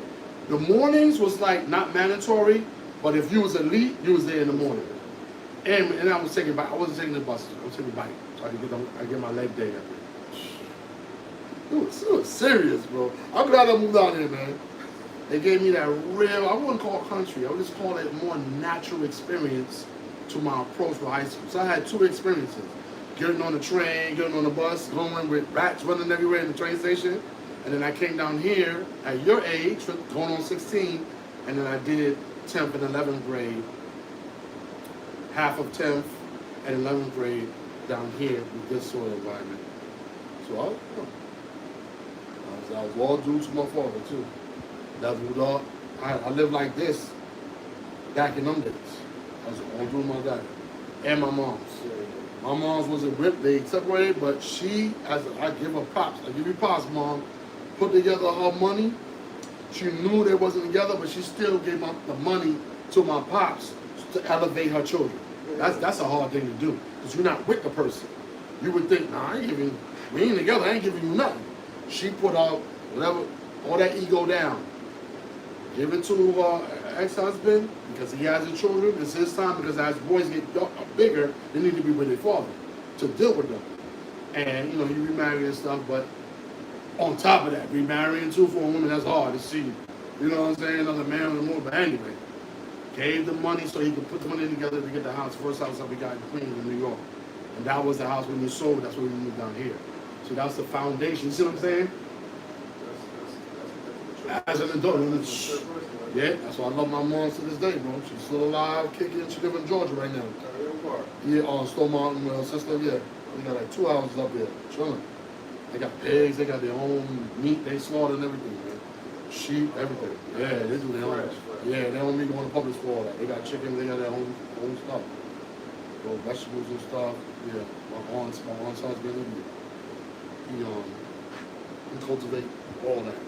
Speaker 2: The mornings was like not mandatory, but if you was elite, you was there in the morning. And I was taking bike. I wasn't taking the bus. I was taking the bike. So I get my leg day every day. It was serious, bro. I'm glad I moved out here, man. They gave me that real, I wouldn't call it country. I would just call it more natural experience to my approach for high school. So I had 2 experiences. Getting on the train, getting on the bus, going with rats running everywhere in the train station. And then I came down here at your age, going on 16, and then I did 10th and 11th grade, half of 10th and 11th grade down here with this sort of environment. So I was all due to my father too. I lived like this back in them days. I was all due to my dad and my mom's. My mom's wasn't ripped, they separated, but I give her props. I give you props, Mom. Put together her money. She knew they wasn't together, but she still gave the money to my pops to elevate her children. That's a hard thing to do, because you're not with the person. You would think, we ain't together, I ain't giving you nothing. She put out whatever, all that ego down. Give it to her ex-husband, because he has his children. It's his time, because as boys get bigger, they need to be with their father to deal with them. And, you remarry and stuff, but on top of that, remarrying too for a woman, that's hard to see. You know what I'm saying? Another man on the move. But anyway, gave the money so he could put the money together to get the house. First house that we got in Queens, in New York. And that was the house when we sold. That's when we moved down here. So that's the foundation. You see what I'm saying? As an adult. Yeah, that's why I love my mom to this day, bro. She's still alive, kicking. She lives in Georgia right now. Yeah, on Stone Mountain with her sister. Yeah, we got like 2 houses up there, chilling. They got pigs, they got their own meat, they slaughter and everything, man. Sheep, everything. Yeah, they do their own. Yeah, they don't need to go to Publix for all that. They got chickens, they got their own stuff. So vegetables and stuff. Yeah, my aunt's husband, he cultivate all that.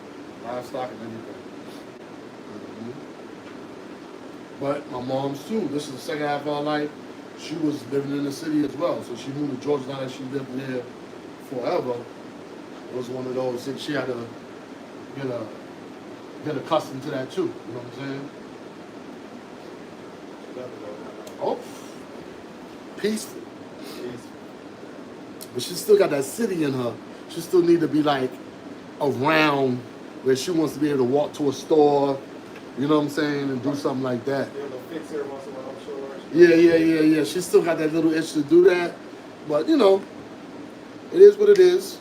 Speaker 2: Livestock and everything. But my mom's too. This is the second half of her life. She was living in the city as well. So she moved to Georgia. Now that she lived there forever, it was one of those things she had to get accustomed to that too. You know what I'm saying? Oh, peaceful. But she still got that city in her. She still need to be like around where she wants to be able to walk to a store, you know what I'm saying, and do something like that.
Speaker 1: Fix every once in a while, I'm sure.
Speaker 2: Yeah. She still got that little itch to do that, but you know, it is what it is.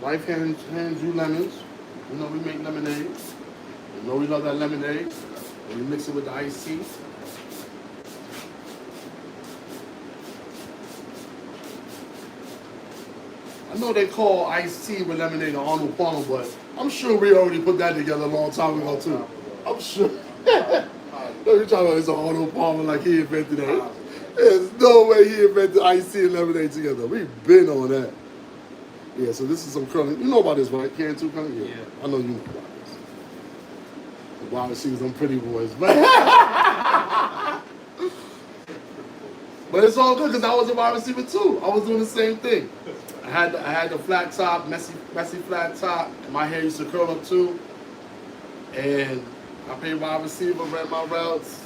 Speaker 2: Life hands you lemons. You know we make lemonade. You know we love that lemonade. And we mix it with the iced tea. I know they call iced tea with lemonade an Arnold Palmer, but I'm sure we already put that together a long time ago too. I'm sure. No, you're talking about it's an Arnold Palmer like he invented that. There's no way he invented iced tea and lemonade together. We've been on that. Yeah, so this is some curling. You know about this, right? Can too, curling? Yeah. I know you know about this. The wide receivers, them pretty boys. But it's all good because I was a wide receiver too. I was doing the same thing. I had the flat top, messy flat top. My hair used to curl up too. And I played wide receiver, ran my routes.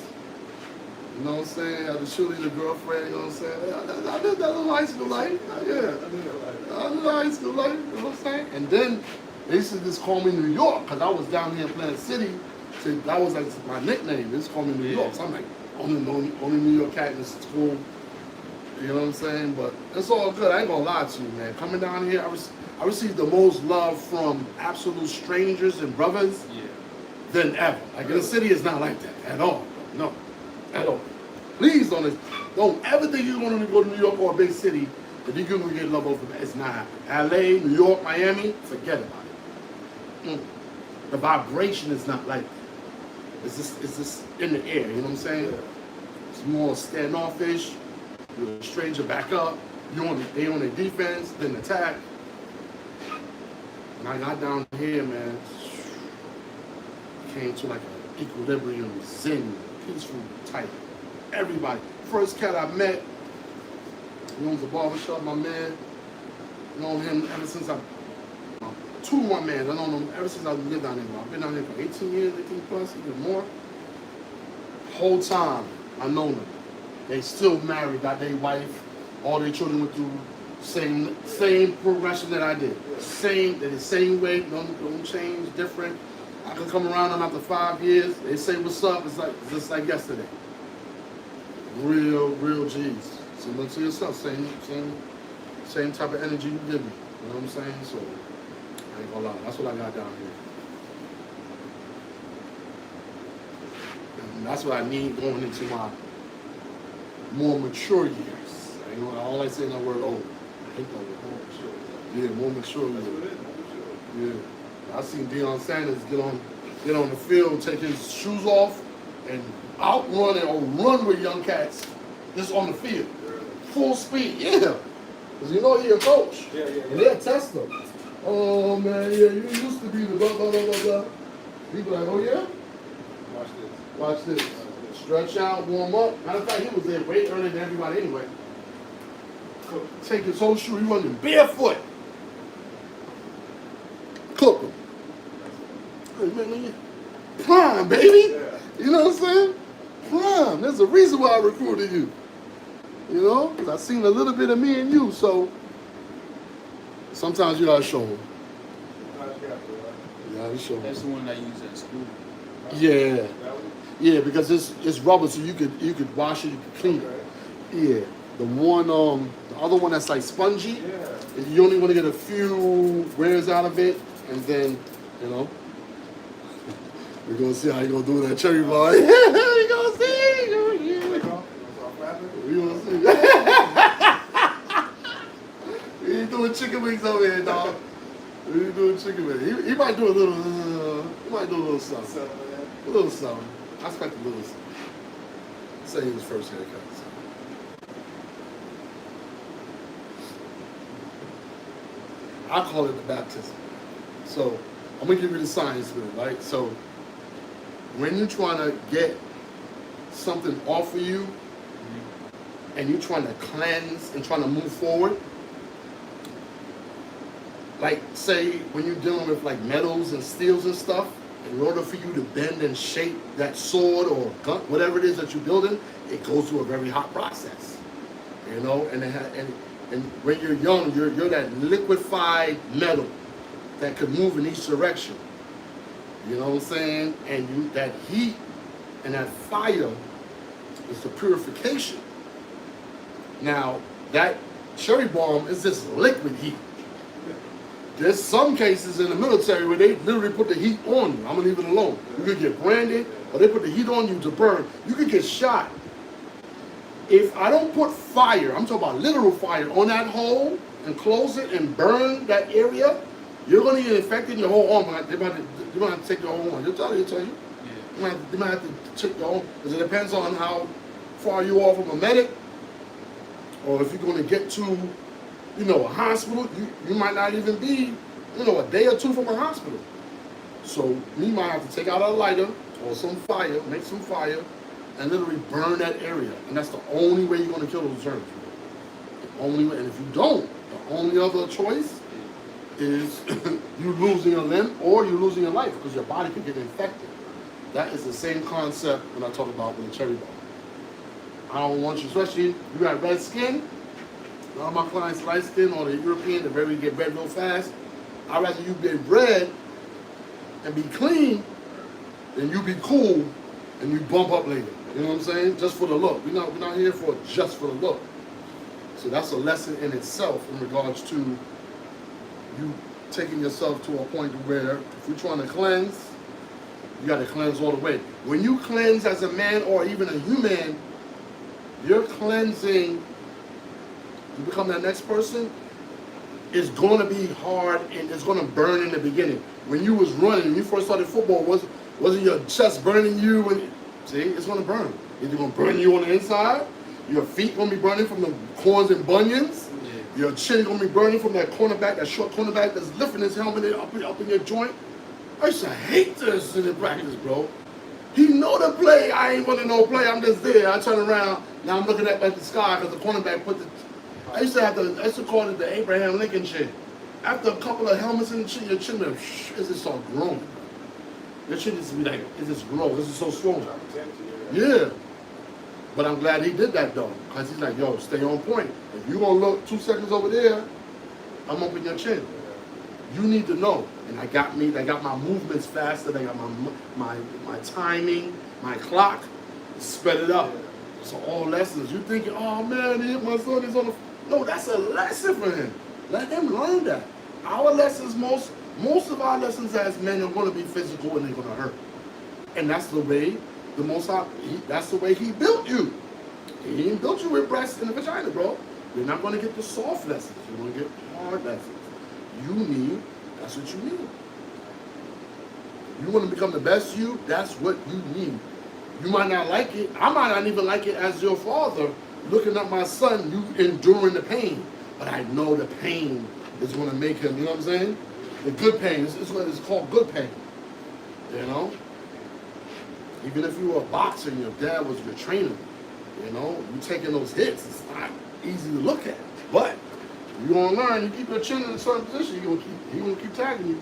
Speaker 2: You know what I'm saying? I had a cheerleader girlfriend, you know what I'm saying? I did that little high school life. Yeah. I did high school life, you know what I'm saying? And then they used to just call me New York because I was down here in Planet City. So that was like my nickname. They just called me New York. So I'm like, only New York cat in this school. You know what I'm saying? But it's all good. I ain't gonna lie to you, man. Coming down here, I received the most love from absolute strangers and brothers than ever. Like in the city, it's not like that at all. No, at all. Please don't ever think you're gonna go to New York or a big city that you're gonna get love over there. It's not happening. LA, New York, Miami, forget about it. The vibration is not like that. It's just in the air. You know what I'm saying? It's more standoffish. You're a stranger, back up. They on their defense, then attack. And I got down here, man. Came to like an equilibrium, zen, peaceful type. Everybody. First cat I met, he owns a barbershop, my man. Known him ever since two of my mans. I known him ever since I lived down here. I've been down here for 18 years, 18 plus, even more. Whole time I known them. They still married, got their wife, all their children went through same progression that I did. The same way, don't change, different. I can come around them after 5 years, they say what's up, it's just like yesterday. Real G's. Similar to yourself, same type of energy you give me. You know what I'm saying? So I ain't gonna lie, that's what I got down here. And that's what I need going into my more mature years. You know, I don't like saying that word old. I hate that word. Yeah, more mature years. Yeah. I seen Deion Sanders get on the field, take his shoes off, and outrun or run with young cats just on the field. Full speed, yeah. Because you know he a coach. Yeah. And they'll test him. Oh man, yeah, you used to be the blah blah blah blah blah. He be like, oh yeah? Watch this. Stretch out, warm up. Matter of fact, he was there way earlier than everybody anyway. So take his whole shoe, he running barefoot. Cook him. Hey, man, prime, baby. Yeah. You know what I'm saying? Prime. There's a reason why I recruited you. You know? Because I seen a little bit of me and you, so sometimes you gotta show them. You gotta show them.
Speaker 3: That's the one I use at school.
Speaker 2: Yeah. Yeah, because it's rubber, so you could wash it, you could clean it. Yeah. The other one that's like spongy, you only want to get a few wears out of it, and then, you know, we're gonna see how you gonna do with that cherry bar. We're gonna see. We're gonna see. We ain't doing chicken wings over here, dog. We ain't doing chicken wings. He might do a little something. A little something. I expect a little something. Say his first haircut. I call it the baptism. So I'm gonna give you the science with it, right? So when you're trying to get something off of you and you're trying to cleanse and trying to move forward, like say when you're dealing with like metals and steels and stuff, in order for you to bend and shape that sword or gun, whatever it is that you're building, it goes through a very hot process, you know. And And when you're young, you're that liquefied metal that could move in each direction. You know what I'm saying? And that heat and that fire is the purification. Now, that cherry bomb is just liquid heat. There's some cases in the military where they literally put the heat on you. I'm gonna leave it alone. You could get branded, or they put the heat on you to burn. You could get shot. If I don't put fire, I'm talking about literal fire, on that hole and close it and burn that area, you're gonna get infected in your whole arm. They're gonna have to take your whole arm. They'll tell you.
Speaker 3: Yeah.
Speaker 2: They might have to take your own, because it depends on how far you are from a medic, or if you're going to get to, a hospital. You might not even be, a day or two from a hospital. So you might have to take out a lighter or some fire, make some fire, and literally burn that area. And that's the only way you're going to kill those germs. The only way. And if you don't, the only other choice is you losing a limb or you losing your life, because your body could get infected. That is the same concept when I talk about with the cherry bomb. I don't want you, especially you got red skin. A lot of my clients light skin or the European, they get red real fast. I'd rather you get red and be clean than you be cool and you bump up later. You know what I'm saying? Just for the look. We're not here for just for the look. So that's a lesson in itself in regards to you taking yourself to a point where if you're trying to cleanse, you got to cleanse all the way. When you cleanse as a man or even a human, you're cleansing, you become that next person, it's going to be hard and it's going to burn in the beginning. When you was running, when you first started football, wasn't your chest burning you? See, it's going to burn. It's going to burn you on the inside. Your feet going to be burning from the corns and bunions.
Speaker 3: Yeah.
Speaker 2: Your chin going to be burning from that cornerback, that short cornerback that's lifting his helmet up in your joint. I used to hate this in the practice, bro. He know the play. I ain't want to know play. I'm just there. I turn around. Now I'm looking at the sky because the cornerback put the. I used to call it the Abraham Lincoln chin. After a couple of helmets in the chin, your chin is just so grown. Your chin used to be like, it's just grown. This is so swollen. Yeah. But I'm glad he did that though, because he's like, yo, stay on point. If you're gonna look 2 seconds over there, I'm up in your chin. You need to know. And I got my movements faster, they got my timing, my clock, sped it up. So all lessons. You thinking, oh man, my son is on the. No, that's a lesson for him. Let him learn that. Our lessons, most of our lessons as men are going to be physical and they're going to hurt. And that's the way that's the way he built you. He didn't build you with breasts and a vagina, bro. You're not going to get the soft lessons. You're going to get hard lessons. That's what you need. You want to become the best you, that's what you need. You might not like it. I might not even like it as your father, looking at my son, you enduring the pain. But I know the pain is going to make him, you know what I'm saying? The good pain, it's what it's called, good pain. You know? Even if you were a boxer and your dad was your trainer, you taking those hits, it's not easy to look at. But you're going to learn, you keep your chin in a certain position, he's going to keep tagging you.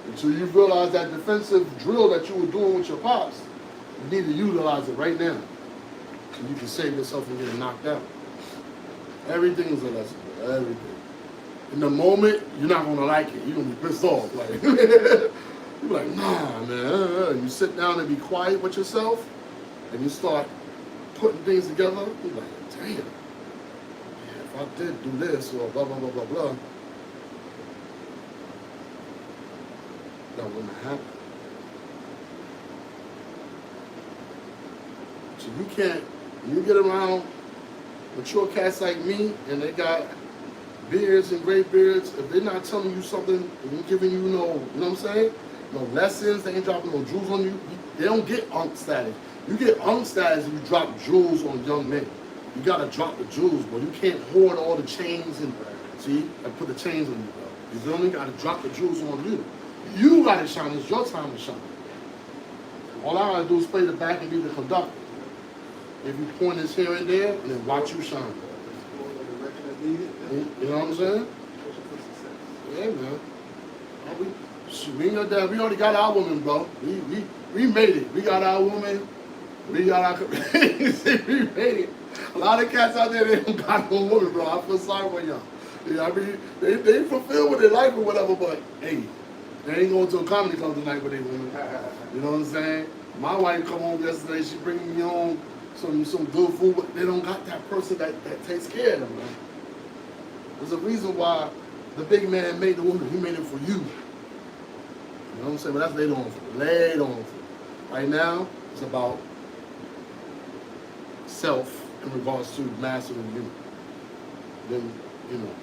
Speaker 2: Until you realize that defensive drill that you were doing with your pops, you need to utilize it right now. So you can save yourself from getting knocked out. Everything is a lesson, everything. In the moment, you're not going to like it. You're going to be pissed off. Like, you're like, nah, man. You sit down and be quiet with yourself, and you start putting things together. You're like, damn. Yeah, if I did do this or blah, blah, blah, blah, blah, that wouldn't happen. So you can't, when you get around mature cats like me, and they got beards and gray beards, if they're not telling you something, and giving you no, you know what I'm saying? No lessons, they ain't dropping no jewels on you, they don't get unk status. You get unk status if you drop jewels on young men. You gotta drop the jewels, but you can't hoard all the chains and, see, and put the chains on you, bro. You feel me? You gotta drop the jewels on you. You gotta shine, it's your time to shine. All I gotta do is play the back and be the conductor. If you point this here and there, and then watch you shine. You know what I'm saying? Yeah, man. We already got our woman, bro. We made it. We got our woman. We got our we made it. A lot of cats out there, they don't got no woman, bro. I feel sorry for y'all. Yeah, I mean, they fulfill with their life or whatever, but hey, they ain't going to a comedy club tonight with their women. You know what I'm saying? My wife come home yesterday, she bring me home some good food, but they don't got that person that takes care of them, man. There's a reason why the big man made the woman. He made it for you. You know what I'm saying? But that's later on for. Later on for. Right now, it's about self in regards to mastering you. Then, you know,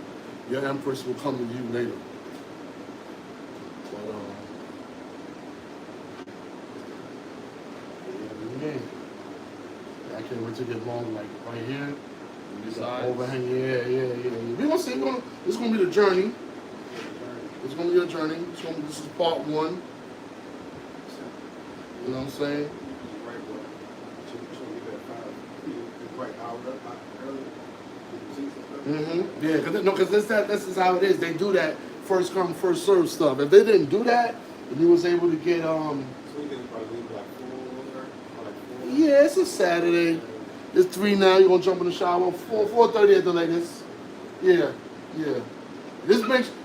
Speaker 2: your empress will come to you later. But, yeah. I can't wait to get long, like right here. Overhang, yeah. We're gonna see. It's gonna be the journey. It's gonna be a journey. This is part one. You know what I'm saying? Yeah, because this is how it is. They do that first come, first serve stuff. If they didn't do that, and you was able to get yeah, it's a Saturday. It's 3 now. You're gonna jump in the shower. 4:30 at the latest. Yeah.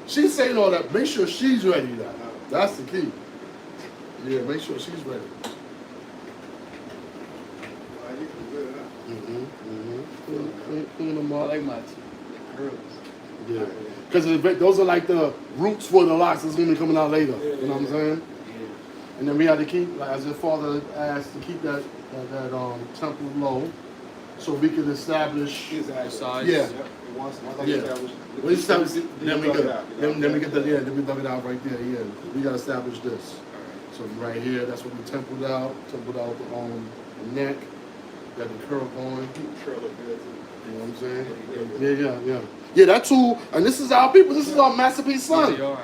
Speaker 2: She's saying all that. Make sure she's ready. That's the key. Yeah, make sure she's ready. Clean them
Speaker 3: I
Speaker 2: up.
Speaker 3: like my curls.
Speaker 2: Yeah, because those are like the roots for the locks that's gonna be coming out later. You know what I'm saying?
Speaker 3: Yeah.
Speaker 2: And then we had to keep, like, as your father asked, to keep that temple low, so we could establish.
Speaker 3: Size.
Speaker 2: Yeah.
Speaker 1: Yeah.
Speaker 2: We establish it, then we dug it out right there. Yeah, we gotta establish this. So right here, that's what we templed out the neck. Got the curl going. You know what I'm saying? Yeah, that too. And this is our people. This is our masterpiece son.
Speaker 3: Yeah.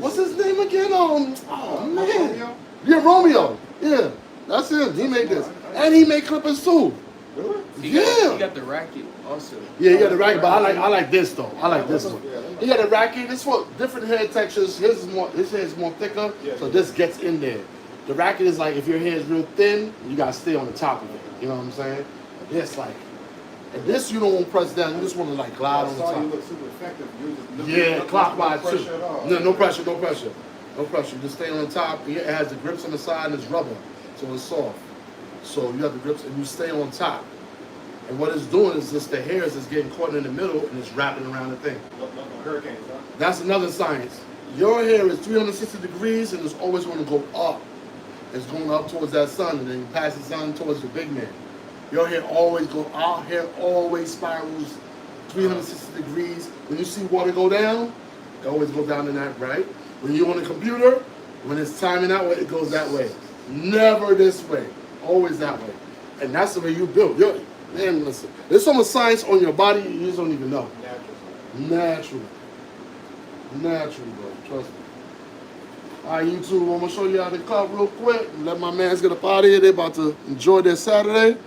Speaker 2: What's his name again? Oh man. Yeah, Romeo. Yeah, that's him. He made this, and he made clippers too.
Speaker 1: Really?
Speaker 3: He got the racket also.
Speaker 2: Yeah, he got the racket, but I like this though. I like this one. He got a racket. This for different hair textures. His hair is more thicker, so this gets in there. The racket is like if your hair is real thin, you gotta stay on the top of it. You know what I'm saying? This like, and this you don't want to press down. You just want to like glide on the top.
Speaker 1: You look super effective.
Speaker 2: Clockwise too.
Speaker 1: At all.
Speaker 2: No pressure. Just stay on the top. It has the grips on the side and it's rubber, so it's soft. So you have the grips and you stay on top. And what it's doing is just the hairs is getting caught in the middle and it's wrapping around the thing.
Speaker 1: Hurricanes, huh?
Speaker 2: That's another science. Your hair is 360 degrees and it's always going to go up. It's going up towards that sun and then you pass the sun towards the big man. Our hair always spirals 360 degrees. When you see water go down, it always goes down in that, right? When you're on a computer, when it's timing that way, it goes that way. Never this way. Always that way. And that's the way you build. Man, listen. There's so much science on your body, you just don't even know. Natural, bro. Trust me. All right, YouTube, I'm going to show you how to cut real quick. Let my mans get up out of here. They're about to enjoy their Saturday.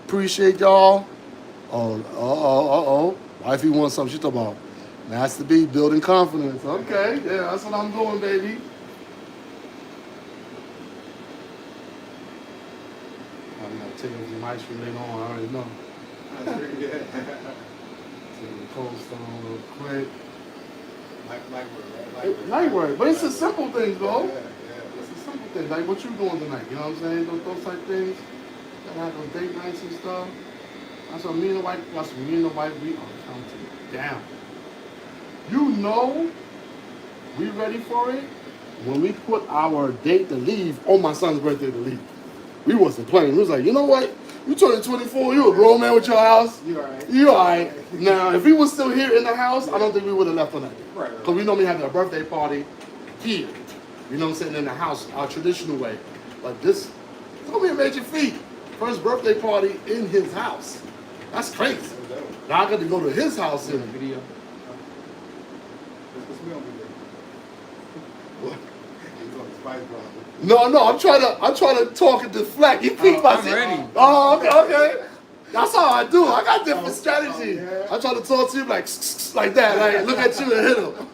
Speaker 2: Appreciate y'all. Wifey wants something. She talking about Master B, building confidence. Okay, yeah, that's what I'm doing, baby. I'm going to take some ice cream later on. I already know. Take the Cold Stone real quick. Light work, but it's the simple things, though. It's the simple things, like what you doing tonight. You know what I'm saying? Those type things. Gotta have those date nights and stuff. That's what me and the wife. We are counting down. You know, we ready for it when we put our date to leave on my son's birthday to leave. We wasn't playing. We was like, you know what? You turning 24. You a grown man with your house. You alright. You alright. Now, if he was still here in the house, I don't think we would have left on that day. Right. Because we normally have a birthday party here. You know what I'm saying? In the house, our traditional way. But this, it's gonna be a major feat. First birthday party in his house. That's crazy. Now I got to go to his house in a video. What? No, I'm trying to talk and deflect. You peek my
Speaker 3: I'm ready.
Speaker 2: Oh, okay. That's how I do. I got different strategy. I try to talk to you like that. Like look at you and hit him.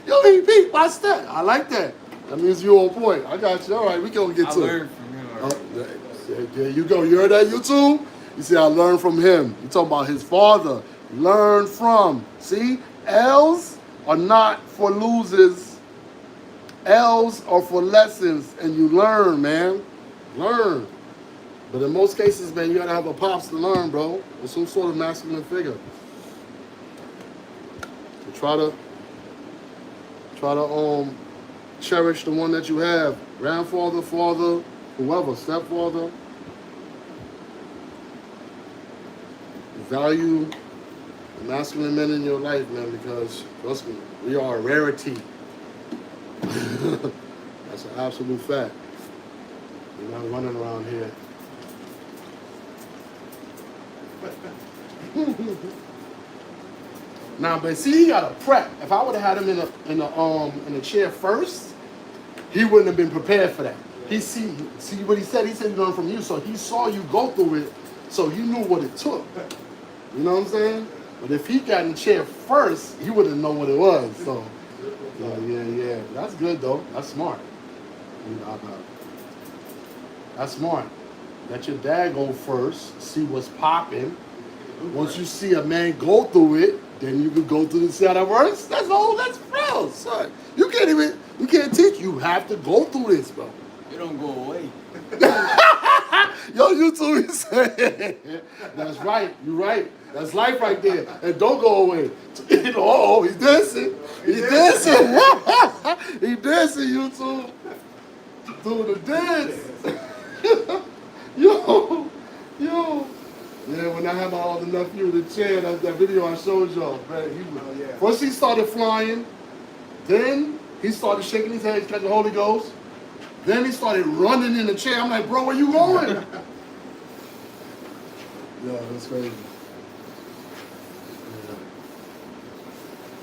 Speaker 2: Yo, he peek my step. I like that. That means you're on point. I got you. All right, we gonna get to it.
Speaker 3: I learned from him already.
Speaker 2: There you go. You heard that, YouTube? You see, I learned from him. You talking about his father. Learn from. See, L's are not for losers. L's are for lessons, and you learn, man. Learn. But in most cases, man, you gotta have a pops to learn, bro, or some sort of masculine figure. So try to cherish the one that you have. Grandfather, father, whoever, stepfather. Value the masculine men in your life, man, because trust me, we are a rarity. That's an absolute fact. We're not running around here. Now, but see, he got a prep. If I would have had him in a chair first, he wouldn't have been prepared for that. He see what he said. He said he learned from you, so he saw you go through it, so he knew what it took. You know what I'm saying? But if he got in the chair first, he wouldn't know what it was. So, yeah. That's good though. That's smart. That's smart. Let your dad go first, see what's popping. Once you see a man go through it, then you can go through the see how that works. That's all. That's real, son. You can't teach. You have to go through this, bro.
Speaker 3: It don't go away.
Speaker 2: Yo, YouTube is saying, that's right. You're right. That's life right there. And don't go away. Oh, he's dancing. He's dancing. He's dancing, YouTube. Doing the dance. Yo. Yeah, when I had my older nephew in the chair, that video I showed y'all, man, first he started flying, then he started shaking his head, he's catching the Holy Ghost, then he started running in the chair. I'm like, bro, where you going? Yeah, that's crazy. Yeah.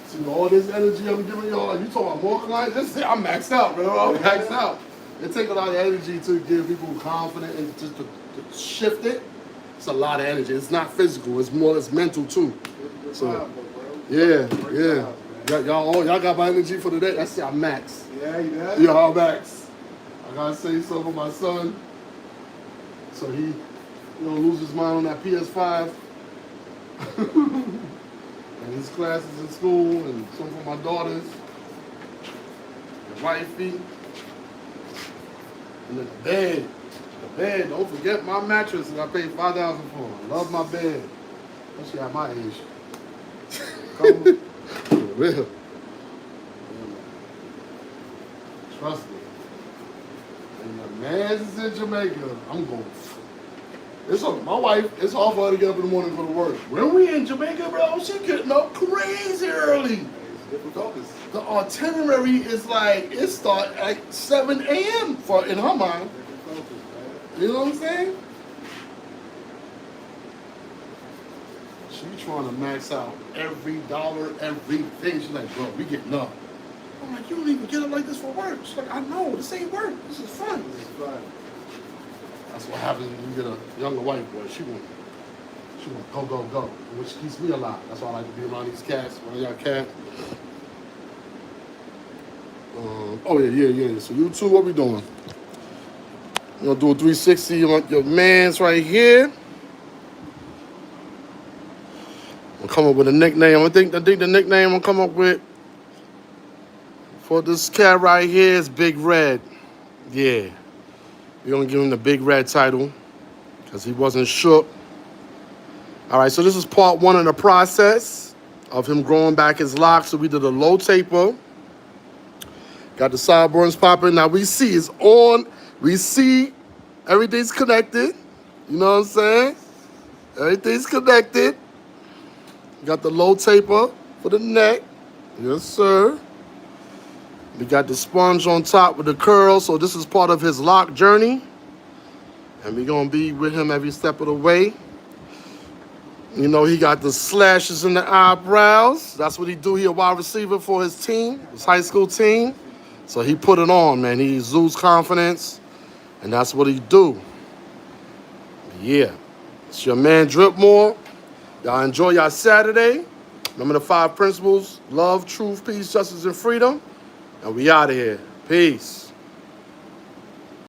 Speaker 2: See, all this energy I'm giving y'all, like, you talking about more clients? Just say, I'm maxed out, bro. I'm maxed out. It takes a lot of energy to give people confidence and just to shift it. It's a lot of energy. It's not physical. It's mental too. So, yeah. Y'all got my energy for today. That's it. I'm max.
Speaker 1: Yeah, you got it?
Speaker 2: Yeah, I'm max. I gotta say something for my son, so he don't lose his mind on that PS5. And his classes in school, and some for my daughters, the wifey, and then the bed. The bed, don't forget my mattress that I paid $5,000 for. I love my bed. Especially at my age. For real. Trust me. And the man's in Jamaica, I'm going. My wife, it's hard for her to get up in the morning and go to work. When we in Jamaica, bro, she getting up crazy early. The itinerary is like, it starts at 7 a.m. in her mind. You know what I'm saying? She trying to max out every dollar, everything. She's like, bro, we getting up. I'm like, you don't even get up like this for work. She's like, I know, this ain't work. This is fun. That's what happens when you get a younger white boy. She want go, which keeps me alive. That's why I like to be around these cats. When I got cats. Yeah. So you two, what we doing? You're gonna do a 360. You want your man's right here. I'll come up with a nickname. I think the nickname I'll come up with for this cat right here is Big Red. Yeah. We're gonna give him the Big Red title because he wasn't shook. All right, so this is part one of the process of him growing back his locks. So we did a low taper. Got the sideburns popping. Now we see it's on. We see everything's connected. You know what I'm saying? Everything's connected. Got the low taper for the neck. Yes, sir. We got the sponge on top with the curl. So this is part of his lock journey. And we're going to be with him every step of the way. You know, he got the slashes in the eyebrows. That's what he do. He a wide receiver for his team, his high school team. So he put it on, man. He exudes confidence. And that's what he do. Yeah. It's your man, DripMoor. Y'all enjoy y'all Saturday. Remember the 5 principles: love, truth, peace, justice, and freedom. And we out of here. Peace.